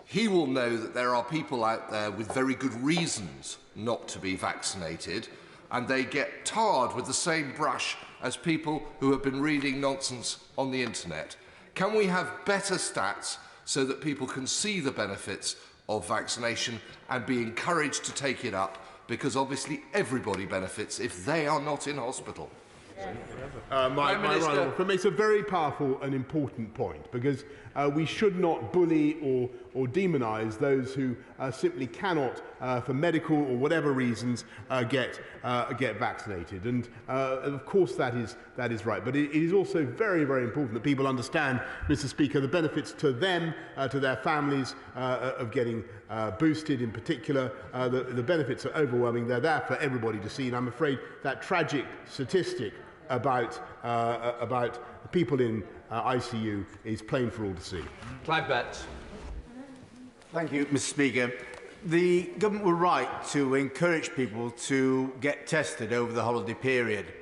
He will know that there are people out there with very good reasons not to be vaccinated, and they get tarred with the same brush as people who have been reading nonsense on the internet. Can we have better stats so that people can see the benefits of vaccination and be encouraged to take it up? Because obviously everybody benefits if they are not in hospital. My right makes a very powerful and important point, because we should not bully or demonise those who simply cannot, for medical or whatever reasons, get vaccinated. And of course that is right. But it is also very, very important that people understand, Mr. Speaker, the benefits to them, to their families, of getting boosted in particular. The benefits are overwhelming. They're there for everybody to see. And I'm afraid that tragic statistic about people in ICU is plain for all to see. Clive Betts. Thank you, Mr. Speaker. The government were right to encourage people to get tested over the holiday period.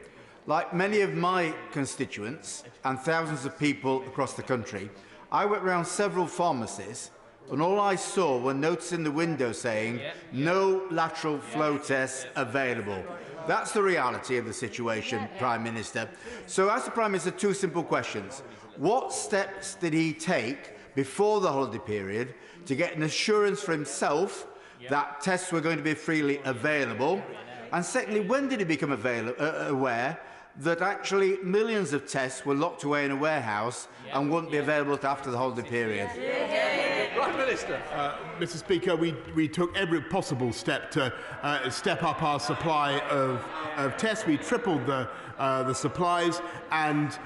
Like many of my constituents and thousands of people across the country, I went round several pharmacies and all I saw were notes in the window saying, no lateral flow tests available. That's the reality of the situation, Prime Minister. So I ask the Prime Minister two simple questions. What steps did he take before the holiday period to get an assurance for himself that tests were going to be freely available? And secondly, when did he become aware that actually millions of tests were locked away in a warehouse and wouldn't be available after the holiday period? Prime Minister. Mr. Speaker, we took every possible step to step up our supply of tests. We tripled the supplies, and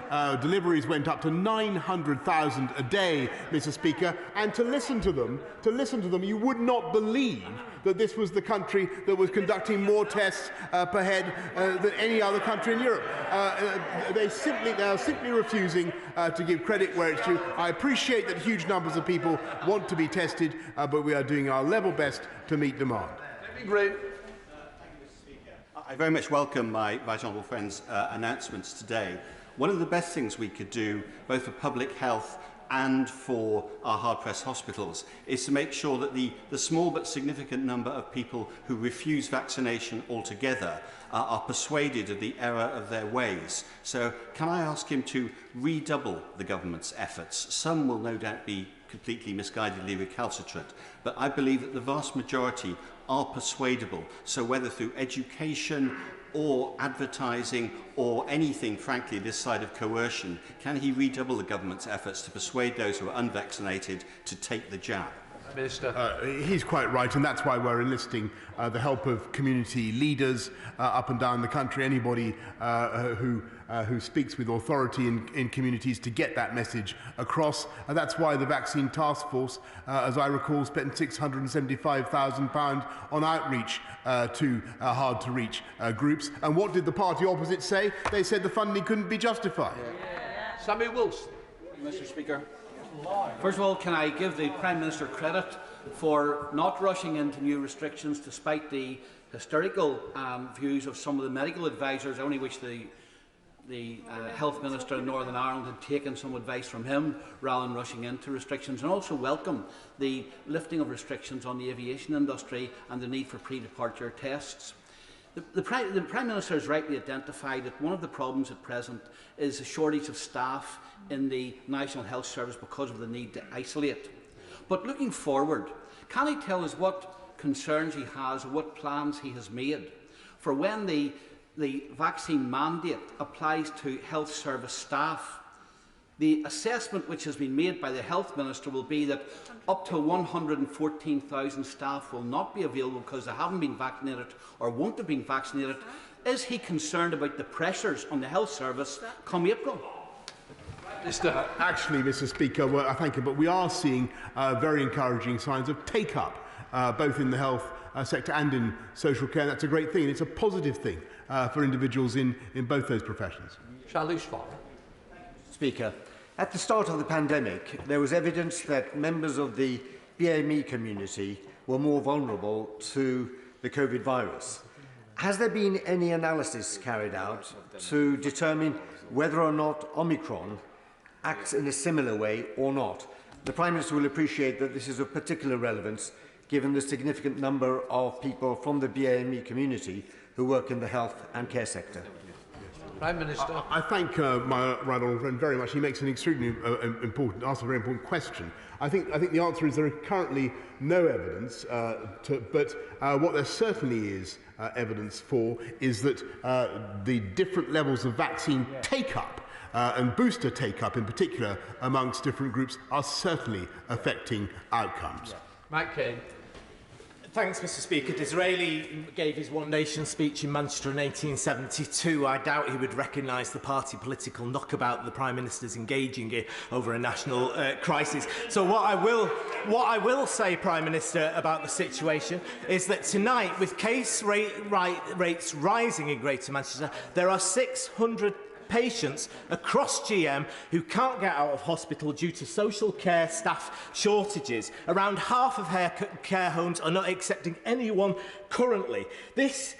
deliveries went up to 900,000 a day, Mr. Speaker. And to listen to them, you would not believe that this was the country that was conducting more tests per head than any other country in Europe. They are simply refusing to give credit where it's due. I appreciate that huge numbers of people want to be tested, but we are doing our level best to meet demand. Great. I very much welcome my right honourable friend's announcements today. One of the best things we could do, both for public health and for our hard-pressed hospitals, is to make sure that the small but significant number of people who refuse vaccination altogether are persuaded of the error of their ways. So can I ask him to redouble the government's efforts? Some will no doubt be completely misguidedly recalcitrant, but I believe that the vast majority are persuadable. So whether through education or advertising or anything, frankly, this side of coercion, can he redouble the government's efforts to persuade those who are unvaccinated to take the jab? Minister. He's quite right, and that's why we're enlisting the help of community leaders up and down the country, anybody who speaks with authority in communities, to get that message across. And that's why the Vaccine Task Force, as I recall, spent £675,000 on outreach to hard-to-reach groups. And what did the party opposite say? They said the funding couldn't be justified. Sammy Wilson. Mr. Speaker. First of all, can I give the Prime Minister credit for not rushing into new restrictions despite the hysterical views of some of the medical advisers. I only wish the Health Minister in Northern Ireland had taken some advice from him rather than rushing into restrictions, and also welcome the lifting of restrictions on the aviation industry and the need for pre-departure tests. The Prime Minister has rightly identified that one of the problems at present is a shortage of staff in the National Health Service because of the need to isolate. But looking forward, can he tell us what concerns he has or what plans he has made for when the vaccine mandate applies to health service staff? The assessment which has been made by the Health Minister will be that up to 114,000 staff will not be available because they haven't been vaccinated or won't have been vaccinated. Is he concerned about the pressures on the health service come April? Actually, Mr. Speaker, well, I thank you, but we are seeing very encouraging signs of take-up, both in the health sector and in social care. That's a great thing. It's a positive thing for individuals in both those professions. Charlie Schwab. Speaker, at the start of the pandemic, there was evidence that members of the BME community were more vulnerable to the COVID virus. Has there been any analysis carried out to determine whether or not Omicron acts in a similar way or not? The Prime Minister will appreciate that this is of particular relevance given the significant number of people from the BAME community who work in the health and care sector. Prime Minister. I thank my right honourable friend very much. He makes an extremely asks a very important question. I think the answer is there is currently no evidence, but what there certainly is evidence for is that the different levels of vaccine take-up and booster take-up in particular amongst different groups are certainly affecting outcomes. Mike Kane. Thanks, Mr. Speaker. Disraeli gave his One Nation speech in Manchester in 1872. I doubt he would recognise the party political knockabout the Prime Minister's engaging in over a national crisis. So what I will say, Prime Minister, about the situation is that tonight, with case rates rising in Greater Manchester, there are 600 patients across GM who can't get out of hospital due to social care staff shortages. Around half of care homes are not accepting anyone currently. This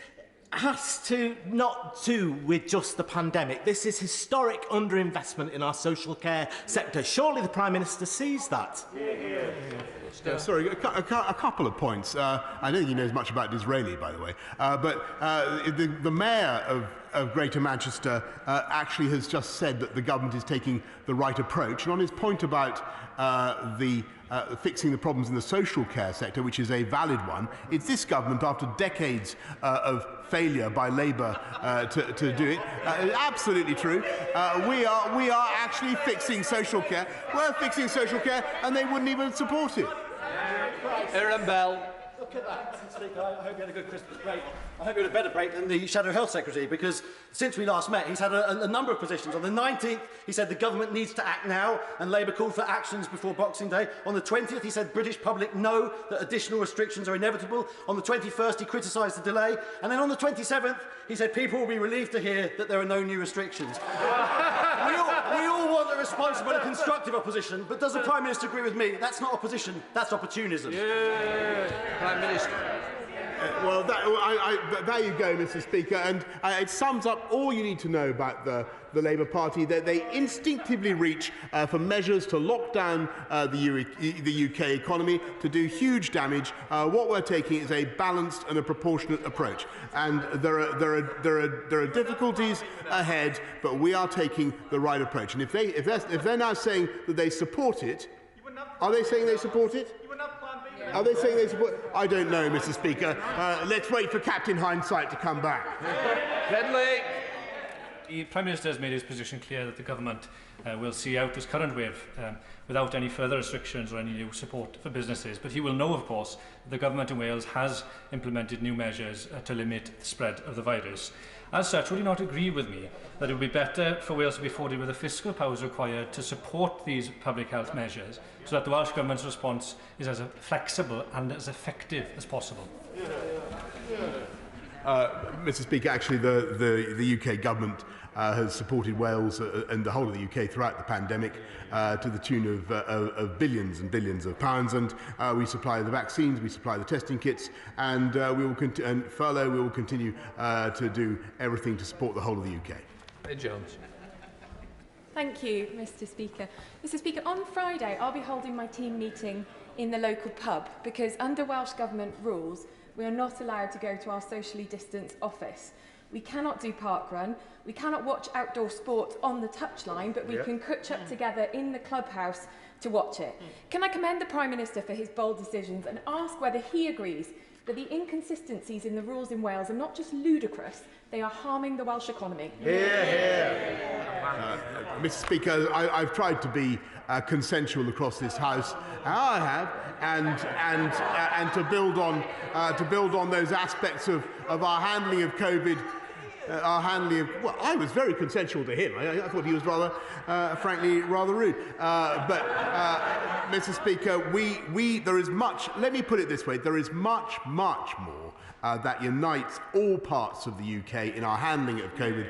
has to not do with just the pandemic. This is historic underinvestment in our social care sector. Surely the Prime Minister sees that. Sorry, a couple of points. I don't think he knows much about Disraeli, by the way, but the Mayor of Greater Manchester actually has just said that the government is taking the right approach. And on his point about fixing the problems in the social care sector, which is a valid one, it's this government, after decades of failure by Labour to do it. Absolutely true. We are actually fixing social care. We're fixing social care, and they wouldn't even support it. Aaron Bell. Look at that, Mr. Speaker. I hope you had a good Christmas break. I hope you had a better break than the Shadow Health Secretary, because since we last met, he's had a number of positions. On the 19th, he said the government needs to act now, and Labour called for actions before Boxing Day. On the 20th, he said British public know that additional restrictions are inevitable. On the 21st, he criticised the delay. And then on the 27th, he said people will be relieved to hear that there are no new restrictions. we all want a responsible and constructive opposition, but does the Prime Minister agree with me? That's not opposition, that's opportunism. Yeah. Prime Minister. Well, there you go, Mr. Speaker, and it sums up all you need to know about the Labour Party, that they instinctively reach for measures to lock down the UK economy, to do huge damage. What we're taking is a balanced and a proportionate approach, and there are difficulties ahead, but we are taking the right approach. And if they're now saying that they support it, are they saying they support it? Are they saying they support? I don't know, Mr. Speaker. Let's wait for Captain Hindsight to come back. Bentley. The Prime Minister has made his position clear that the government will see out this current wave without any further restrictions or any new support for businesses. But he will know, of course, that the government in Wales has implemented new measures to limit the spread of the virus. As such, would you not agree with me that it would be better for Wales to be afforded with the fiscal powers required to support these public health measures, so that the Welsh Government's response is as flexible and as effective as possible? Mr. Speaker, actually the UK Government has supported Wales and the whole of the UK throughout the pandemic to the tune of billions and billions of pounds, and we supply the vaccines, we supply the testing kits, and we will continue to do everything to support the whole of the UK. Jones. Thank you, Mr. Speaker. Mr. Speaker, on Friday I'll be holding my team meeting in the local pub because under Welsh Government rules we are not allowed to go to our socially distanced office. We cannot do parkrun, we cannot watch outdoor sport on the touchline, but we can cutch up together in the clubhouse to watch it. Can I commend the Prime Minister for his bold decisions and ask whether he agrees that the inconsistencies in the rules in Wales are not just ludicrous, they are harming the Welsh economy? Mr. Speaker, I've tried to be consensual across this House. I have, and to build on those aspects of our handling of COVID. Well, I was very consensual to him. I thought he was rather, frankly, rather rude. But, Mr. Speaker, there is much. Let me put it this way: there is much more that unites all parts of the UK in our handling of COVID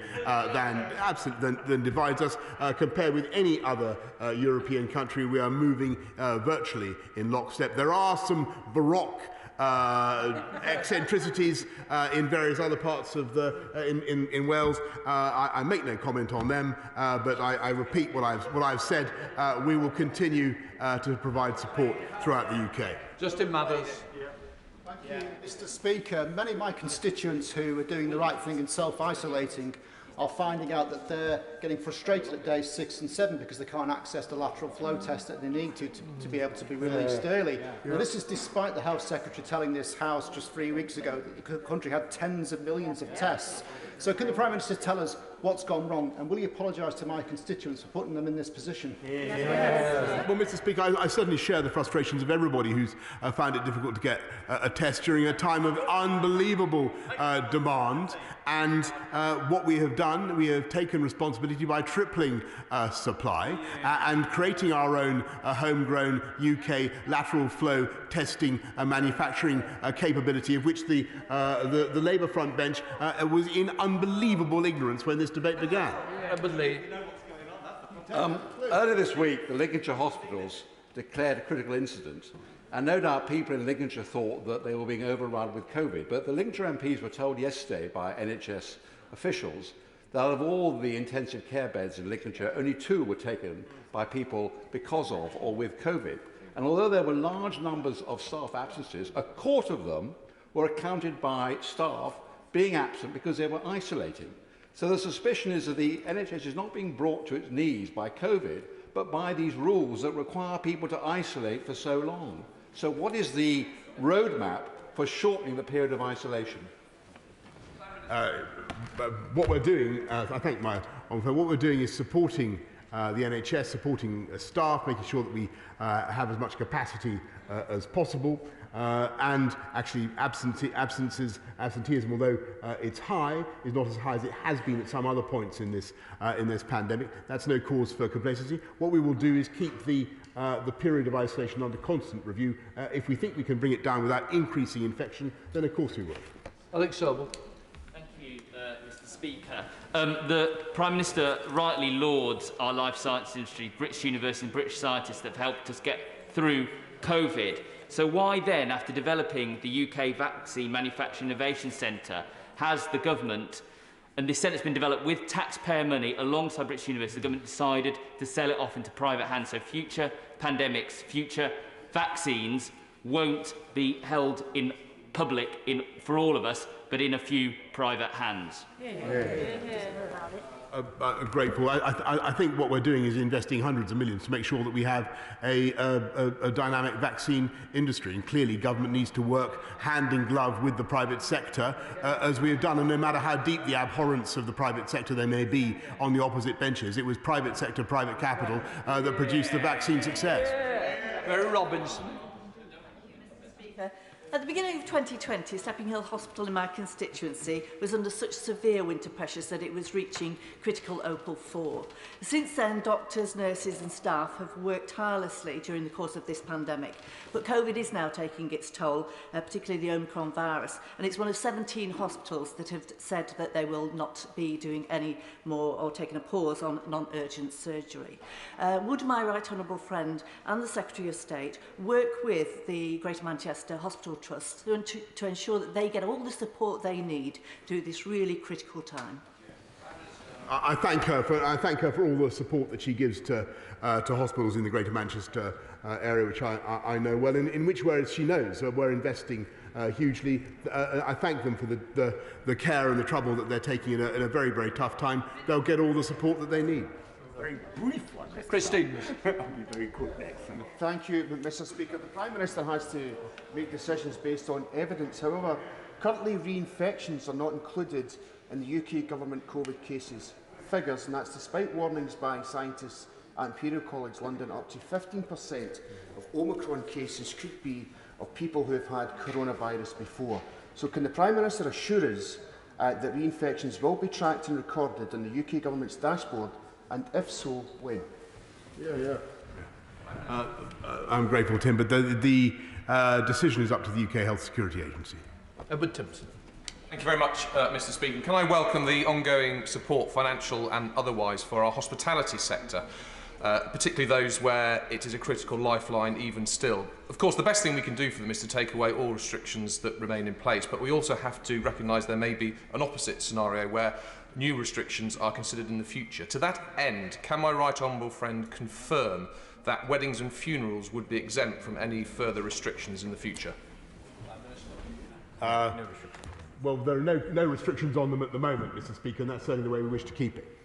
than divides us. Compared with any other European country, we are moving virtually in lockstep. There are some baroque eccentricities in various other parts of in Wales. I make no comment on them, but I repeat what I've said. We will continue to provide support throughout the UK. Justin Mathers. Thank you, Mr. Speaker. Many of my constituents who are doing the right thing and self-isolating are finding out that they're getting frustrated at days 6 and 7 because they can't access the lateral flow test that they need to be able to be released early. Now, this is despite the Health Secretary telling this House just 3 weeks ago that the country had tens of millions of tests. So can the Prime Minister tell us what's gone wrong, and will he apologise to my constituents for putting them in this position? Well, Mr. Speaker, I certainly share the frustrations of everybody who's found it difficult to get a test during a time of unbelievable demand. And what we have done, we have taken responsibility by tripling supply and creating our own homegrown UK lateral flow testing and manufacturing capability, of which the Labour front bench was in unbelievable ignorance when this debate began. Earlier this week, the Lincolnshire hospitals declared a critical incident, and no doubt people in Lincolnshire thought that they were being overrun with COVID. But the Lincolnshire MPs were told yesterday by NHS officials that out of all the intensive care beds in Lincolnshire, only 2 were taken by people because of or with COVID. And although there were large numbers of staff absences, a quarter of them were accounted by staff being absent because they were isolating. So the suspicion is that the NHS is not being brought to its knees by COVID, but by these rules that require people to isolate for so long. So what is the roadmap for shortening the period of isolation? What we're doing, I thank my honourable, what we're doing is supporting the NHS, supporting staff, making sure that we have as much capacity as possible. And actually absenteeism, although it's high, is not as high as it has been at some other points in this pandemic. That's no cause for complacency. What we will do is keep the period of isolation under constant review. If we think we can bring it down without increasing infection, then of course we will. Alex Sobel. Thank you, Mr. Speaker. The Prime Minister rightly lauds our life science industry, British universities and British scientists that have helped us get through COVID. So why then, after developing the UK Vaccine Manufacturing Innovation Centre, has the government, and this centre's been developed with taxpayer money alongside British universities, the government decided to sell it off into private hands? So future pandemics, future vaccines won't be held in public for all of us, but in a few private hands. Grateful. I think what we're doing is investing hundreds of millions to make sure that we have a dynamic vaccine industry, and clearly government needs to work hand in glove with the private sector, as we have done, and no matter how deep the abhorrence of the private sector there may be on the opposite benches, it was private sector, private capital that produced the vaccine success. Mary Robinson. At the beginning of 2020, Stepping Hill Hospital in my constituency was under such severe winter pressures that it was reaching critical Opal 4. Since then, doctors, nurses and staff have worked tirelessly during the course of this pandemic. But COVID is now taking its toll, particularly the Omicron virus. And it's one of 17 hospitals that have said that they will not be doing any more or taking a pause on non-urgent surgery. Would my right honourable friend and the Secretary of State work with the Greater Manchester Hospital Trust to ensure that they get all the support they need through this really critical time? I thank her for all the support that she gives to hospitals in the Greater Manchester area, which I know well, in which whereas she knows we're investing hugely. I thank them for the care and the trouble that they're taking in a very, very tough time. They'll get all the support that they need. Very brief one. Christine. I'll be very quick next. Thank you, Mr. Speaker. The Prime Minister has to make decisions based on evidence. However, currently reinfections are not included in the UK government COVID cases figures, and that's despite warnings by scientists at Imperial College London. Up to 15% of Omicron cases could be of people who have had coronavirus before. So can the Prime Minister assure us that reinfections will be tracked and recorded in the UK government's dashboard, and if so, when? I'm grateful, Tim, but the decision is up to the UK Health Security Agency. Edward Timpson. Thank you very much, Mr. Speaker. Can I welcome the ongoing support, financial and otherwise, for our hospitality sector? particularly those where it is a critical lifeline even still. Of course, the best thing we can do for them is to take away all restrictions that remain in place, but we also have to recognise there may be an opposite scenario where new restrictions are considered in the future. To that end, can my right honourable friend confirm that weddings and funerals would be exempt from any further restrictions in the future? Well, there are no restrictions on them at the moment, Mr. Speaker, and that's certainly the way we wish to keep it.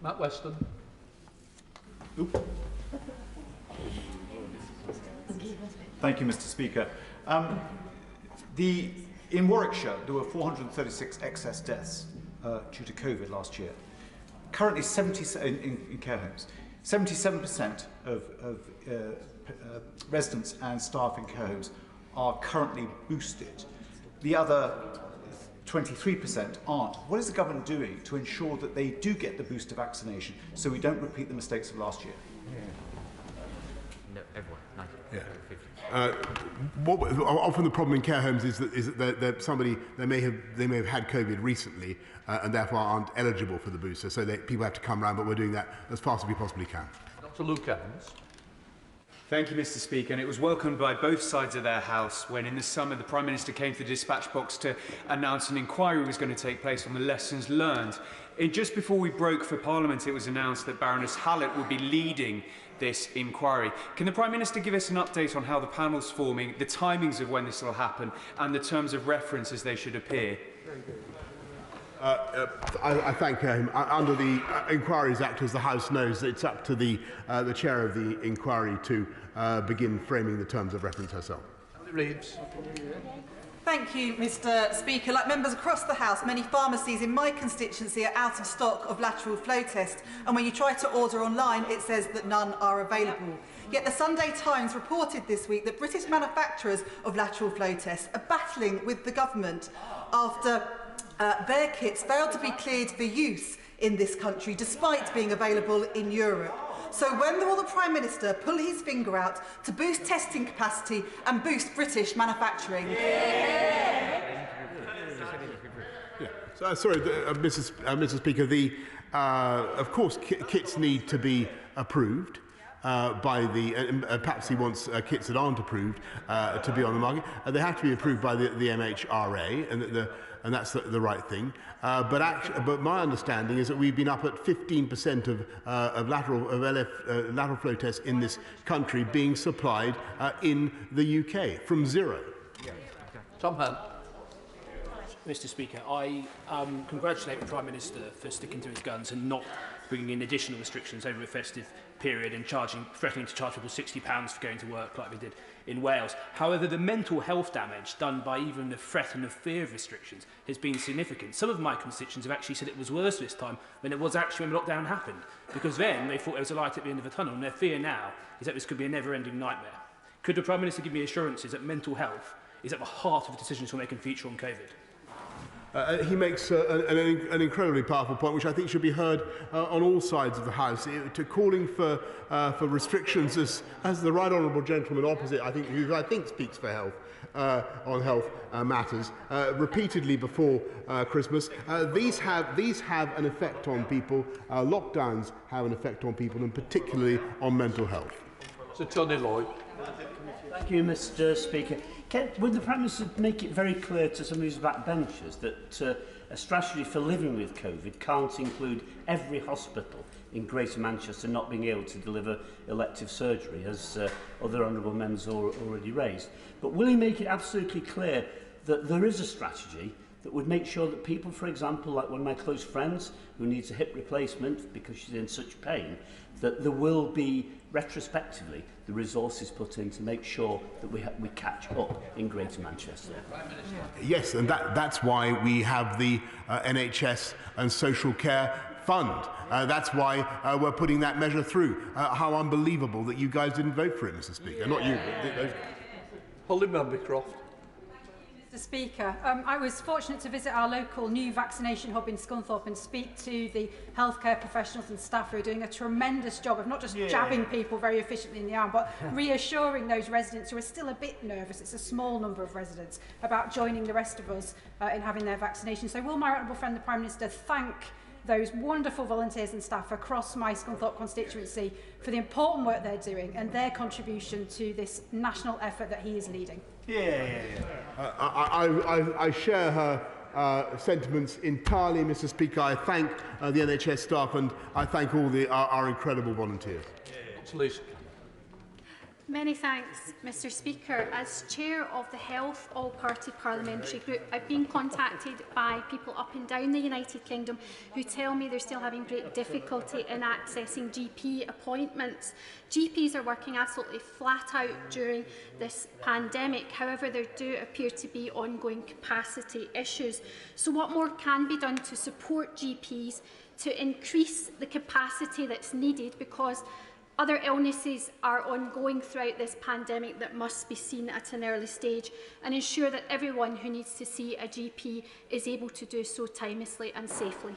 Matt Weston. Thank you, Mr. Speaker. In Warwickshire, there were 436 excess deaths due to COVID last year. Currently, in care homes, 77% of residents and staff in care homes are currently boosted. The other 23% aren't. What is the government doing to ensure that they do get the booster vaccination so we don't repeat the mistakes of last year? No, everyone. Often the problem in care homes is that somebody they may have had COVID recently and therefore aren't eligible for the booster, so people have to come round. But we're doing that as fast as we possibly can. Dr. Luke Evans. Thank you, Mr. Speaker, and it was welcomed by both sides of their House when in the summer the Prime Minister came to the dispatch box to announce an inquiry was going to take place on the lessons learned. Just before we broke for Parliament, it was announced that Baroness Hallett would be leading this inquiry. Can the Prime Minister give us an update on how the panel's forming, the timings of when this will happen, and the terms of reference as they should appear? I thank him. Under the Inquiries Act, as the House knows, it's up to the chair of the inquiry to begin framing the terms of reference herself. Reeves. Thank you, Mr. Speaker. Like members across the House, many pharmacies in my constituency are out of stock of lateral flow tests, and when you try to order online, it says that none are available. Yet the Sunday Times reported this week that British manufacturers of lateral flow tests are battling with the government after their kits failed to be cleared for use in this country, despite being available in Europe. So when will the Prime Minister pull his finger out to boost testing capacity and boost British manufacturing? Sorry, Mr. Speaker. Of course, kits need to be approved by the. Perhaps he wants kits that aren't approved to be on the market. They have to be approved by the MHRA, and that's the right thing. But my understanding is that we've been up at 15% of lateral flow tests in this country being supplied in the UK from zero. Tom Hunt. Mr. Speaker, I congratulate the Prime Minister for sticking to his guns and not bringing in additional restrictions over a festive period and threatening to charge people £60 for going to work like we did in Wales. However, the mental health damage done by even the threat and the fear of restrictions has been significant. Some of my constituents have actually said it was worse this time than it was actually when lockdown happened, because then they thought there was a light at the end of the tunnel, and their fear now is that this could be a never-ending nightmare. Could the Prime Minister give me assurances that mental health is at the heart of the decisions we're making future on COVID? He makes an incredibly powerful point, which I think should be heard on all sides of the House. To calling for restrictions, as the right honourable gentleman opposite, who I think speaks for health on health matters, repeatedly before Christmas. These have an effect on people. Lockdowns have an effect on people, and particularly on mental health. So Tony Lloyd. Thank you, Mr. Speaker. Would the Prime Minister make it very clear to some of his backbenchers that a strategy for living with COVID can't include every hospital in Greater Manchester not being able to deliver elective surgery, as other honourable members already raised? But will he make it absolutely clear that there is a strategy that would make sure that people, for example, like one of my close friends who needs a hip replacement because she's in such pain, that there will be retrospectively the resources put in to make sure that we catch up in Greater Manchester? Yes, and that's why we have the NHS and Social Care Fund. That's why we're putting that measure through. How unbelievable that you guys didn't vote for it, Mr. Speaker. Not you. Holly Melbycroft. Mr. Speaker, I was fortunate to visit our local new vaccination hub in Scunthorpe and speak to the healthcare professionals and staff who are doing a tremendous job of not just jabbing people very efficiently in the arm, but reassuring those residents who are still a bit nervous, it's a small number of residents, about joining the rest of us in having their vaccination. So will my honourable friend, the Prime Minister, thank those wonderful volunteers and staff across my Scunthorpe constituency for the important work they're doing and their contribution to this national effort that he is leading. I share her sentiments entirely, Mr. Speaker. I thank the NHS staff and I thank all our incredible volunteers. Many thanks, Mr. Speaker. As Chair of the Health All-Party Parliamentary Group, I've been contacted by people up and down the United Kingdom who tell me they're still having great difficulty in accessing GP appointments. GPs are working absolutely flat out during this pandemic. However, there do appear to be ongoing capacity issues. So what more can be done to support GPs to increase the capacity that's needed, because other illnesses are ongoing throughout this pandemic that must be seen at an early stage, and ensure that everyone who needs to see a GP is able to do so timelessly and safely?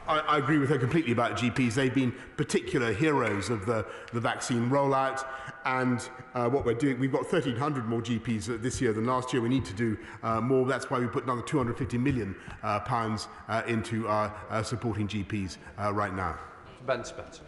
I agree with her completely about GPs. They've been particular heroes of the vaccine rollout, and what we're doing, we've got 1,300 more GPs this year than last year. We need to do more. That's why we put another £250 million into supporting GPs right now. Ben Spencer.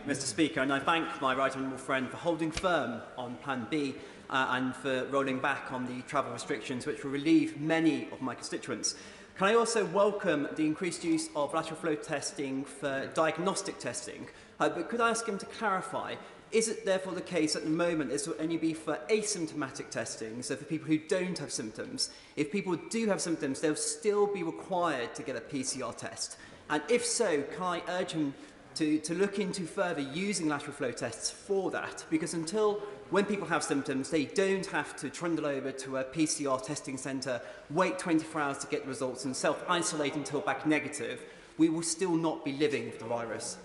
Mr. Speaker, and I thank my right honourable friend for holding firm on Plan B and for rolling back on the travel restrictions, which will relieve many of my constituents. Can I also welcome the increased use of lateral flow testing for diagnostic testing? But could I ask him to clarify, is it therefore the case at the moment this will only be for asymptomatic testing, so for people who don't have symptoms? If people do have symptoms, they'll still be required to get a PCR test. And if so, can I urge him to look into further using lateral flow tests for that, because until when people have symptoms, they don't have to trundle over to a PCR testing centre, wait 24 hours to get the results and self-isolate until back negative, we will still not be living with the virus.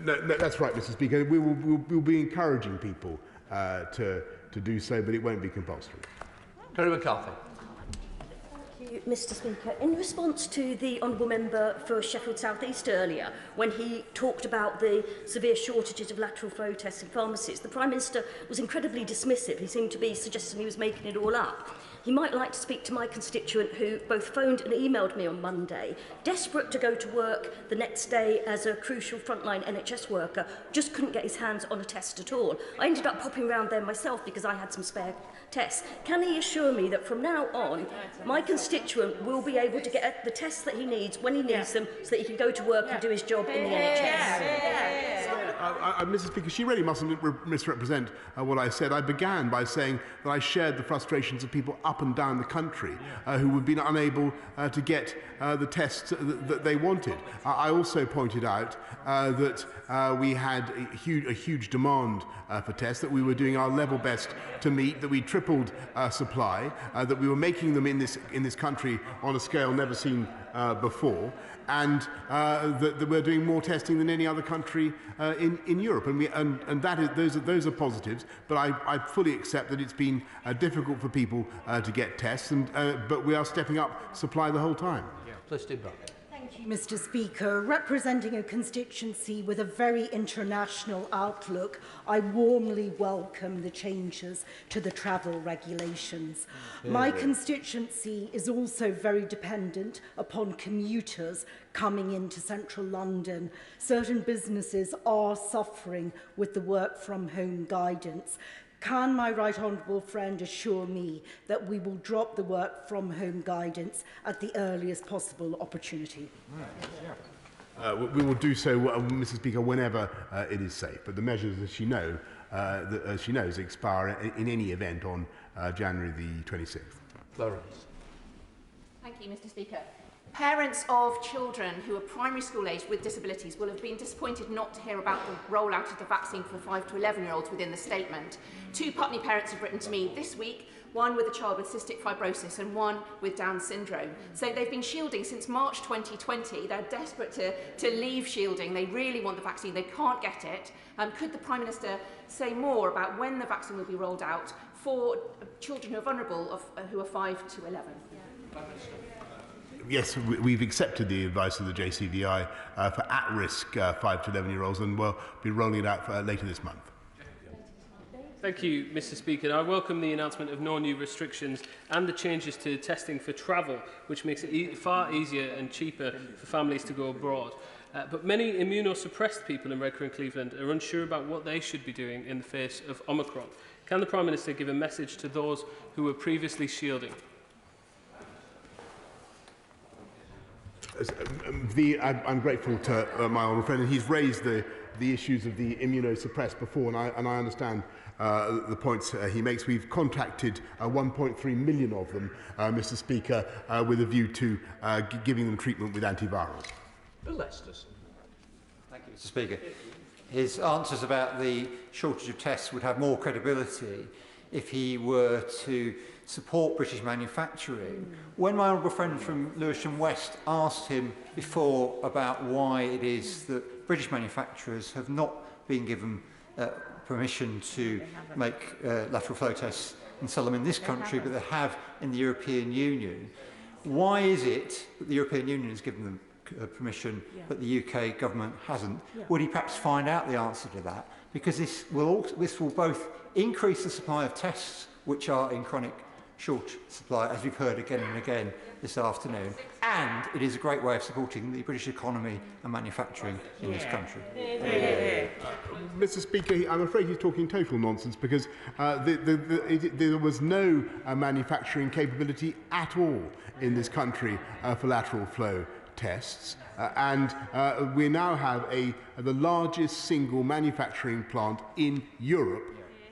No, that's right, Mr. Speaker. We'll be encouraging people to do so, but it won't be compulsory. Kerry McCarthy. Mr. Speaker, in response to the Honourable Member for Sheffield South East earlier, when he talked about the severe shortages of lateral flow tests in pharmacies, the Prime Minister was incredibly dismissive. He seemed to be suggesting he was making it all up. He might like to speak to my constituent who both phoned and emailed me on Monday, desperate to go to work the next day as a crucial frontline NHS worker, just couldn't get his hands on a test at all. I ended up popping round there myself because I had some spare tests. Can he assure me that from now on, my constituent will be able to get the tests that he needs when he needs them, so that he can go to work and do his job in the NHS? Mr. Speaker, she really mustn't misrepresent what I said. I began by saying that I shared the frustrations of people up and down the country who have been unable to get the tests that they wanted. I also pointed out that we had a huge demand for tests, that we were doing our level best to meet, that we tripled supply, that we were making them in this country on a scale never seen before, and that we're doing more testing than any other country in Europe, and those are positives. But I fully accept that it's been difficult for people to get tests, but we are stepping up supply the whole time. Please do that. Thank you, Mr. Speaker. Representing a constituency with a very international outlook, I warmly welcome the changes to the travel regulations. My constituency is also very dependent upon commuters coming into central London. Certain businesses are suffering with the work from home guidance. Can my right honourable friend assure me that we will drop the work from home guidance at the earliest possible opportunity? We will do so, Mr. Speaker, whenever it is safe. But the measures, as she knows, expire in any event on January the 26th. Florence. Thank you, Mr. Speaker. Parents of children who are primary school aged with disabilities will have been disappointed not to hear about the rollout of the vaccine for 5 to 11-year-olds within the statement. 2 Putney parents have written to me this week, one with a child with cystic fibrosis and one with Down syndrome. So they've been shielding since March 2020. They're desperate to leave shielding. They really want the vaccine. They can't get it. Could the Prime Minister say more about when the vaccine will be rolled out for children who are vulnerable, who are 5 to 11? Yes, we've accepted the advice of the JCVI for at-risk 5 to 11-year-olds, and we'll be rolling it out later this month. Thank you, Mr. Speaker. I welcome the announcement of no new restrictions and the changes to testing for travel, which makes it far easier and cheaper for families to go abroad. But many immunosuppressed people in Redcar and Cleveland are unsure about what they should be doing in the face of Omicron. Can the Prime Minister give a message to those who were previously shielding? I'm grateful to my honourable friend, and he's raised the issues of the immunosuppressed before, and I understand the points he makes. We've contacted 1.3 million of them, Mr. Speaker, with a view to giving them treatment with antivirals. Bill Lesterson. Thank you, Mr. Speaker. His answers about the shortage of tests would have more credibility if he were to support British manufacturing. When my honourable friend from Lewisham West asked him before about why it is that British manufacturers have not been given permission to make lateral flow tests and sell them in this country, but they have in the European Union, why is it that the European Union has given them permission, but the UK government hasn't? Would he perhaps find out the answer to that? Because this will both increase the supply of tests, which are in chronic short supply, as we've heard again and again this afternoon, and it is a great way of supporting the British economy and manufacturing in this country. Mr. Speaker, I'm afraid he's talking total nonsense, because there was no manufacturing capability at all in this country for lateral flow tests, and we now have the largest single manufacturing plant in Europe.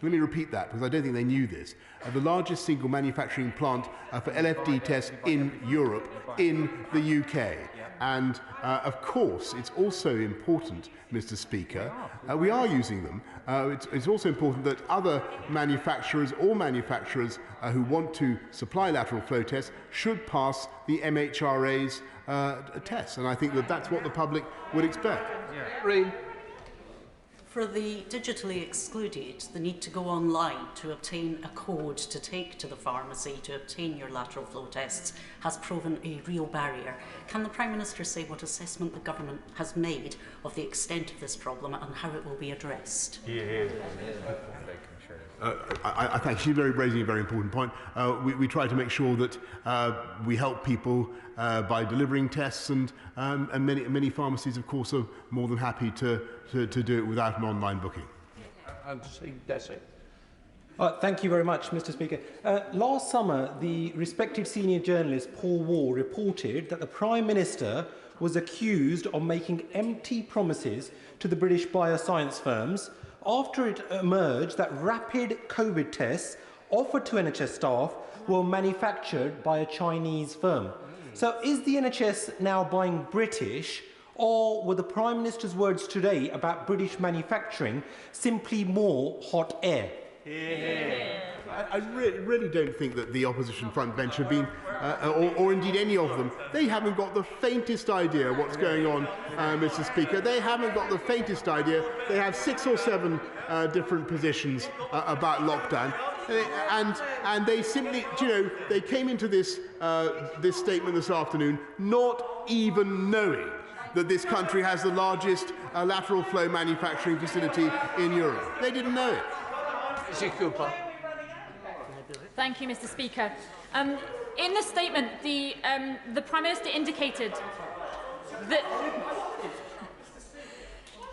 Let me repeat that, because I don't think they knew this. The largest single manufacturing plant for LFD tests in Europe, in the UK. And of course, it's also important, Mr. Speaker, we are using them. It's also important that other manufacturers or manufacturers who want to supply lateral flow tests should pass the MHRA's tests. And I think that that's what the public would expect. For the digitally excluded, the need to go online to obtain a code to take to the pharmacy to obtain your lateral flow tests has proven a real barrier. Can the Prime Minister say what assessment the government has made of the extent of this problem and how it will be addressed? I think she's raising a very important point. We try to make sure that we help people by delivering tests, and many pharmacies, of course, are more than happy to do it without an online booking. Thank you very much, Mr. Speaker. Last summer, the respected senior journalist Paul Wall reported that the Prime Minister was accused of making empty promises to the British bioscience firms after it emerged that rapid COVID tests offered to NHS staff were manufactured by a Chinese firm. So is the NHS now buying British, or were the Prime Minister's words today about British manufacturing simply more hot air? I really don't think that the opposition front bench have been, or indeed any of them, they haven't got the faintest idea what's going on, Mr. Speaker. They haven't got the faintest idea. They have 6 or 7 different positions about lockdown. And they simply, they came into this statement this afternoon not even knowing that this country has the largest lateral flow manufacturing facility in Europe. They didn't know it. Mr. Cooper. Thank you, Mr. Speaker. In the statement, the Prime Minister indicated that.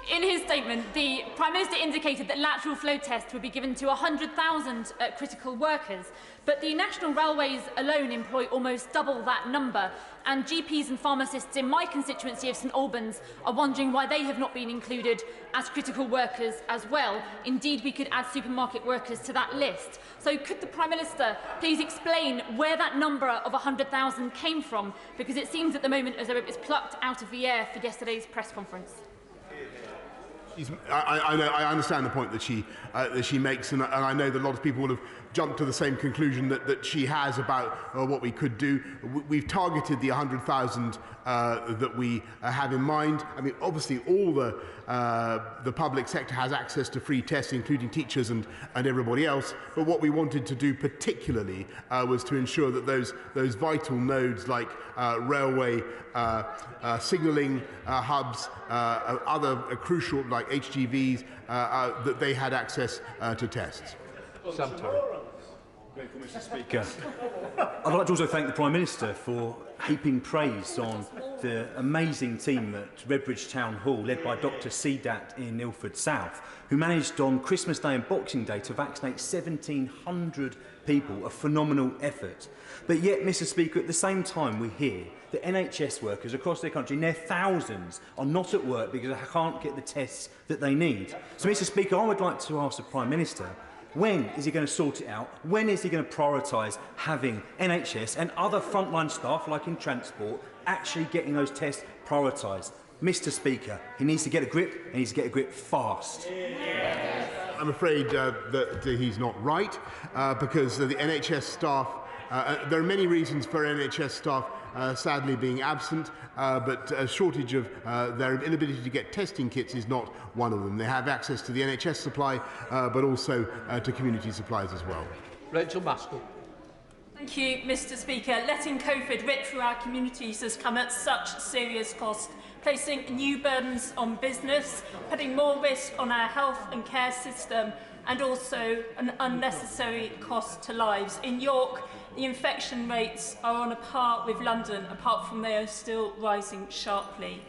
In his statement, the Prime Minister indicated that lateral flow tests would be given to 100,000 critical workers, but the National Railways alone employ almost double that number, and GPs and pharmacists in my constituency of St Albans are wondering why they have not been included as critical workers as well. Indeed, we could add supermarket workers to that list. So could the Prime Minister please explain where that number of 100,000 came from, because it seems at the moment as though it was plucked out of the air for yesterday's press conference. I understand the point that she makes, and I know that a lot of people will have jumped to the same conclusion that she has about what we could do. We've targeted the 100,000 that we have in mind. I mean, obviously, all the public sector has access to free tests, including teachers and everybody else. But what we wanted to do particularly was to ensure that those vital nodes like railway signalling hubs, other crucial like HGVs, that they had access to tests. Sam Terry. Mr. Speaker, I'd like to also thank the Prime Minister for heaping praise on the amazing team at Redbridge Town Hall, led by Dr Sedat in Ilford South, who managed on Christmas Day and Boxing Day to vaccinate 1,700 people, a phenomenal effort. But yet, Mr. Speaker, at the same time we hear that NHS workers across the country, in their thousands, are not at work because they can't get the tests that they need. So, Mr. Speaker, I would like to ask the Prime Minister, when is he going to sort it out? When is he going to prioritise having NHS and other frontline staff, like in transport, actually getting those tests prioritised? Mr. Speaker, he needs to get a grip, and he needs to get a grip fast. I'm afraid that he's not right, because the NHS staff, there are many reasons for NHS staff sadly being absent, but a shortage of their inability to get testing kits is not one of them. They have access to the NHS supply, but also to community supplies as well. Rachel Maskell. Thank you, Mr. Speaker. Letting COVID rip through our communities has come at such serious cost, placing new burdens on business, putting more risk on our health and care system, and also an unnecessary cost to lives. In York, the infection rates are on a par with London, apart from they are still rising sharply.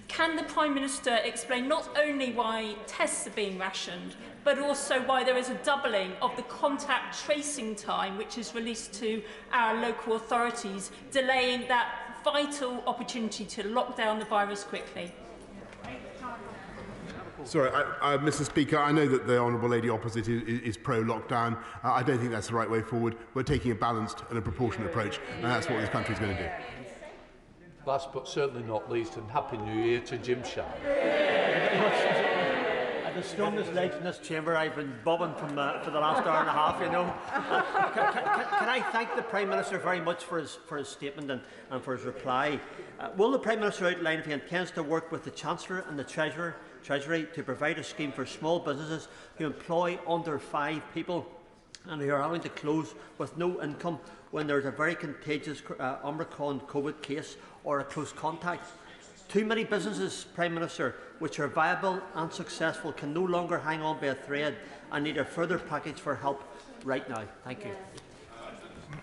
Can the Prime Minister explain not only why tests are being rationed, but also why there is a doubling of the contact tracing time which is released to our local authorities, delaying that vital opportunity to lock down the virus quickly? Sorry, Mr. Speaker, I know that the Honourable Lady opposite is pro-lockdown. I don't think that's the right way forward. We're taking a balanced and a proportionate approach, and that's what this country is going to do. Last but certainly not least, and Happy New Year to Jim Sharp. The strongest legs in this chamber. I've been bobbing for the last hour and a half, you know. Can I thank the Prime Minister very much for his statement and for his reply? Will the Prime Minister outline if he intends to work with the Chancellor and the Treasury to provide a scheme for small businesses who employ under 5 people and who are having to close with no income when there is a very contagious Omicron COVID case or a close contact? Too many businesses, Prime Minister, which are viable and successful, can no longer hang on by a thread and need a further package for help right now. Thank you.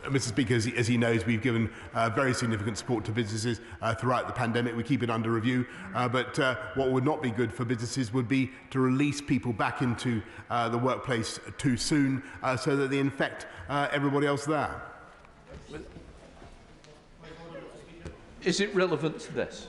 Mr. Speaker, as he knows, we've given very significant support to businesses throughout the pandemic. We keep it under review, but what would not be good for businesses would be to release people back into the workplace too soon so that they infect everybody else there. Is it relevant to this?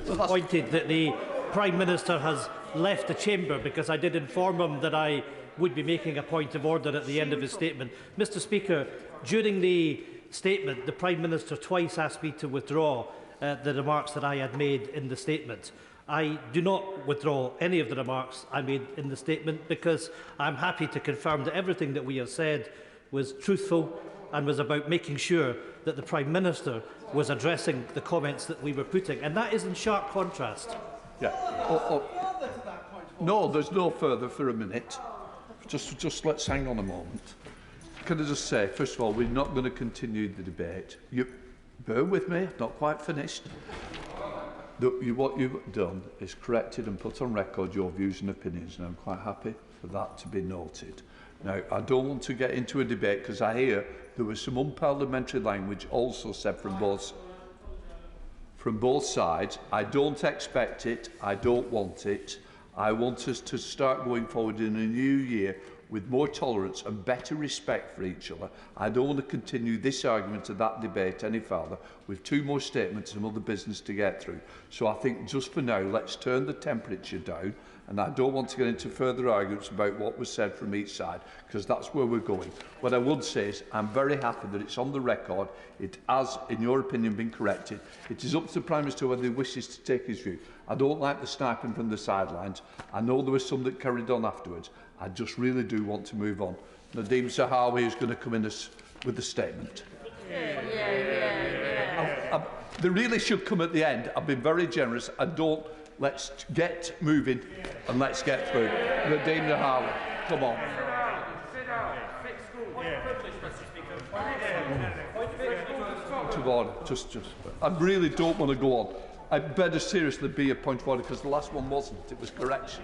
Disappointed that the Prime Minister has left the chamber, because I did inform him that I would be making a point of order at the end of his statement. Mr. Speaker, during the statement, the Prime Minister twice asked me to withdraw the remarks that I had made in the statement. I do not withdraw any of the remarks I made in the statement, because I'm happy to confirm that everything that we have said was truthful and was about making sure that the Prime Minister was addressing the comments that we were putting. And that is in sharp contrast. Yeah. No, there's no further for a minute. Just let's hang on a moment. Can I just say, first of all, we're not going to continue the debate. You bear with me, not quite finished. What you've done is corrected and put on record your views and opinions, and I'm quite happy for that to be noted. Now, I don't want to get into a debate because I hear there was some unparliamentary language also said from both sides. I don't expect it. I don't want it. I want us to start going forward in a new year with more tolerance and better respect for each other. I don't want to continue this argument or that debate any further with 2 more statements and other business to get through. So I think just for now, let's turn the temperature down, and I don't want to get into further arguments about what was said from each side, because that's where we're going. What I would say is I'm very happy that it's on the record. It has, in your opinion, been corrected. It is up to the Prime Minister whether he wishes to take his view. I don't like the sniping from the sidelines. I know there was some that carried on afterwards. I just really do want to move on. Nadeem Zahawi is going to come in with a statement. They really should come at the end. I've been very generous. Let's get moving and let's get through. Nadeem Zahawi, come on. Point of order. I really don't want to go on. I better seriously be a point of order, because the last one wasn't. It was correction.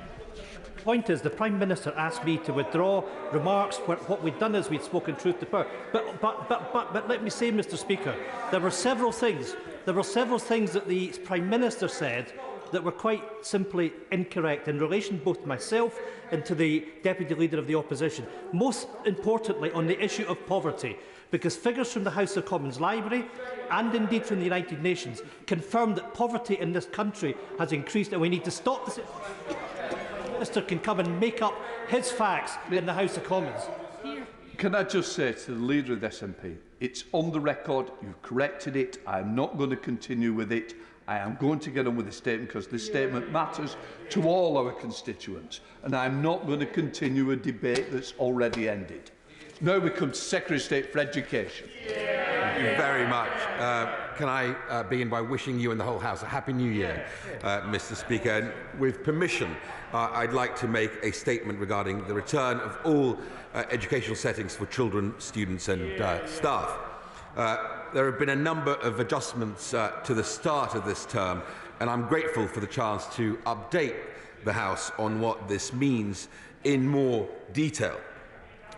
point is, the Prime Minister asked me to withdraw remarks where what we'd done is we'd spoken truth to power. But let me say, Mr. Speaker, there were several things that the Prime Minister said that were quite simply incorrect in relation both to myself and to the Deputy Leader of the Opposition. Most importantly, on the issue of poverty, because figures from the House of Commons Library and indeed from the United Nations confirm that poverty in this country has increased, and we need to stop this. The Minister can come and make up his facts in the House of Commons. Can I just say to the Leader of the SNP, it's on the record, you've corrected it, I'm not going to continue with it. I am going to get on with the statement because this statement matters to all our constituents, and I'm not going to continue a debate that's already ended. Now we come to Secretary of State for Education. Thank you very much. Can I begin by wishing you and the whole House a Happy New Year, Mr. Speaker. And with permission, I'd like to make a statement regarding the return of all educational settings for children, students and staff. There have been a number of adjustments to the start of this term, and I'm grateful for the chance to update the House on what this means in more detail.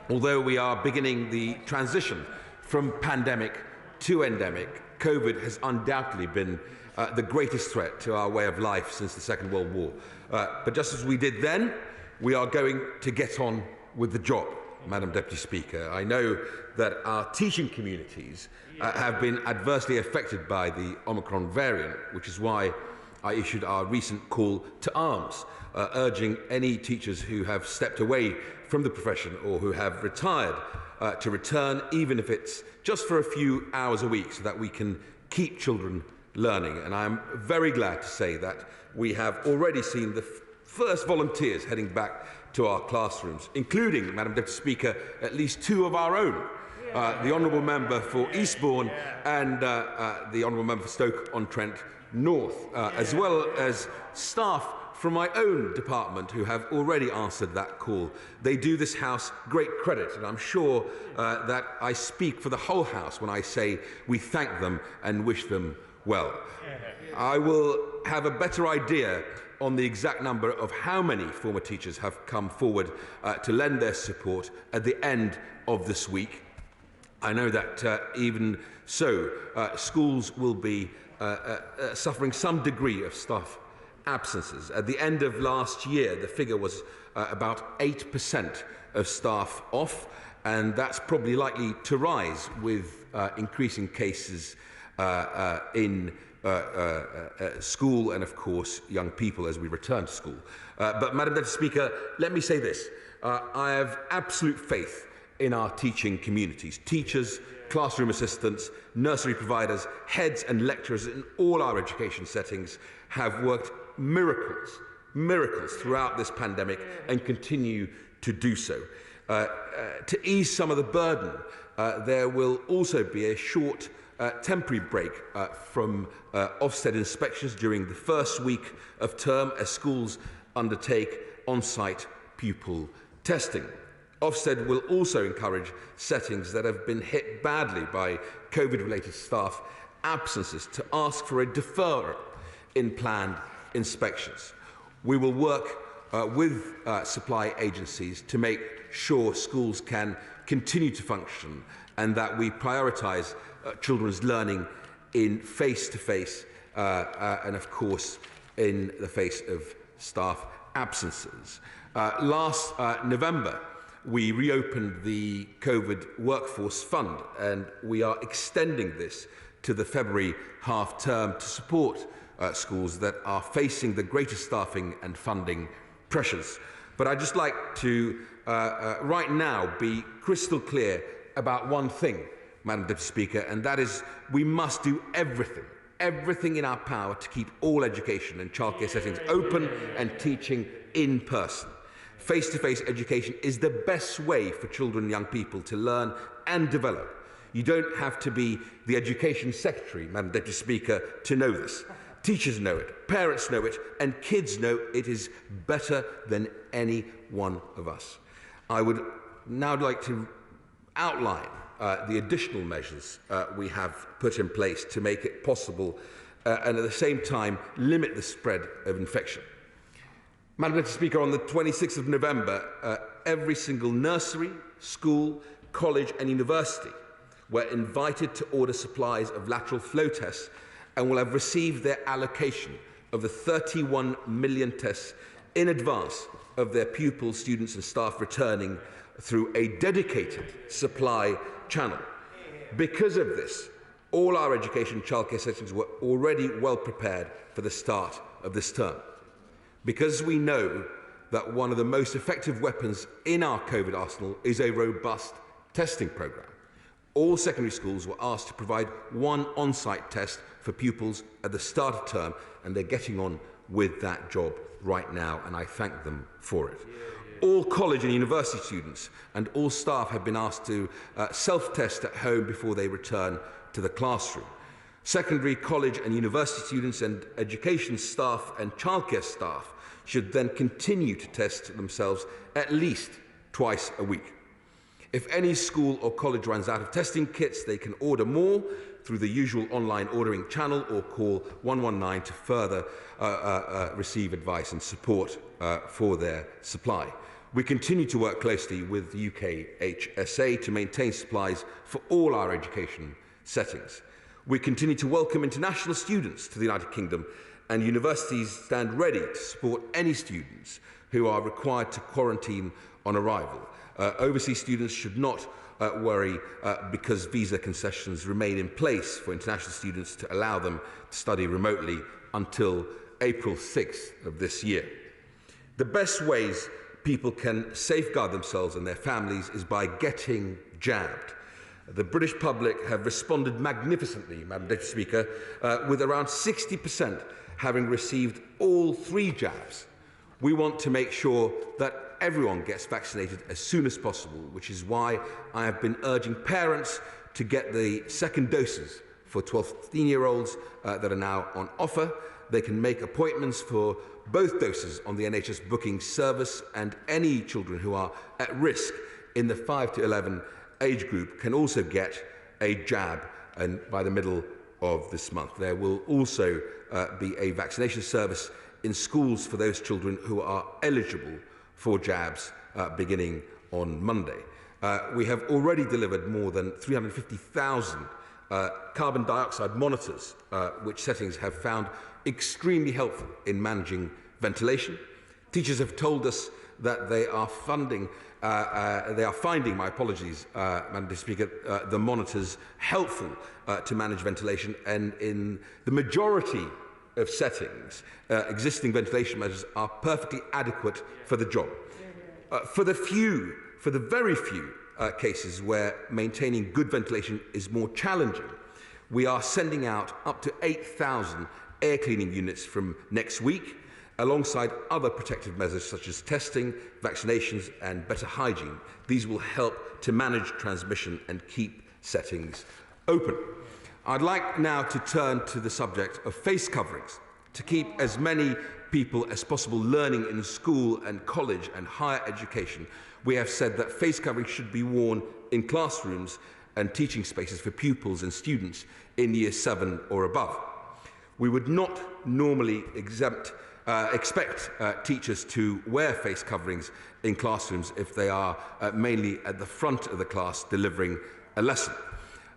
Although we are beginning the transition from pandemic to endemic, COVID has undoubtedly been the greatest threat to our way of life since the Second World War. But just as we did then, we are going to get on with the job, Madam Deputy Speaker. I know that our teaching communities have been adversely affected by the Omicron variant, which is why I issued our recent call to arms, urging any teachers who have stepped away from the profession or who have retired to return, even if it's just for a few hours a week, so that we can keep children learning. And I'm very glad to say that we have already seen the first volunteers heading back to our classrooms, including, Madam Deputy Speaker, at least two of our own. The Honourable Member for Eastbourne and the Honourable Member for Stoke-on-Trent North, as well as staff from my own department who have already answered that call. They do this House great credit, and I'm sure that I speak for the whole House when I say we thank them and wish them well. I will have a better idea on the exact number of how many former teachers have come forward to lend their support at the end of this week. I know that even so, schools will be suffering some degree of staff absences. At the end of last year, the figure was about 8% of staff off, and that's probably likely to rise with increasing cases in school and, of course, young people as we return to school. But, Madam Deputy Speaker, let me say this. I have absolute faith in our teaching communities. Teachers, classroom assistants, nursery providers, heads and lecturers in all our education settings have worked miracles throughout this pandemic and continue to do so. To ease some of the burden, there will also be a short temporary break from Ofsted inspections during the first week of term as schools undertake on-site pupil testing. Ofsted will also encourage settings that have been hit badly by COVID-related staff absences to ask for a deferral in planned inspections. We will work with supply agencies to make sure schools can continue to function and that we prioritise children's learning in face-to-face and, of course, in the face of staff absences. Last November, we reopened the COVID Workforce Fund, and we are extending this to the February half-term to support schools that are facing the greatest staffing and funding pressures. But I'd just like to, right now, be crystal clear about one thing, Madam Deputy Speaker, and that is we must do everything in our power to keep all education and childcare settings open and teaching in person. Face-to-face education is the best way for children and young people to learn and develop. You don't have to be the Education Secretary, Madam Deputy Speaker, to know this. Teachers know it, parents know it, and kids know it is better than any one of us. I would now like to outline the additional measures we have put in place to make it possible and at the same time limit the spread of infection. Madam Deputy Speaker, on the 26th of November, every single nursery, school, college and university were invited to order supplies of lateral flow tests and will have received their allocation of the 31 million tests in advance of their pupils, students and staff returning through a dedicated supply channel. Because of this, all our education and childcare settings were already well prepared for the start of this term. Because we know that one of the most effective weapons in our COVID arsenal is a robust testing programme, all secondary schools were asked to provide one on-site test for pupils at the start of term, and they're getting on with that job right now, and I thank them for it. All college and university students and all staff have been asked to self-test at home before they return to the classroom. Secondary, college and university students and education staff and childcare staff should then continue to test themselves at least twice a week. If any school or college runs out of testing kits, they can order more through the usual online ordering channel or call 119 to further receive advice and support for their supply. We continue to work closely with the UK HSA to maintain supplies for all our education settings. We continue to welcome international students to the United Kingdom, and universities stand ready to support any students who are required to quarantine on arrival. Overseas students should not worry because visa concessions remain in place for international students to allow them to study remotely until April 6th of this year. The best ways people can safeguard themselves and their families is by getting jabbed. The British public have responded magnificently, Madam Deputy Speaker, with around 60% having received all 3 jabs. We want to make sure that everyone gets vaccinated as soon as possible, which is why I have been urging parents to get the second doses for 12-15-year-olds that are now on offer. They can make appointments for both doses on the NHS booking service, and any children who are at risk in the 5 to 11 age group can also get a jab, and by the middle of this month. There will also be a vaccination service in schools for those children who are eligible for jabs beginning on Monday. We have already delivered more than 350,000 carbon dioxide monitors, which settings have found extremely helpful in managing ventilation. Teachers have told us that they are finding, my apologies, Madam Speaker, the monitors helpful to manage ventilation, and in the majority of settings, existing ventilation measures are perfectly adequate for the job. For the very few cases where maintaining good ventilation is more challenging, we are sending out up to 8,000 air cleaning units from next week, alongside other protective measures such as testing, vaccinations and better hygiene. These will help to manage transmission and keep settings open. I'd like now to turn to the subject of face coverings. To keep as many people as possible learning in school and college and higher education, we have said that face coverings should be worn in classrooms and teaching spaces for pupils and students in Year 7 or above. We would not normally expect teachers to wear face coverings in classrooms if they are mainly at the front of the class delivering a lesson.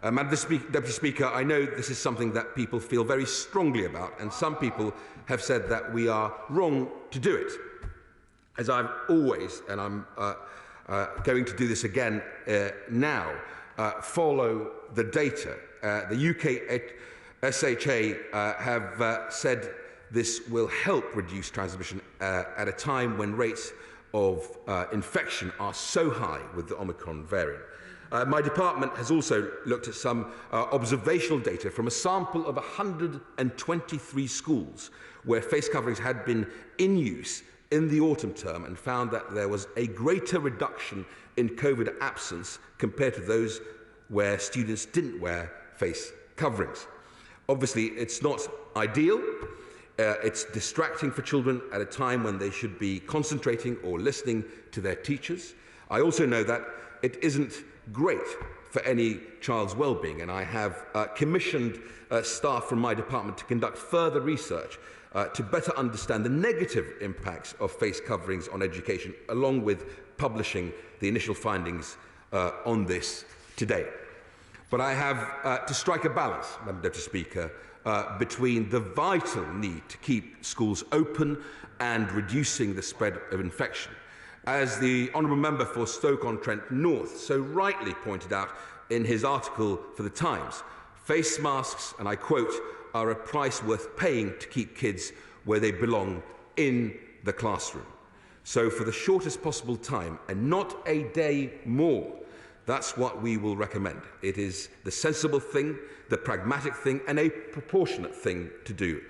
Madam Deputy Speaker, I know this is something that people feel very strongly about, and some people have said that we are wrong to do it. As I've always, and I'm going to do this again now, follow the data. The UK SHA have said this will help reduce transmission at a time when rates of infection are so high with the Omicron variant. My department has also looked at some observational data from a sample of 123 schools where face coverings had been in use in the autumn term, and found that there was a greater reduction in COVID absence compared to those where students didn't wear face coverings. Obviously, it's not ideal. It's distracting for children at a time when they should be concentrating or listening to their teachers. I also know that it isn't great for any child's well-being, and I have commissioned staff from my department to conduct further research to better understand the negative impacts of face coverings on education, along with publishing the initial findings on this today. But I have to strike a balance, Madam Deputy Speaker, between the vital need to keep schools open and reducing the spread of infection. As the Honourable Member for Stoke-on-Trent North so rightly pointed out in his article for The Times, face masks, and I quote, are a price worth paying to keep kids where they belong in the classroom. So for the shortest possible time, and not a day more, that's what we will recommend. It is the sensible thing, the pragmatic thing, and a proportionate thing to do.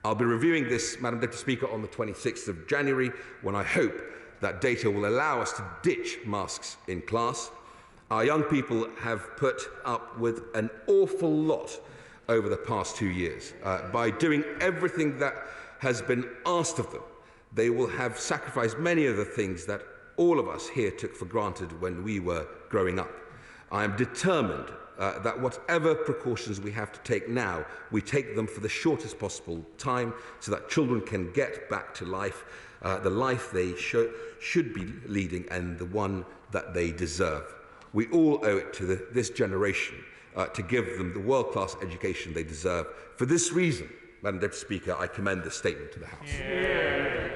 I'll be reviewing this, Madam Deputy Speaker, on the 26th of January, when I hope that data will allow us to ditch masks in class. Our young people have put up with an awful lot over the past 2 years. By doing everything that has been asked of them, they will have sacrificed many of the things that all of us here took for granted when we were growing up. I am determined that whatever precautions we have to take now, we take them for the shortest possible time so that children can get back to life, the life they should be leading and the one that they deserve. We all owe it to this generation to give them the world-class education they deserve. For this reason, Madam Deputy Speaker, I commend this statement to the House. Yeah.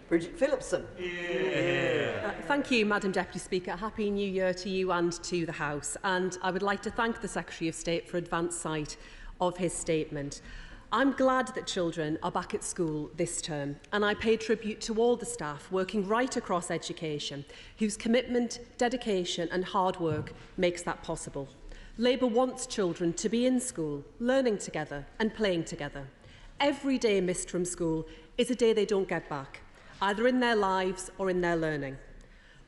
Bridget Phillipson. Yeah. Thank you, Madam Deputy Speaker. Happy New Year to you and to the House. And I would like to thank the Secretary of State for advance sight of his statement. I'm glad that children are back at school this term, and I pay tribute to all the staff working right across education, whose commitment, dedication and hard work makes that possible. Labour wants children to be in school, learning together and playing together. Every day missed from school is a day they don't get back, either in their lives or in their learning.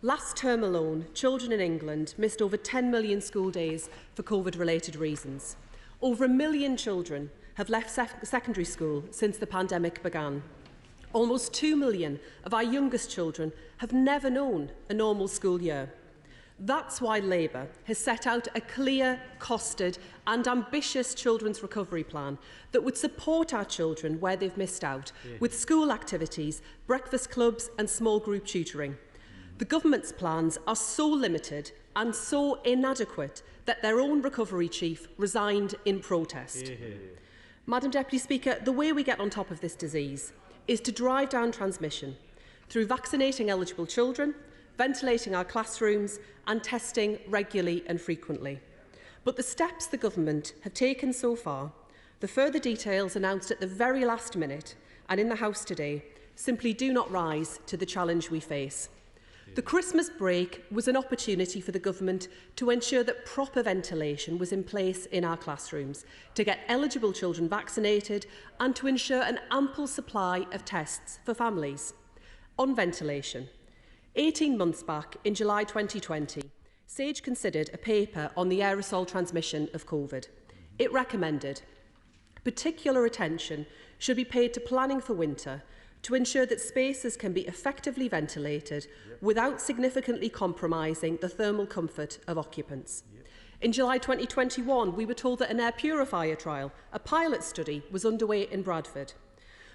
Last term alone, children in England missed over 10 million school days for COVID-related reasons. Over 1 million children have left secondary school since the pandemic began. Almost 2 million of our youngest children have never known a normal school year. That's why Labour has set out a clear, costed and ambitious children's recovery plan that would support our children where they've missed out, with school activities, breakfast clubs and small group tutoring. The government's plans are so limited and so inadequate that their own recovery chief resigned in protest. Madam Deputy Speaker, the way we get on top of this disease is to drive down transmission through vaccinating eligible children, ventilating our classrooms and testing regularly and frequently. But the steps the government have taken so far, the further details announced at the very last minute and in the House today, simply do not rise to the challenge we face. The Christmas break was an opportunity for the government to ensure that proper ventilation was in place in our classrooms, to get eligible children vaccinated and to ensure an ample supply of tests for families. On ventilation, 18 months back, in July 2020, SAGE considered a paper on the aerosol transmission of COVID. It recommended particular attention should be paid to planning for winter to ensure that spaces can be effectively ventilated without significantly compromising the thermal comfort of occupants. In July 2021, we were told that an air purifier trial, a pilot study, was underway in Bradford.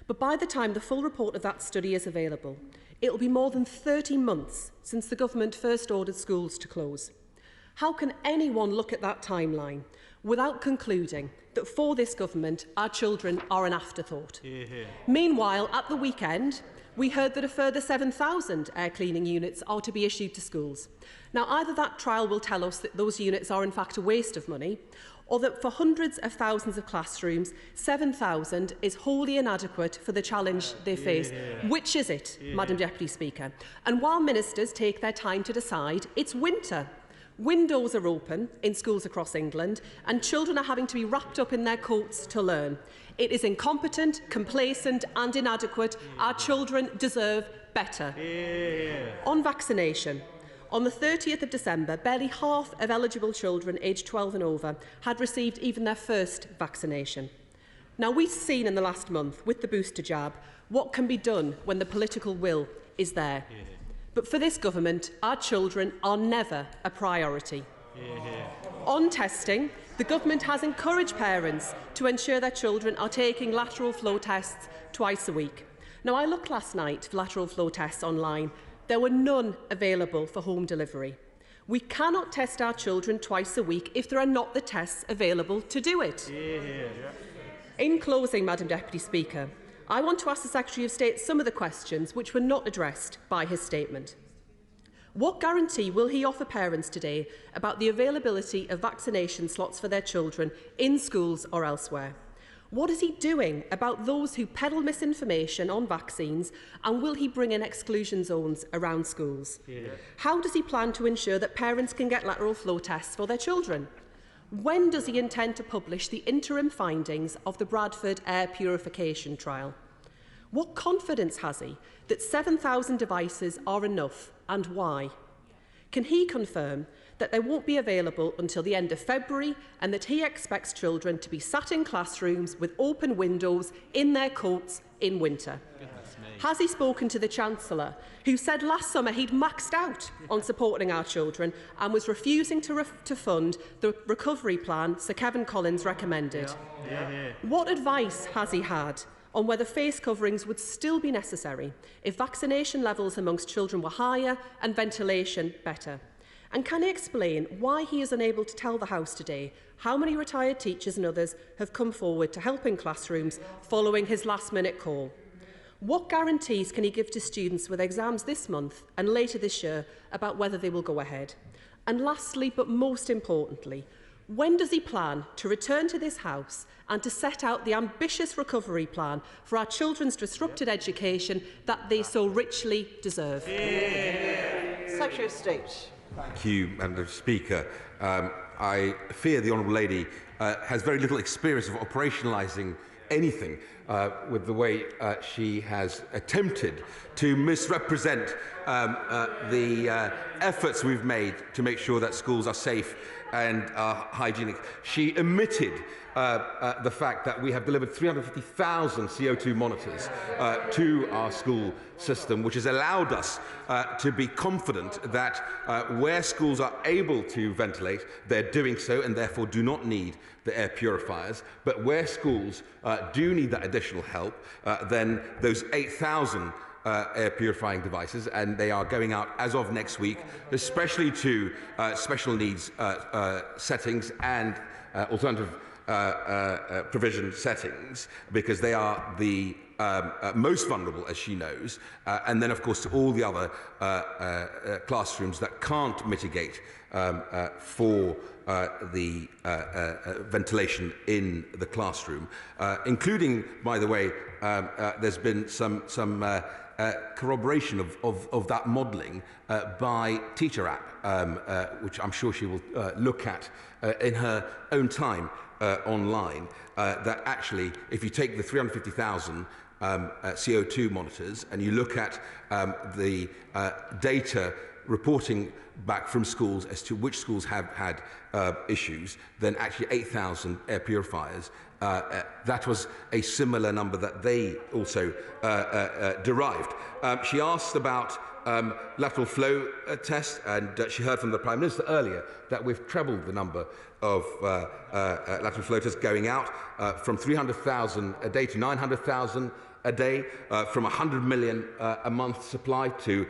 But by the time the full report of that study is available, it will be more than 30 months since the government first ordered schools to close. How can anyone look at that timeline without concluding that for this government, our children are an afterthought? Meanwhile, at the weekend, we heard that a further 7,000 air cleaning units are to be issued to schools. Now, either that trial will tell us that those units are in fact a waste of money, or that for hundreds of thousands of classrooms, 7,000 is wholly inadequate for the challenge they face. Which is it, Madam Deputy Speaker? And while ministers take their time to decide, it's winter. Windows are open in schools across England and children are having to be wrapped up in their coats to learn. It is incompetent, complacent and inadequate. Our children deserve better. On vaccination, on the 30th of December, barely half of eligible children aged 12 and over had received even their first vaccination. Now, we've seen in the last month, with the booster jab, what can be done when the political will is there. But for this government, our children are never a priority. On testing, the government has encouraged parents to ensure their children are taking lateral flow tests twice a week. Now, I looked last night for lateral flow tests online. There were none available for home delivery. We cannot test our children twice a week if there are not the tests available to do it. In closing, Madam Deputy Speaker, I want to ask the Secretary of State some of the questions which were not addressed by his statement. What guarantee will he offer parents today about the availability of vaccination slots for their children in schools or elsewhere? What is he doing about those who peddle misinformation on vaccines, and will he bring in exclusion zones around schools? How does he plan to ensure that parents can get lateral flow tests for their children? When does he intend to publish the interim findings of the Bradford air purification trial? What confidence has he that 7,000 devices are enough, and why? Can he confirm that they won't be available until the end of February, and that he expects children to be sat in classrooms with open windows in their coats in winter? Has he spoken to the Chancellor, who said last summer he'd maxed out on supporting our children and was refusing to fund the recovery plan Sir Kevin Collins recommended? What advice has he had on whether face coverings would still be necessary if vaccination levels amongst children were higher and ventilation better? And can he explain why he is unable to tell the House today how many retired teachers and others have come forward to help in classrooms following his last-minute call? What guarantees can he give to students with exams this month and later this year about whether they will go ahead? And lastly, but most importantly, when does he plan to return to this House and to set out the ambitious recovery plan for our children's disrupted education that they so richly deserve? Secretary of State. Thank you, Madam Speaker. I fear the Honourable Lady has very little experience of operationalising anything with the way she has attempted to misrepresent the efforts we've made to make sure that schools are safe and hygienic. She omitted the fact that we have delivered 350,000 CO2 monitors to our school system, which has allowed us to be confident that where schools are able to ventilate, they're doing so and therefore do not need the air purifiers. But where schools do need that additional help, then those 8,000 air purifying devices, and they are going out as of next week, especially to special needs settings and alternative provision settings, because they are the most vulnerable, as she knows, and then of course to all the other classrooms that can't mitigate for the ventilation in the classroom, including, by the way, there's been some corroboration of that modelling by Teacher App, which I'm sure she will look at in her own time online, that actually, if you take the 350,000 CO2 monitors and you look at the data reporting back from schools as to which schools have had issues, then actually 8,000 air purifiers. That was a similar number that they also derived. She asked about lateral flow tests, and she heard from the Prime Minister earlier that we've trebled the number of lateral flow tests going out from 300,000 a day to 900,000 a day, from 100 million a month supply to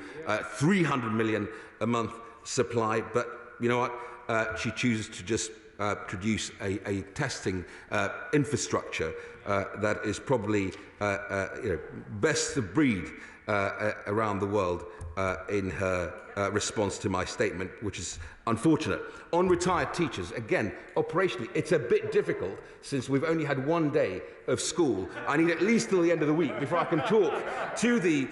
300 million a month supply. But you know what? She chooses to just produce a testing infrastructure that is probably best of breed around the world in her response to my statement, which is unfortunate. On retired teachers, again, operationally, it's a bit difficult since we've only had one day of school. I need at least till the end of the week before I can talk to the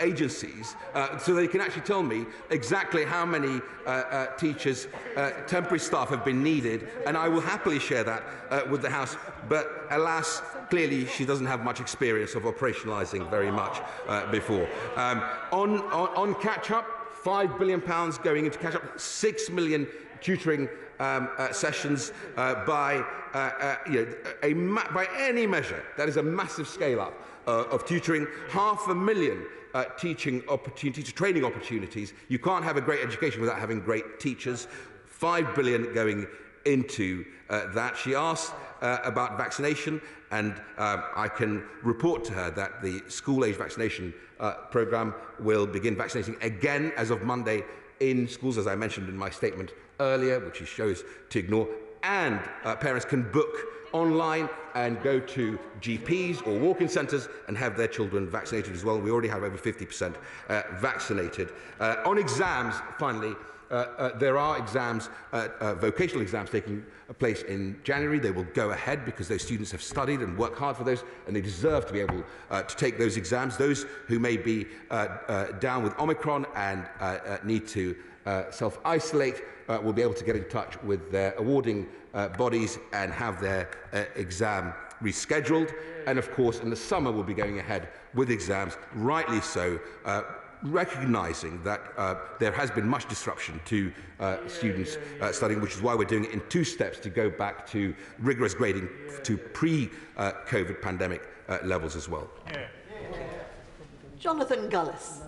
agencies so they can actually tell me exactly how many teachers, temporary staff have been needed, and I will happily share that with the House. But alas, clearly she doesn't have much experience of operationalising very much before. On catch-up, £5 billion going into catch-up, 6 million tutoring sessions by any measure. That is a massive scale-up of tutoring. 500,000 teaching opportunities, training opportunities. You can't have a great education without having great teachers. 5 billion going into that. She asked about vaccination, and I can report to her that the school-age vaccination programme will begin vaccinating again as of Monday in schools, as I mentioned in my statement earlier, which she chose to ignore, and parents can book online and go to GPs or walk-in centres and have their children vaccinated as well. We already have over 50% vaccinated. On exams, finally, there are exams, vocational exams taking place in January. They will go ahead because those students have studied and worked hard for those, and they deserve to be able to take those exams. Those who may be down with Omicron and need to self-isolate will be able to get in touch with their awarding bodies and have their exam rescheduled. And of course, in the summer, we'll be going ahead with exams, rightly so, recognising that there has been much disruption to students studying, which is why we're doing it in 2 steps to go back to rigorous grading to pre-COVID pandemic levels as well. Yeah. Jonathan Gullis.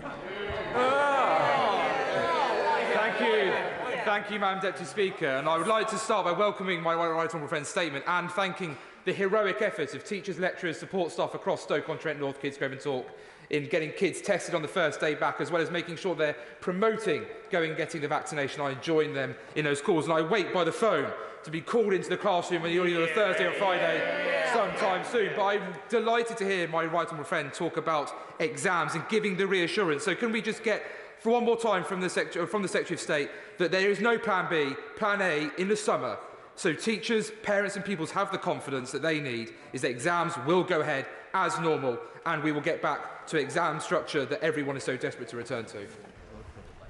Thank you, Madam Deputy Speaker. And I would like to start by welcoming my right honourable friend's statement and thanking the heroic efforts of teachers, lecturers, support staff across Stoke-on-Trent, North, Kidsgrove and Talk in getting kids tested on the first day back, as well as making sure they're promoting going and getting the vaccination. I join them in those calls, and I wait by the phone to be called into the classroom on either a Thursday or Friday sometime soon. But I'm delighted to hear my right honourable friend talk about exams and giving the reassurance. So can we just get, for one more time, from the Secretary of State, that there is no plan B, plan A in the summer, so teachers, parents and pupils have the confidence that they need, is that exams will go ahead as normal and we will get back to exam structure that everyone is so desperate to return to?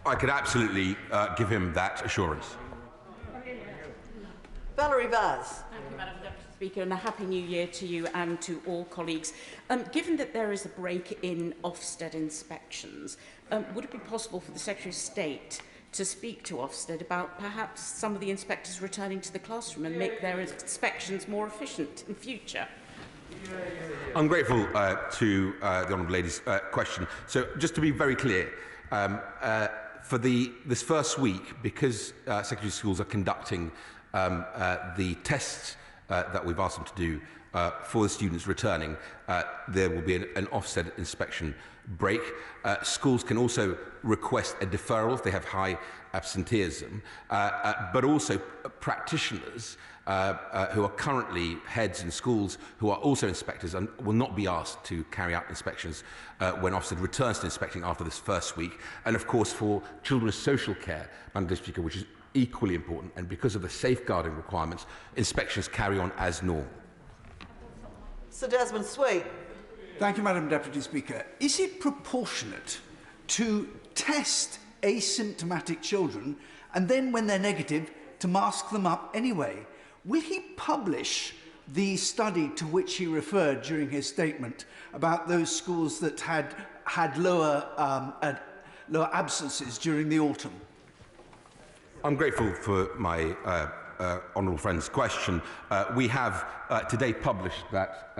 I could absolutely give him that assurance. Valerie Vaz. Thank you, Madam Deputy Speaker, and a Happy New Year to you and to all colleagues. Given that there is a break in Ofsted inspections, would it be possible for the Secretary of State to speak to Ofsted about perhaps some of the inspectors returning to the classroom and make their inspections more efficient in future? I'm grateful to the Honourable Lady's question. So just to be very clear, for this first week, because secondary schools are conducting the tests that we've asked them to do for the students returning, there will be an Ofsted inspection break. Schools can also request a deferral if they have high absenteeism, but also practitioners who are currently heads in schools who are also inspectors and will not be asked to carry out inspections when Ofsted returns to inspecting after this first week. And of course for children's social care, Madam Deputy Speaker, which is equally important, and because of the safeguarding requirements, inspections carry on as normal. Sir Desmond Swade. Thank you, Madam Deputy Speaker. Is it proportionate to test asymptomatic children and then, when they're negative, to mask them up anyway? Will he publish the study to which he referred during his statement about those schools that had lower absences during the autumn? I'm grateful for my honourable friend's question. We have today published that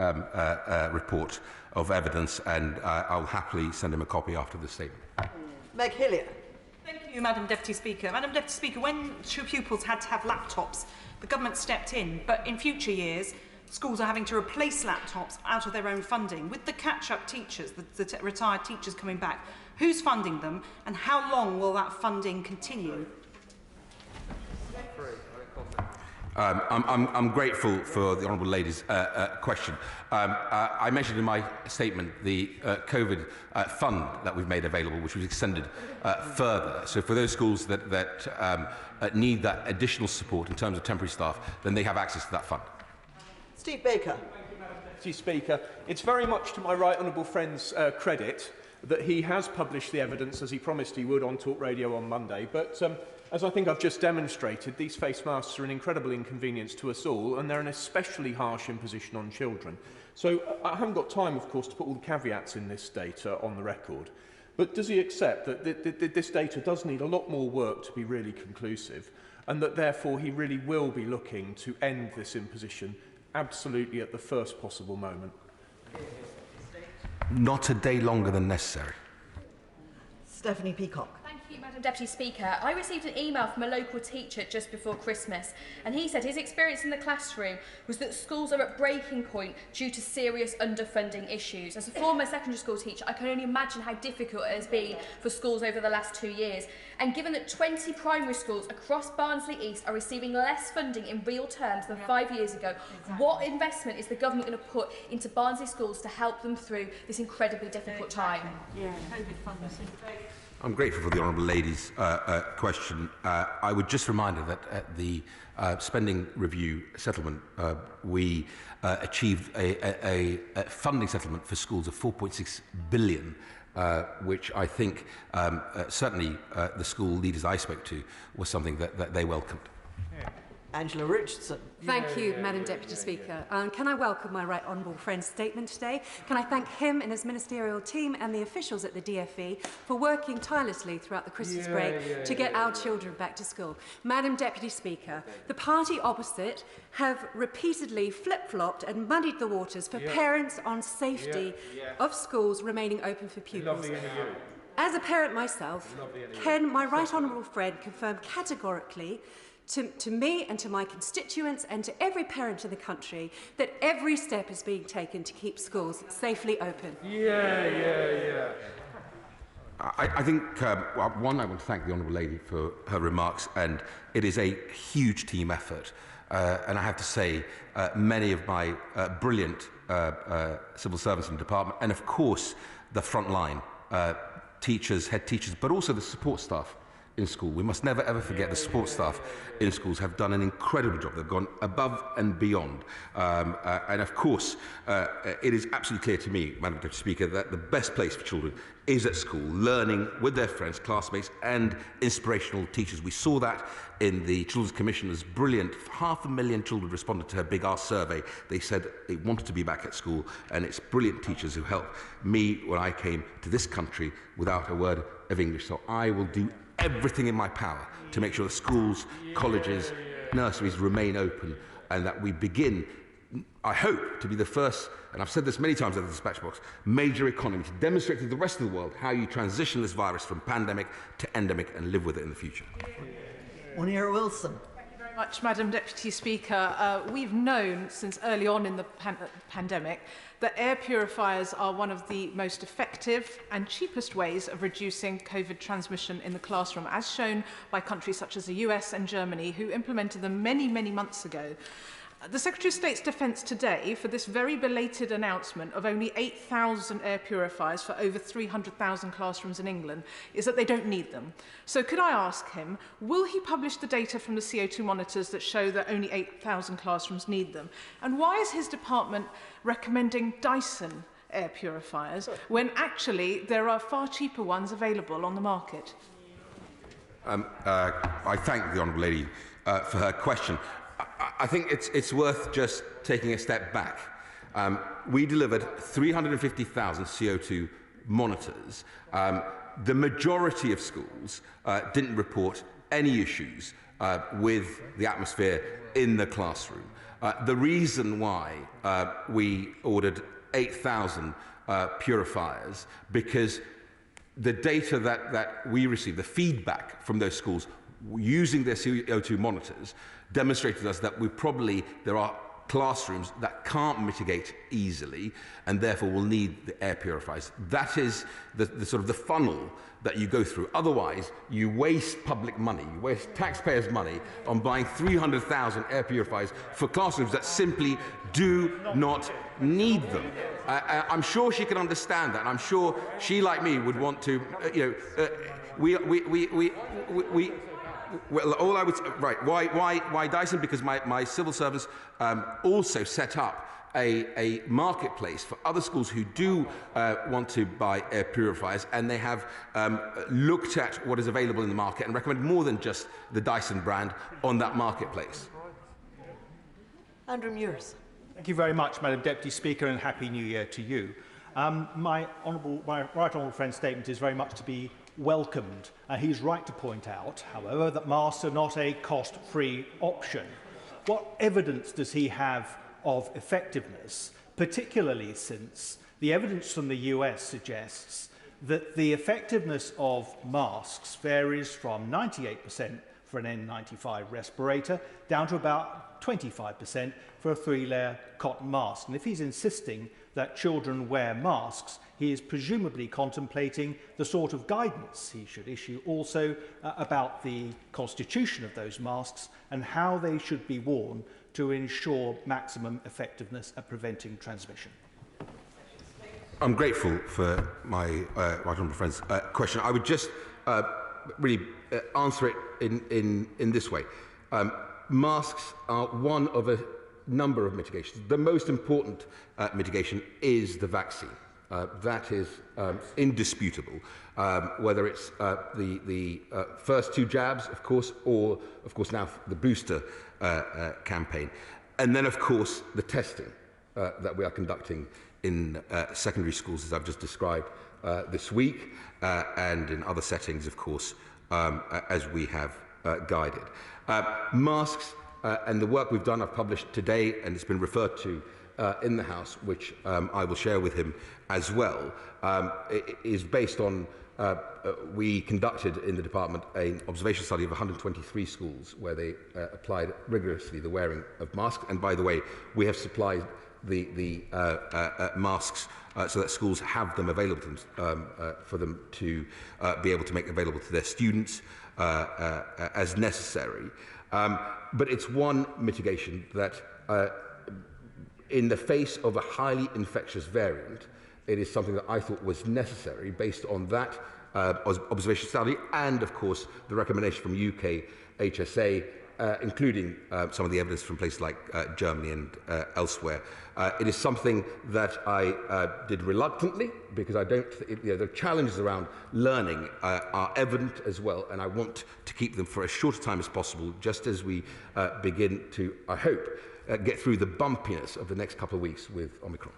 report of evidence, and I'll happily send him a copy after the statement. Meg Hillier. Thank you, Madam Deputy Speaker. Madam Deputy Speaker, when pupils had to have laptops, the government stepped in, but in future years, schools are having to replace laptops out of their own funding. With the catch-up teachers, the retired teachers coming back, who's funding them, and how long will that funding continue? I'm grateful for the Honourable Lady's question. I mentioned in my statement the COVID fund that we've made available, which was extended further. So for those schools that need that additional support in terms of temporary staff, then they have access to that fund. Steve Baker. Deputy Speaker, it's very much to my right honourable friend's credit that he has published the evidence, as he promised he would, on Talk Radio on Monday. But as I think I've just demonstrated, these face masks are an incredible inconvenience to us all, and they're an especially harsh imposition on children. So I haven't got time, of course, to put all the caveats in this data on the record. But does he accept that this data does need a lot more work to be really conclusive, and that therefore he really will be looking to end this imposition absolutely at the first possible moment? Not a day longer than necessary. Stephanie Peacock. Thank Thank you, Madam Deputy Speaker. I received an email from a local teacher just before Christmas, and he said his experience in the classroom was that schools are at breaking point due to serious underfunding issues. As a former secondary school teacher, I can only imagine how difficult it has been for schools over the last 2 years. And given that 20 primary schools across Barnsley East are receiving less funding in real terms than 5 years ago, what investment is the government going to put into Barnsley schools to help them through this incredibly difficult time? I'm grateful for the Honourable Lady's question. I would just remind her that at the spending review settlement, we achieved a funding settlement for schools of 4.6 billion, which I think certainly the school leaders I spoke to was something that they welcomed. Angela Richardson. Thank you, Madam Deputy Speaker. Can I welcome my right honourable friend's statement today? Can I thank him and his ministerial team and the officials at the DfE for working tirelessly throughout the Christmas break to get our children back to school? Madam Deputy Speaker, the party opposite have repeatedly flip-flopped and muddied the waters for parents on safety of schools remaining open for pupils. As a parent myself, can my right honourable friend confirm categorically to me and to my constituents and to every parent in the country that every step is being taken to keep schools safely open? I think, one, I want to thank the Honourable Lady for her remarks, and it is a huge team effort. And I have to say, many of my brilliant civil servants in the department, and of course the front line, teachers, head teachers, but also the support staff in school. We must never ever forget the support staff in schools have done an incredible job. They've gone above and beyond. And of course, it is absolutely clear to me, Madam Deputy Speaker, that the best place for children is at school, learning with their friends, classmates and inspirational teachers. We saw that in the Children's Commissioner's brilliant 500,000 children responded to her Big Ask survey. They said they wanted to be back at school, and it's brilliant teachers who helped me when I came to this country without a word of English. So I will do everything in my power to make sure that schools, colleges, nurseries remain open, and that we begin, I hope, to be the first, and I've said this many times at the dispatch box, major economy to demonstrate to the rest of the world how you transition this virus from pandemic to endemic and live with it in the future. Munir Wilson. Much, Madam Deputy Speaker. We've known since early on in the pandemic that air purifiers are one of the most effective and cheapest ways of reducing COVID transmission in the classroom, as shown by countries such as the US and Germany, who implemented them many, many months ago. The Secretary of State's defence today for this very belated announcement of only 8,000 air purifiers for over 300,000 classrooms in England is that they don't need them. So could I ask him, will he publish the data from the CO2 monitors that show that only 8,000 classrooms need them? And why is his department recommending Dyson air purifiers when actually there are far cheaper ones available on the market? I thank the Honourable Lady for her question. I think it's worth just taking a step back. We delivered 350,000 CO2 monitors. The majority of schools didn't report any issues with the atmosphere in the classroom. The reason why we ordered 8,000 purifiers, because the data that we received, the feedback from those schools using their CO2 monitors, demonstrated to us that there are classrooms that can't mitigate easily and therefore will need the air purifiers. That is the sort of the funnel that you go through. Otherwise, you waste public money, you waste taxpayers' money on buying 300,000 air purifiers for classrooms that simply do not need them. I'm sure she can understand that, and I'm sure she, like me, would want to, well, all I would right. Why Dyson? Because my civil servants also set up a marketplace for other schools who do want to buy air purifiers, and they have looked at what is available in the market and recommend more than just the Dyson brand on that marketplace. Andrew Muirs. Thank you very much, Madam Deputy Speaker, and Happy New Year to you. My right honourable friend's statement is very much to be welcomed. He's right to point out, however, that masks are not a cost-free option. What evidence does he have of effectiveness, particularly since the evidence from the US suggests that the effectiveness of masks varies from 98% for an N95 respirator down to about 25% for a 3-layer cotton mask. And if he's insisting that children wear masks, he is presumably contemplating the sort of guidance he should issue also about the constitution of those masks and how they should be worn to ensure maximum effectiveness at preventing transmission. I'm grateful for my right honourable friend's question. I would just really answer it in this way. Masks are one of a number of mitigations. The most important mitigation is the vaccine. That is indisputable, whether it's the first 2 jabs, of course, or, of course, now the booster campaign. And then, of course, the testing that we are conducting in secondary schools, as I've just described this week, and in other settings, of course, as we have guided. Masks and the work we've done, I've published today, and it's been referred to in the House, which I will share with him as well, is based on, we conducted in the department an observation study of 123 schools where they applied rigorously the wearing of masks. And by the way, we have supplied the masks so that schools have them available to them, for them to be able to make available to their students as necessary. But it's one mitigation that in the face of a highly infectious variant, it is something that I thought was necessary based on that observation study and, of course, the recommendation from UK HSA, including some of the evidence from places like Germany and elsewhere. It is something that I did reluctantly because I don't, the challenges around learning are evident as well, and I want to keep them for as short a time as possible, just as we begin to, I hope, get through the bumpiness of the next couple of weeks with Omicron.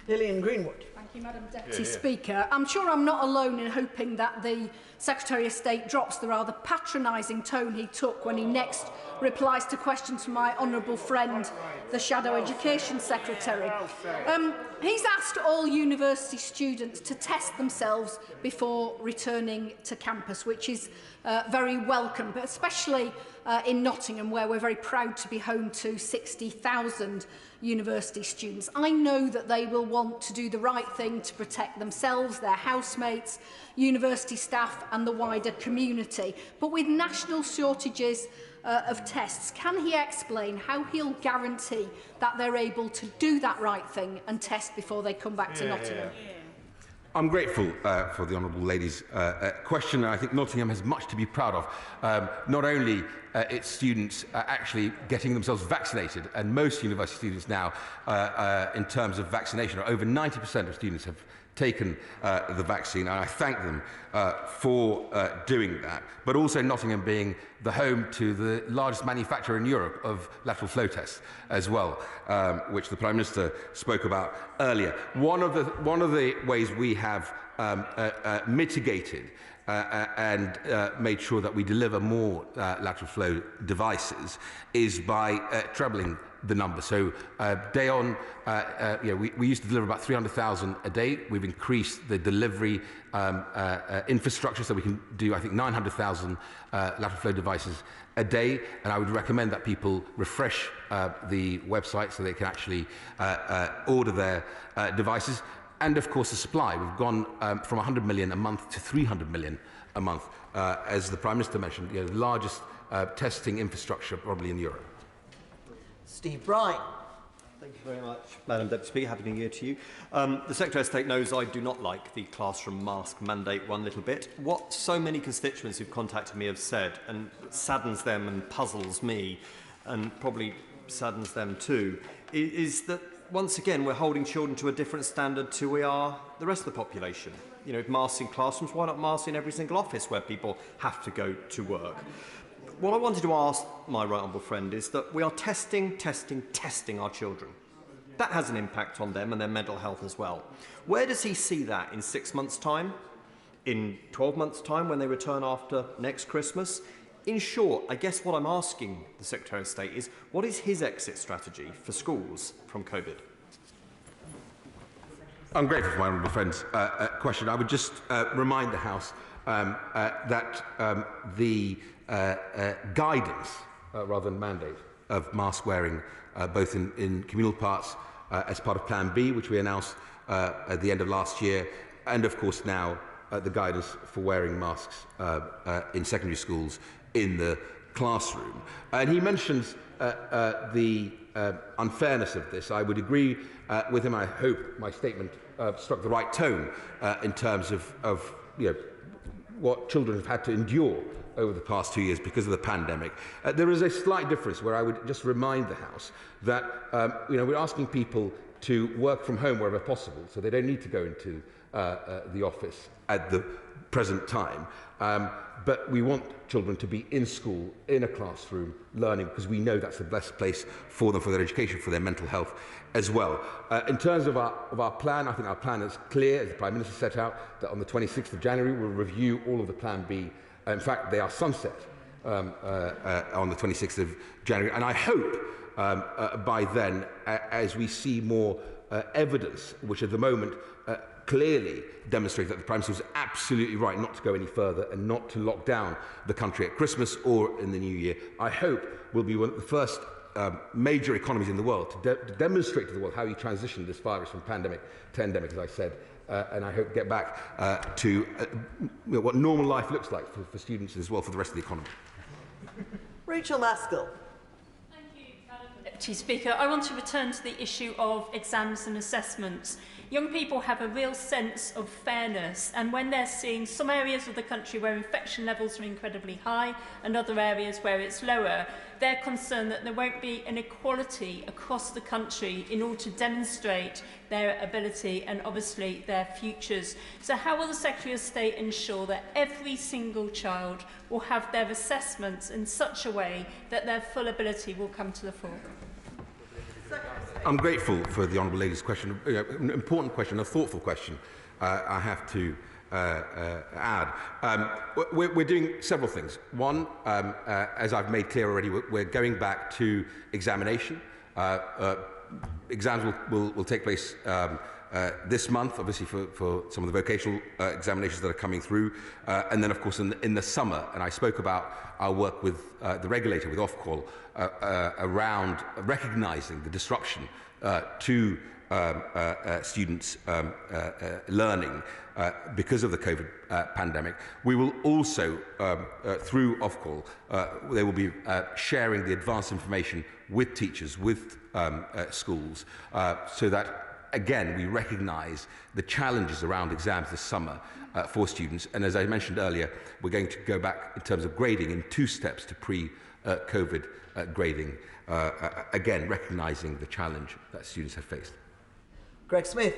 Lillian Greenwood. Thank you, Madam Deputy Speaker. I'm sure I'm not alone in hoping that the Secretary of State drops the rather patronising tone he took when he next replies to questions from my honourable friend, the Shadow Education Secretary. He's asked all university students to test themselves before returning to campus, which is very welcome, but especially in Nottingham, where we're very proud to be home to 60,000 university students. I know that they will want to do the right thing to protect themselves, their housemates, university staff and the wider community. But with national shortages of tests, can he explain how he'll guarantee that they're able to do that right thing and test before they come back to Nottingham? I'm grateful for the honourable lady's question, and I think Nottingham has much to be proud of. Not only its students actually getting themselves vaccinated, and most university students now, in terms of vaccination, over 90% of students have taken the vaccine, and I thank them for doing that, but also Nottingham being the home to the largest manufacturer in Europe of lateral flow tests as well, which the Prime Minister spoke about earlier. One of the ways we have mitigated and made sure that we deliver more lateral flow devices is by trebling the number. So day on, we used to deliver about 300,000 a day. We've increased the delivery infrastructure so we can do, I think, 900,000 lateral flow devices a day. And I would recommend that people refresh the website so they can actually order their devices. And, of course, the supply. We've gone from 100 million a month to 300 million a month, as the Prime Minister mentioned, the largest testing infrastructure probably in Europe. Steve Bryan. Thank you very much, Madam Deputy Speaker. Happy New Year to you. The Secretary of State knows I do not like the classroom mask mandate one little bit. What so many constituents who've contacted me have said, and saddens them and puzzles me, and probably saddens them too, is that once again we're holding children to a different standard to we are the rest of the population. You know, if masks in classrooms, why not masks in every single office where people have to go to work? What I wanted to ask my right honourable friend is that we are testing our children. That has an impact on them and their mental health as well. Where does he see that in 6 months' time? In 12 months' time when they return after next Christmas? In short, I guess what I'm asking the Secretary of State is, what is his exit strategy for schools from COVID? I'm grateful for my honourable friend's question. I would just remind the House that the guidance, rather than mandate, of mask wearing both in communal parts as part of Plan B, which we announced at the end of last year, and of course now the guidance for wearing masks in secondary schools in the classroom. And he mentions the unfairness of this. I would agree with him. I hope my statement struck the right tone in terms of what children have had to endure over the past 2 years because of the pandemic. There is a slight difference where I would just remind the House that we're asking people to work from home wherever possible, so they don't need to go into the office at the present time. But we want children to be in school, in a classroom, learning, because we know that's the best place for them, for their education, for their mental health as well. In terms of our plan, I think our plan is clear, as the Prime Minister set out, that on the 26th of January we'll review all of the Plan B. In fact, they are sunset on the 26th of January. And I hope by then, as we see more evidence, which at the moment clearly demonstrates that the Prime Minister was absolutely right not to go any further and not to lock down the country at Christmas or in the New Year, I hope we'll be one of the first major economies in the world to demonstrate to the world how you transition this virus from pandemic to endemic, as I said. And I hope get back to what normal life looks like for students as well for the rest of the economy. Rachel Maskell. Thank you, Madam Deputy Speaker. I want to return to the issue of exams and assessments. Young people have a real sense of fairness, and when they're seeing some areas of the country where infection levels are incredibly high and other areas where it's lower, they're concerned that there won't be an equality across the country in order to demonstrate their ability and obviously their futures. So how will the Secretary of State ensure that every single child will have their assessments in such a way that their full ability will come to the fore? I'm grateful for the Honourable Lady's question, an important question, a thoughtful question, I have to add. We're doing several things. One, as I've made clear already, we're going back to examination. Exams will take place this month, obviously for some of the vocational examinations that are coming through, and then of course in the summer. And I spoke about our work with the regulator, with Ofqual, around recognising the disruption to students' learning because of the COVID pandemic. We will also, through Ofqual, they will be sharing the advanced information with teachers, with schools, so that again, we recognise the challenges around exams this summer for students. And as I mentioned earlier, we're going to go back in terms of grading in 2 steps to pre-COVID grading, again, recognising the challenge that students have faced. Greg Smith.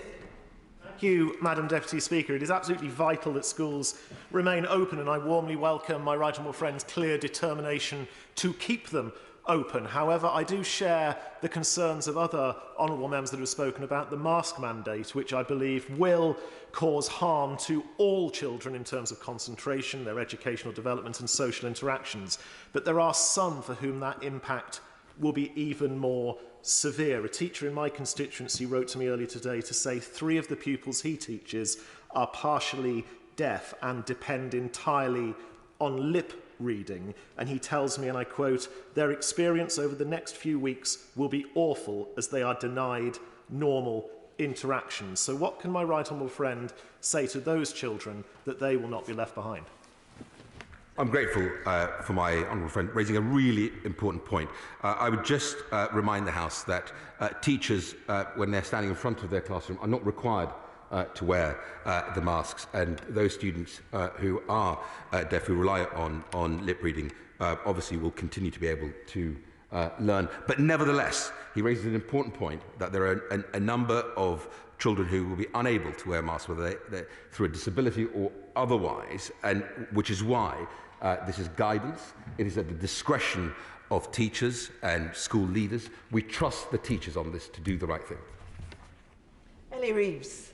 Thank you, Madam Deputy Speaker. It is absolutely vital that schools remain open, and I warmly welcome my right honourable friend's clear determination to keep them open. However, I do share the concerns of other honourable members that have spoken about the mask mandate, which I believe will cause harm to all children in terms of concentration, their educational development and social interactions. But there are some for whom that impact will be even more severe. A teacher in my constituency wrote to me earlier today to say 3 of the pupils he teaches are partially deaf and depend entirely on lip reading, and he tells me, and I quote, their experience over the next few weeks will be awful as they are denied normal interactions. So what can my right honourable friend say to those children that they will not be left behind? I'm grateful for my honourable friend raising a really important point. I would just remind the House that teachers, when they're standing in front of their classroom, are not required to wear the masks, and those students who are deaf, who rely on lip reading, obviously will continue to be able to learn. But nevertheless, he raises an important point that there are a number of children who will be unable to wear masks, whether they're through a disability or otherwise, and which is why this is guidance. It is at the discretion of teachers and school leaders. We trust the teachers on this to do the right thing. Ellie Reeves.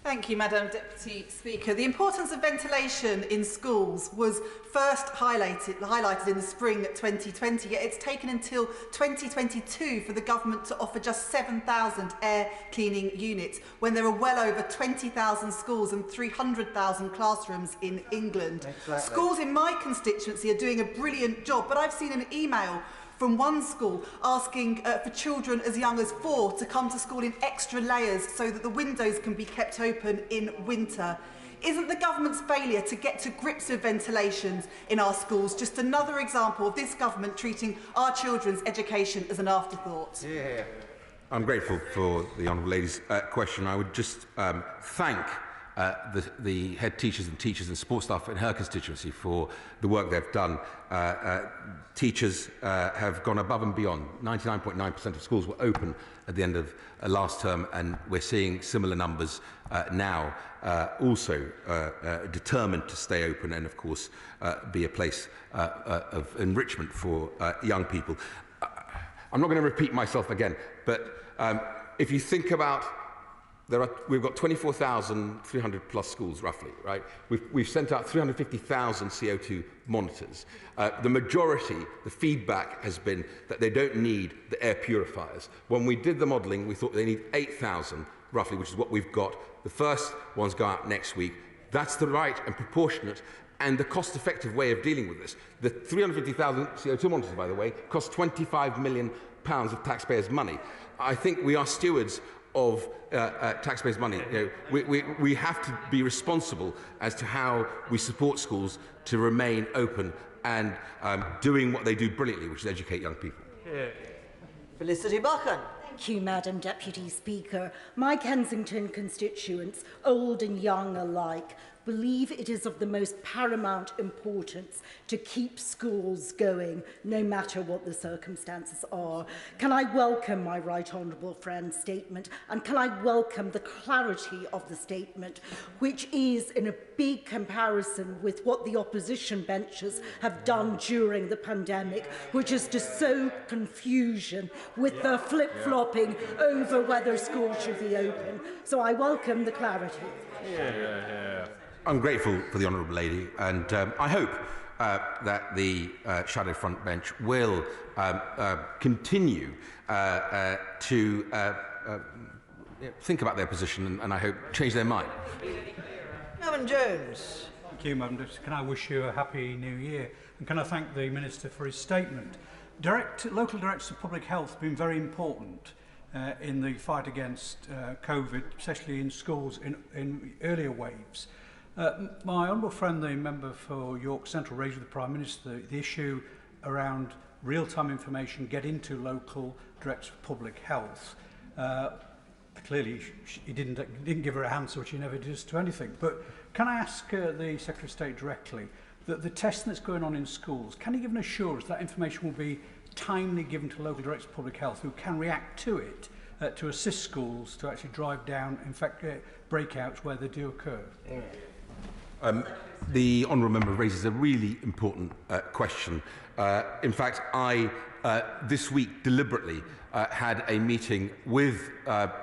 Thank you, Madam Deputy Speaker. The importance of ventilation in schools was first highlighted in the spring 2020, yet it's taken until 2022 for the government to offer just 7,000 air cleaning units, when there are well over 20,000 schools and 300,000 classrooms in England. Exactly. Schools in my constituency are doing a brilliant job, but I've seen an email from one school asking for children as young as 4 to come to school in extra layers so that the windows can be kept open in winter. Isn't the government's failure to get to grips with ventilations in our schools just another example of this government treating our children's education as an afterthought? Yeah. I'm grateful for the Honourable Lady's question. I would just thank the head teachers and support staff in her constituency for the work they've done. Teachers have gone above and beyond. 99.9% of schools were open at the end of last term, and we're seeing similar numbers now, also determined to stay open and, of course, be a place of enrichment for young people. I'm not going to repeat myself again, but if you think about we've got 24,300 plus schools, roughly, right? We've sent out 350,000 CO2 monitors. The majority, the feedback has been that they don't need the air purifiers. When we did the modelling, we thought they need 8,000, roughly, which is what we've got. The first ones go out next week. That's the right and proportionate and the cost-effective way of dealing with this. The 350,000 CO2 monitors, by the way, cost £25 million of taxpayers' money. I think we are stewards of taxpayers' money. You know, we have to be responsible as to how we support schools to remain open and doing what they do brilliantly, which is educate young people. Yeah. Felicity Buchan. Thank you, Madam Deputy Speaker. My Kensington constituents, old and young alike, believe it is of the most paramount importance to keep schools going, no matter what the circumstances are. Can I welcome my right honourable friend's statement, and can I welcome the clarity of the statement, which is in a big comparison with what the opposition benches have done during the pandemic, which is to sow confusion with the flip-flopping over whether schools should be open. So I welcome the clarity. I'm grateful for the Honourable Lady, and I hope that the Shadow Front Bench will continue to think about their position and I hope change their mind. Melvin Jones. Thank you, Madam Deputy. Can I wish you a happy new year? And can I thank the Minister for his statement? Local directors of public health have been very important in the fight against COVID, especially in schools in earlier waves. My honourable friend, the member for York Central, raised with the Prime Minister the issue around real-time information get into local directors of public health. Clearly, he didn't give her a answer, which he never does to anything. But can I ask the Secretary of State directly that the testing that's going on in schools, can he give an assurance that information will be timely given to local directors of public health who can react to it to assist schools to actually drive down breakouts where they do occur? The honourable member raises a really important question. In fact, I this week deliberately had a meeting with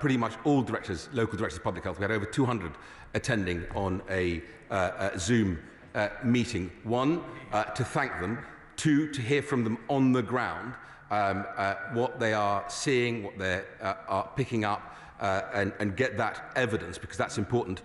pretty much all directors, local directors of public health. We had over 200 attending on a Zoom meeting. One, to thank them. Two, to hear from them on the ground, what they are seeing, what they are picking up, and get that evidence, because that's important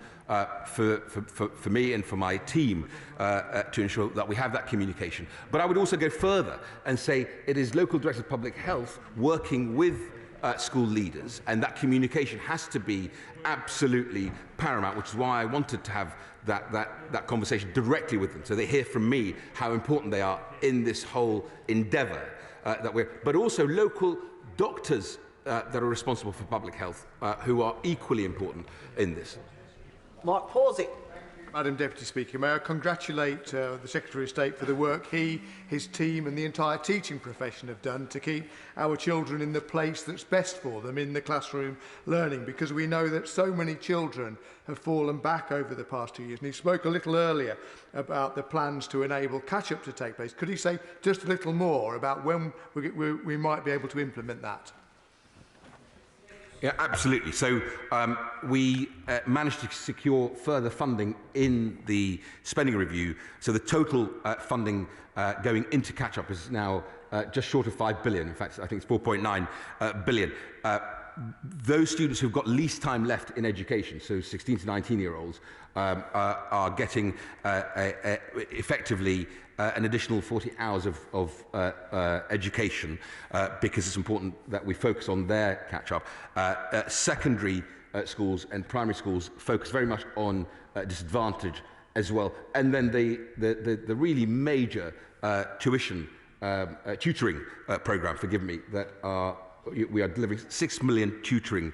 for me and for my team to ensure that we have that communication. But I would also go further and say it is local directors of public health working with school leaders, and that communication has to be absolutely paramount, which is why I wanted to have that conversation directly with them, so they hear from me how important they are in this whole endeavour but also local doctors that are responsible for public health, who are equally important in this. Mark Pawsey. Madam Deputy Speaker, may I congratulate the Secretary of State for the work he, his team and the entire teaching profession have done to keep our children in the place that's best for them, in the classroom learning, because we know that so many children have fallen back over the past 2 years. And he spoke a little earlier about the plans to enable catch-up to take place. Could he say just a little more about when we might be able to implement that? Yeah, absolutely. So we managed to secure further funding in the spending review. So the total funding going into catch-up is now just short of 5 billion. In fact, I think it's 4.9 billion. Those students who've got least time left in education, so 16 to 19-year-olds, are getting effectively an additional 40 hours of education because it's important that we focus on their catch-up. Secondary schools and primary schools focus very much on disadvantage as well. And then the really major tutoring program, forgive me, that we are delivering 6 million tutoring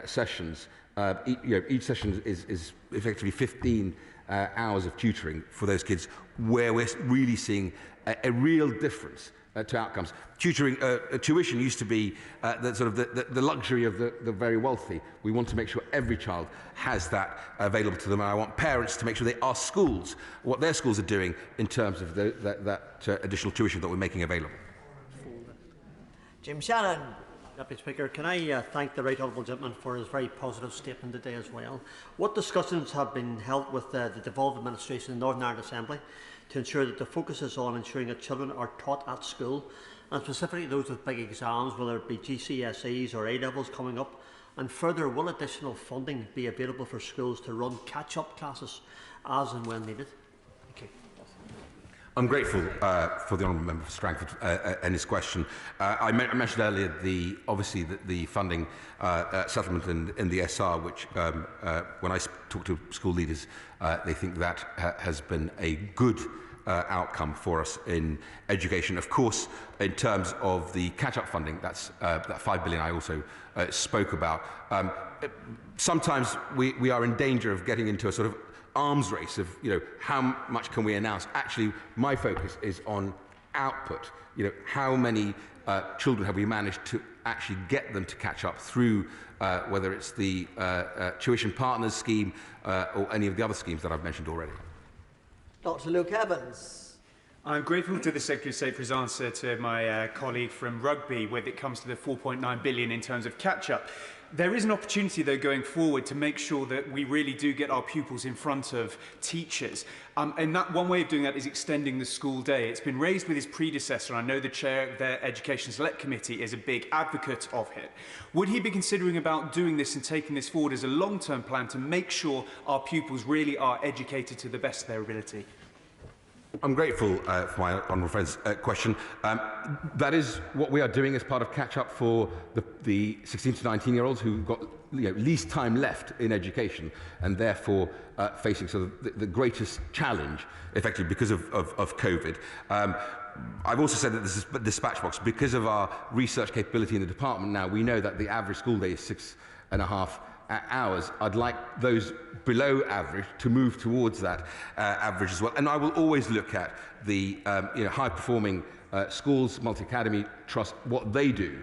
sessions. Each session is effectively 15 hours of tutoring for those kids, where we're really seeing a real difference to outcomes. Tuition used to be the luxury of the very wealthy. We want to make sure every child has that available to them, and I want parents to make sure they ask schools what their schools are doing in terms of that additional tuition that we're making available. Jim Shannon. Deputy Speaker, can I thank the Right Honourable Gentleman for his very positive statement today as well. What discussions have been held with the devolved administration in the Northern Ireland Assembly to ensure that the focus is on ensuring that children are taught at school, and specifically those with big exams, whether it be GCSEs or A-levels coming up? And further, will additional funding be available for schools to run catch-up classes as and when needed? Thank you. I'm grateful for the Honourable Member for Strangford and his question. I mentioned earlier obviously the funding settlement in the SR, which when I talk to school leaders, they think that has been a good outcome for us in education. Of course, in terms of the catch-up funding, that's that 5 billion I also spoke about. Sometimes we are in danger of getting into a sort of arms race of, how much can we announce? Actually, my focus is on output. How many children have we managed to actually get them to catch up through whether it's the Tuition Partners scheme or any of the other schemes that I've mentioned already. Dr. Luke Evans. I'm grateful to the Secretary of State for his answer to my colleague from Rugby when it comes to the 4.9 billion in terms of catch-up. There is an opportunity, though, going forward to make sure that we really do get our pupils in front of teachers. And that one way of doing that is extending the school day. It's been raised with his predecessor, and I know the chair of their Education Select Committee is a big advocate of it. Would he be considering about doing this and taking this forward as a long-term plan to make sure our pupils really are educated to the best of their ability? I'm grateful for my honourable friend's question. That is what we are doing as part of catch-up for the 16 to 19-year-olds who've got least time left in education and therefore facing sort of the greatest challenge, effectively, because of COVID. I've also said that this is dispatch box. Because of our research capability in the department now, we know that the average school day is 6.5 hours. I'd like those below average to move towards that average as well. And I will always look at the high-performing schools, multi-academy trust, what they do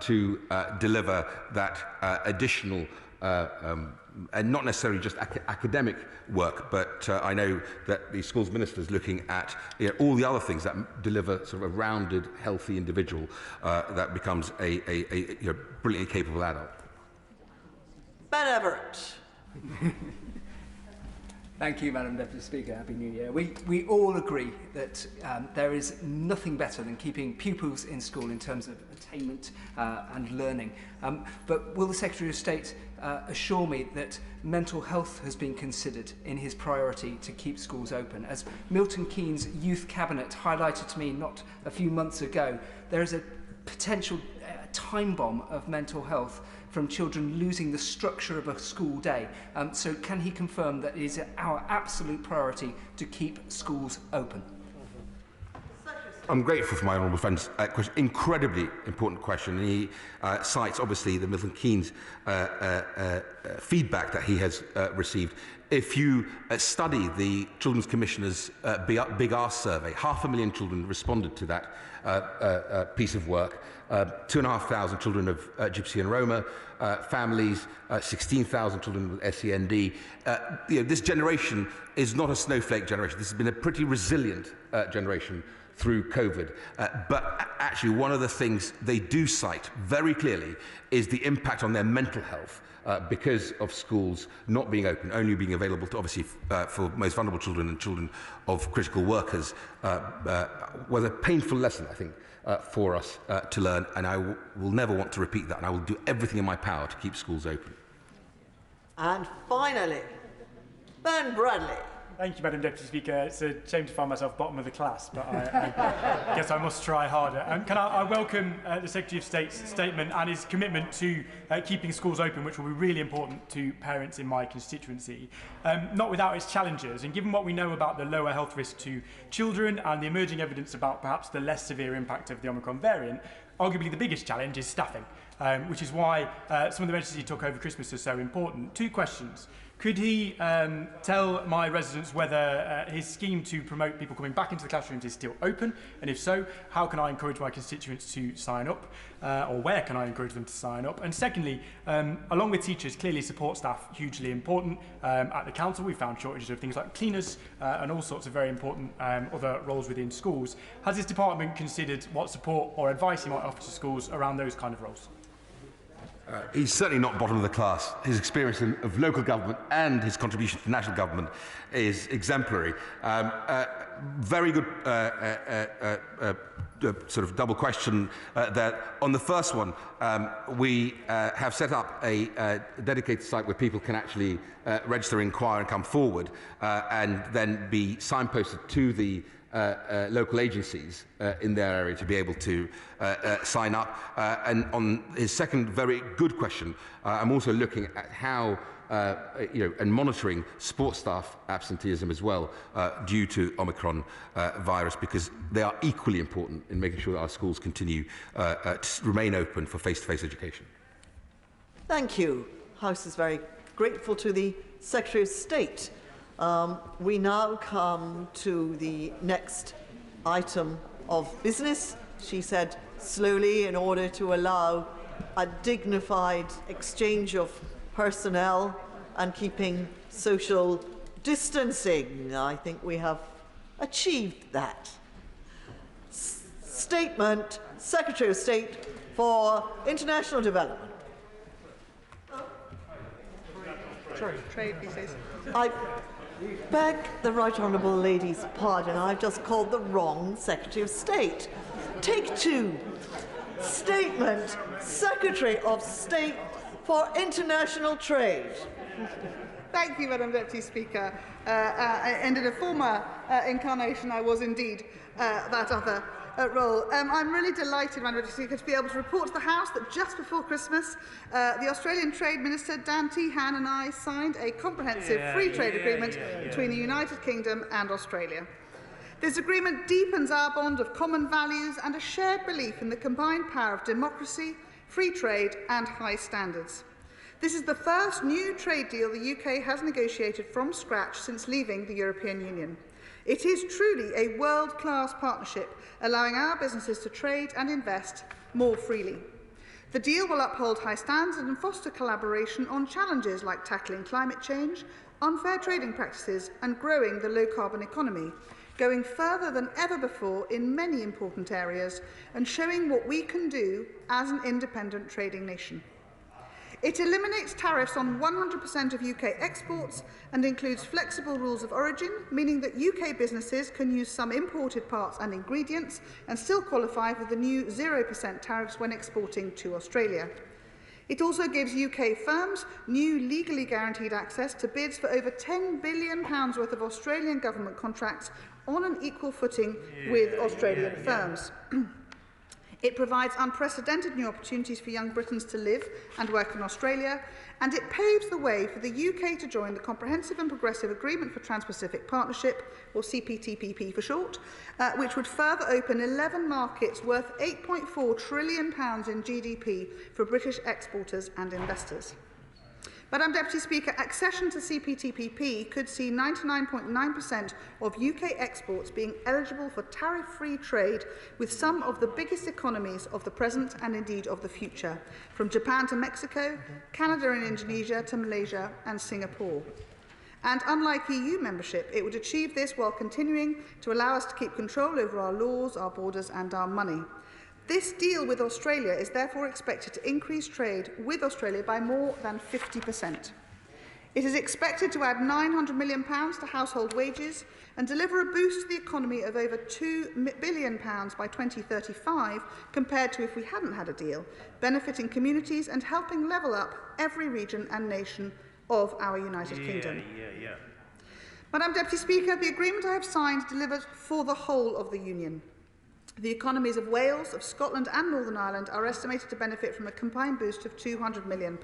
to deliver that additional and not necessarily just academic work, but I know that the schools minister is looking at all the other things that deliver sort of a rounded, healthy individual that becomes a brilliantly capable adult. Ben Everett. Thank you, Madam Deputy Speaker. Happy New Year. We all agree that there is nothing better than keeping pupils in school in terms of attainment and learning. But will the Secretary of State assure me that mental health has been considered in his priority to keep schools open? As Milton Keynes' Youth Cabinet highlighted to me not a few months ago, there is a potential time bomb of mental health from children losing the structure of a school day. So can he confirm that it is our absolute priority to keep schools open? I'm grateful for my honourable friend's question. Incredibly important question. And he cites, obviously, the Milton Keynes feedback that he has received. If you study the Children's Commissioner's Big Ask survey, 500,000 children responded to that piece of work. 2,500 children of Gypsy and Roma families, 16,000 children with SEND. This generation is not a snowflake generation. This has been a pretty resilient generation through COVID. But actually, one of the things they do cite very clearly is the impact on their mental health because of schools not being open, only being available to, obviously, for most vulnerable children and children of critical workers, was a painful lesson, I think, for us to learn, and I will never want to repeat that, and I will do everything in my power to keep schools open. And finally, Ben Bradley. Thank you, Madam Deputy Speaker. It's a shame to find myself bottom of the class, but I guess I must try harder. Can I welcome the Secretary of State's statement and his commitment to keeping schools open, which will be really important to parents in my constituency, not without its challenges. And given what we know about the lower health risk to children and the emerging evidence about perhaps the less severe impact of the Omicron variant, arguably the biggest challenge is staffing, which is why some of the measures he took over Christmas are so important. 2 questions. Could he tell my residents whether his scheme to promote people coming back into the classrooms is still open? And if so, how can I encourage my constituents to sign up? Or where can I encourage them to sign up? And secondly, along with teachers, clearly support staff hugely important. At the council, we found shortages of things like cleaners and all sorts of very important other roles within schools. Has this department considered what support or advice he might offer to schools around those kind of roles? He's certainly not bottom of the class. His experience of local government and his contribution to national government is exemplary. Very good sort of double question there. On the first one, we have set up a dedicated site where people can actually register, inquire and come forward and then be signposted to the local agencies in their area to be able to sign up. And on his second very good question, I'm also looking at how and monitoring sports staff absenteeism as well due to Omicron virus, because they are equally important in making sure that our schools continue to remain open for face-to-face education. Thank you. House is very grateful to the Secretary of State. We now come to the next item of business. She said slowly, in order to allow a dignified exchange of personnel and keeping social distancing. I think we have achieved that. Statement, Secretary of State for International Development. Trade, he says. I beg the Right Honourable Lady's pardon, I've just called the wrong Secretary of State. Take 2. Statement, Secretary of State for International Trade. Thank you, Madam Deputy Speaker. And in a former incarnation, I was indeed that other role. I'm really delighted, Madam Deputy Speaker, to be able to report to the House that just before Christmas, the Australian Trade Minister, Dan Tehan, and I signed a comprehensive free trade agreement between the United Kingdom and Australia. This agreement deepens our bond of common values and a shared belief in the combined power of democracy, free trade and high standards. This is the first new trade deal the UK has negotiated from scratch since leaving the European Union. It is truly a world-class partnership, allowing our businesses to trade and invest more freely. The deal will uphold high standards and foster collaboration on challenges like tackling climate change, unfair trading practices and growing the low-carbon economy, going further than ever before in many important areas and showing what we can do as an independent trading nation. It eliminates tariffs on 100% of UK exports and includes flexible rules of origin, meaning that UK businesses can use some imported parts and ingredients and still qualify for the new 0% tariffs when exporting to Australia. It also gives UK firms new legally guaranteed access to bids for over £10 billion worth of Australian government contracts on an equal footing with Australian firms. It provides unprecedented new opportunities for young Britons to live and work in Australia, and it paves the way for the UK to join the Comprehensive and Progressive Agreement for Trans-Pacific Partnership, or CPTPP for short, which would further open 11 markets worth £8.4 trillion in GDP for British exporters and investors. Madam Deputy Speaker, accession to CPTPP could see 99.9% of UK exports being eligible for tariff-free trade with some of the biggest economies of the present and indeed of the future, from Japan to Mexico, Canada and Indonesia to Malaysia and Singapore. And unlike EU membership, it would achieve this while continuing to allow us to keep control over our laws, our borders and our money. This deal with Australia is therefore expected to increase trade with Australia by more than 50%. It is expected to add £900 million to household wages and deliver a boost to the economy of over £2 billion by 2035 compared to if we hadn't had a deal, benefiting communities and helping level up every region and nation of our United Kingdom. Madam Deputy Speaker, the agreement I have signed delivers for the whole of the Union. The economies of Wales, of Scotland and Northern Ireland are estimated to benefit from a combined boost of £200 million.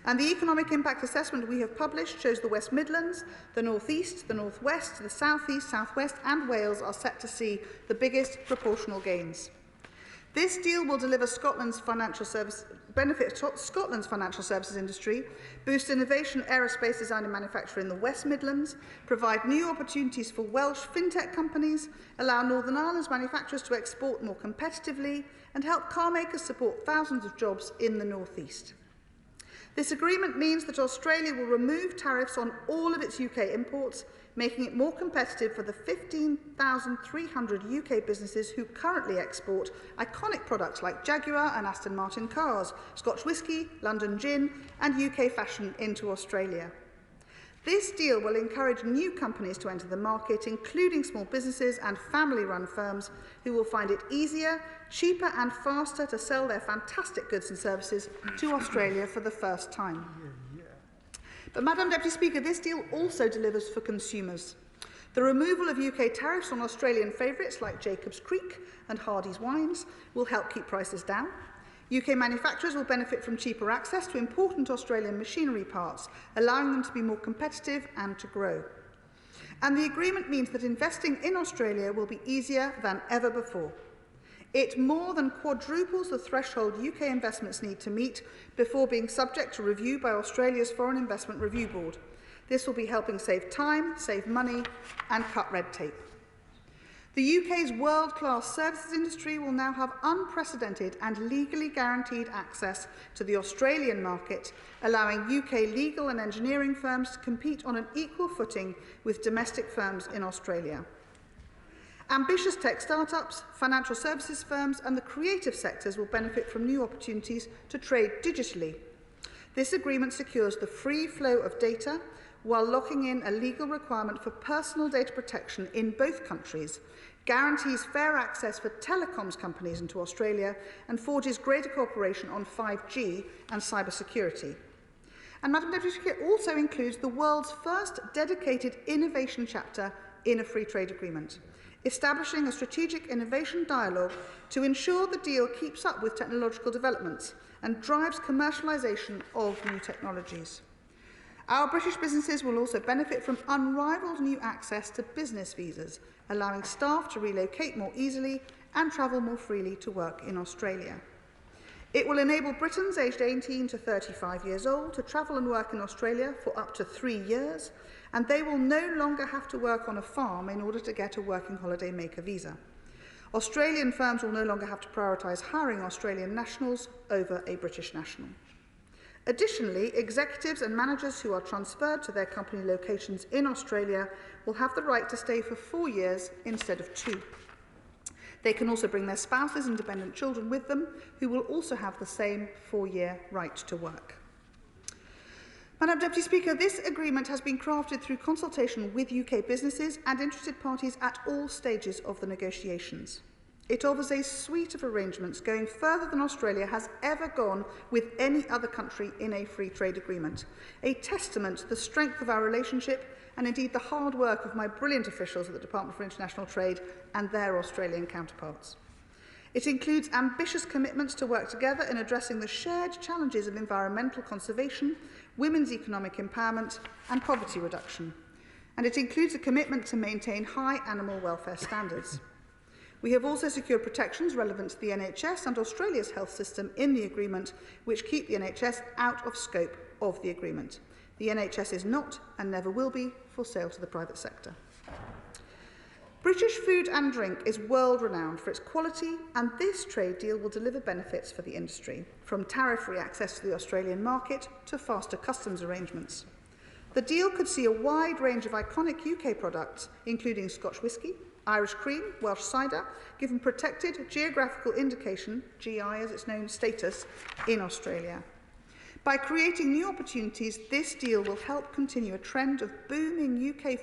And the economic impact assessment we have published shows the West Midlands, the North East, the North West, the South East, South West and Wales are set to see the biggest proportional gains. This deal will deliver benefit Scotland's financial services industry, boost innovation, aerospace design and manufacture in the West Midlands, provide new opportunities for Welsh fintech companies, allow Northern Ireland's manufacturers to export more competitively, and help car makers support thousands of jobs in the North East. This agreement means that Australia will remove tariffs on all of its UK imports, making it more competitive for the 15,300 UK businesses who currently export iconic products like Jaguar and Aston Martin cars, Scotch whisky, London gin and UK fashion into Australia. This deal will encourage new companies to enter the market, including small businesses and family-run firms who will find it easier, cheaper and faster to sell their fantastic goods and services to Australia for the first time. But, Madam Deputy Speaker, this deal also delivers for consumers. The removal of UK tariffs on Australian favourites like Jacobs Creek and Hardy's wines will help keep prices down. UK manufacturers will benefit from cheaper access to important Australian machinery parts, allowing them to be more competitive and to grow. And the agreement means that investing in Australia will be easier than ever before. It more than quadruples the threshold UK investments need to meet before being subject to review by Australia's Foreign Investment Review Board. This will be helping save time, save money and cut red tape. The UK's world-class services industry will now have unprecedented and legally guaranteed access to the Australian market, allowing UK legal and engineering firms to compete on an equal footing with domestic firms in Australia. Ambitious tech startups, financial services firms and the creative sectors will benefit from new opportunities to trade digitally. This agreement secures the free flow of data while locking in a legal requirement for personal data protection in both countries, guarantees fair access for telecoms companies into Australia and forges greater cooperation on 5G and cybersecurity. And Madam Deputy Speaker, it also includes the world's first dedicated innovation chapter in a free trade agreement, establishing a strategic innovation dialogue to ensure the deal keeps up with technological developments and drives commercialisation of new technologies. Our British businesses will also benefit from unrivalled new access to business visas, allowing staff to relocate more easily and travel more freely to work in Australia. It will enable Britons aged 18 to 35 years old to travel and work in Australia for up to 3 years, and they will no longer have to work on a farm in order to get a working holiday maker visa. Australian firms will no longer have to prioritise hiring Australian nationals over a British national. Additionally, executives and managers who are transferred to their company locations in Australia will have the right to stay for 4 years instead of 2. They can also bring their spouses and dependent children with them, who will also have the same 4-year right to work. Madam Deputy Speaker, this agreement has been crafted through consultation with UK businesses and interested parties at all stages of the negotiations. It offers a suite of arrangements going further than Australia has ever gone with any other country in a free trade agreement, a testament to the strength of our relationship and indeed the hard work of my brilliant officials at the Department for International Trade and their Australian counterparts. It includes ambitious commitments to work together in addressing the shared challenges of environmental conservation, women's economic empowerment and poverty reduction. And it includes a commitment to maintain high animal welfare standards. We have also secured protections relevant to the NHS and Australia's health system in the agreement, which keep the NHS out of scope of the agreement. The NHS is not and never will be for sale to the private sector. British food and drink is world-renowned for its quality, and this trade deal will deliver benefits for the industry, from tariff-free access to the Australian market to faster customs arrangements. The deal could see a wide range of iconic UK products, including Scotch whisky, Irish cream, Welsh cider, given protected geographical indication, GI as its known status, in Australia. By creating new opportunities, this deal will help continue a trend of booming UK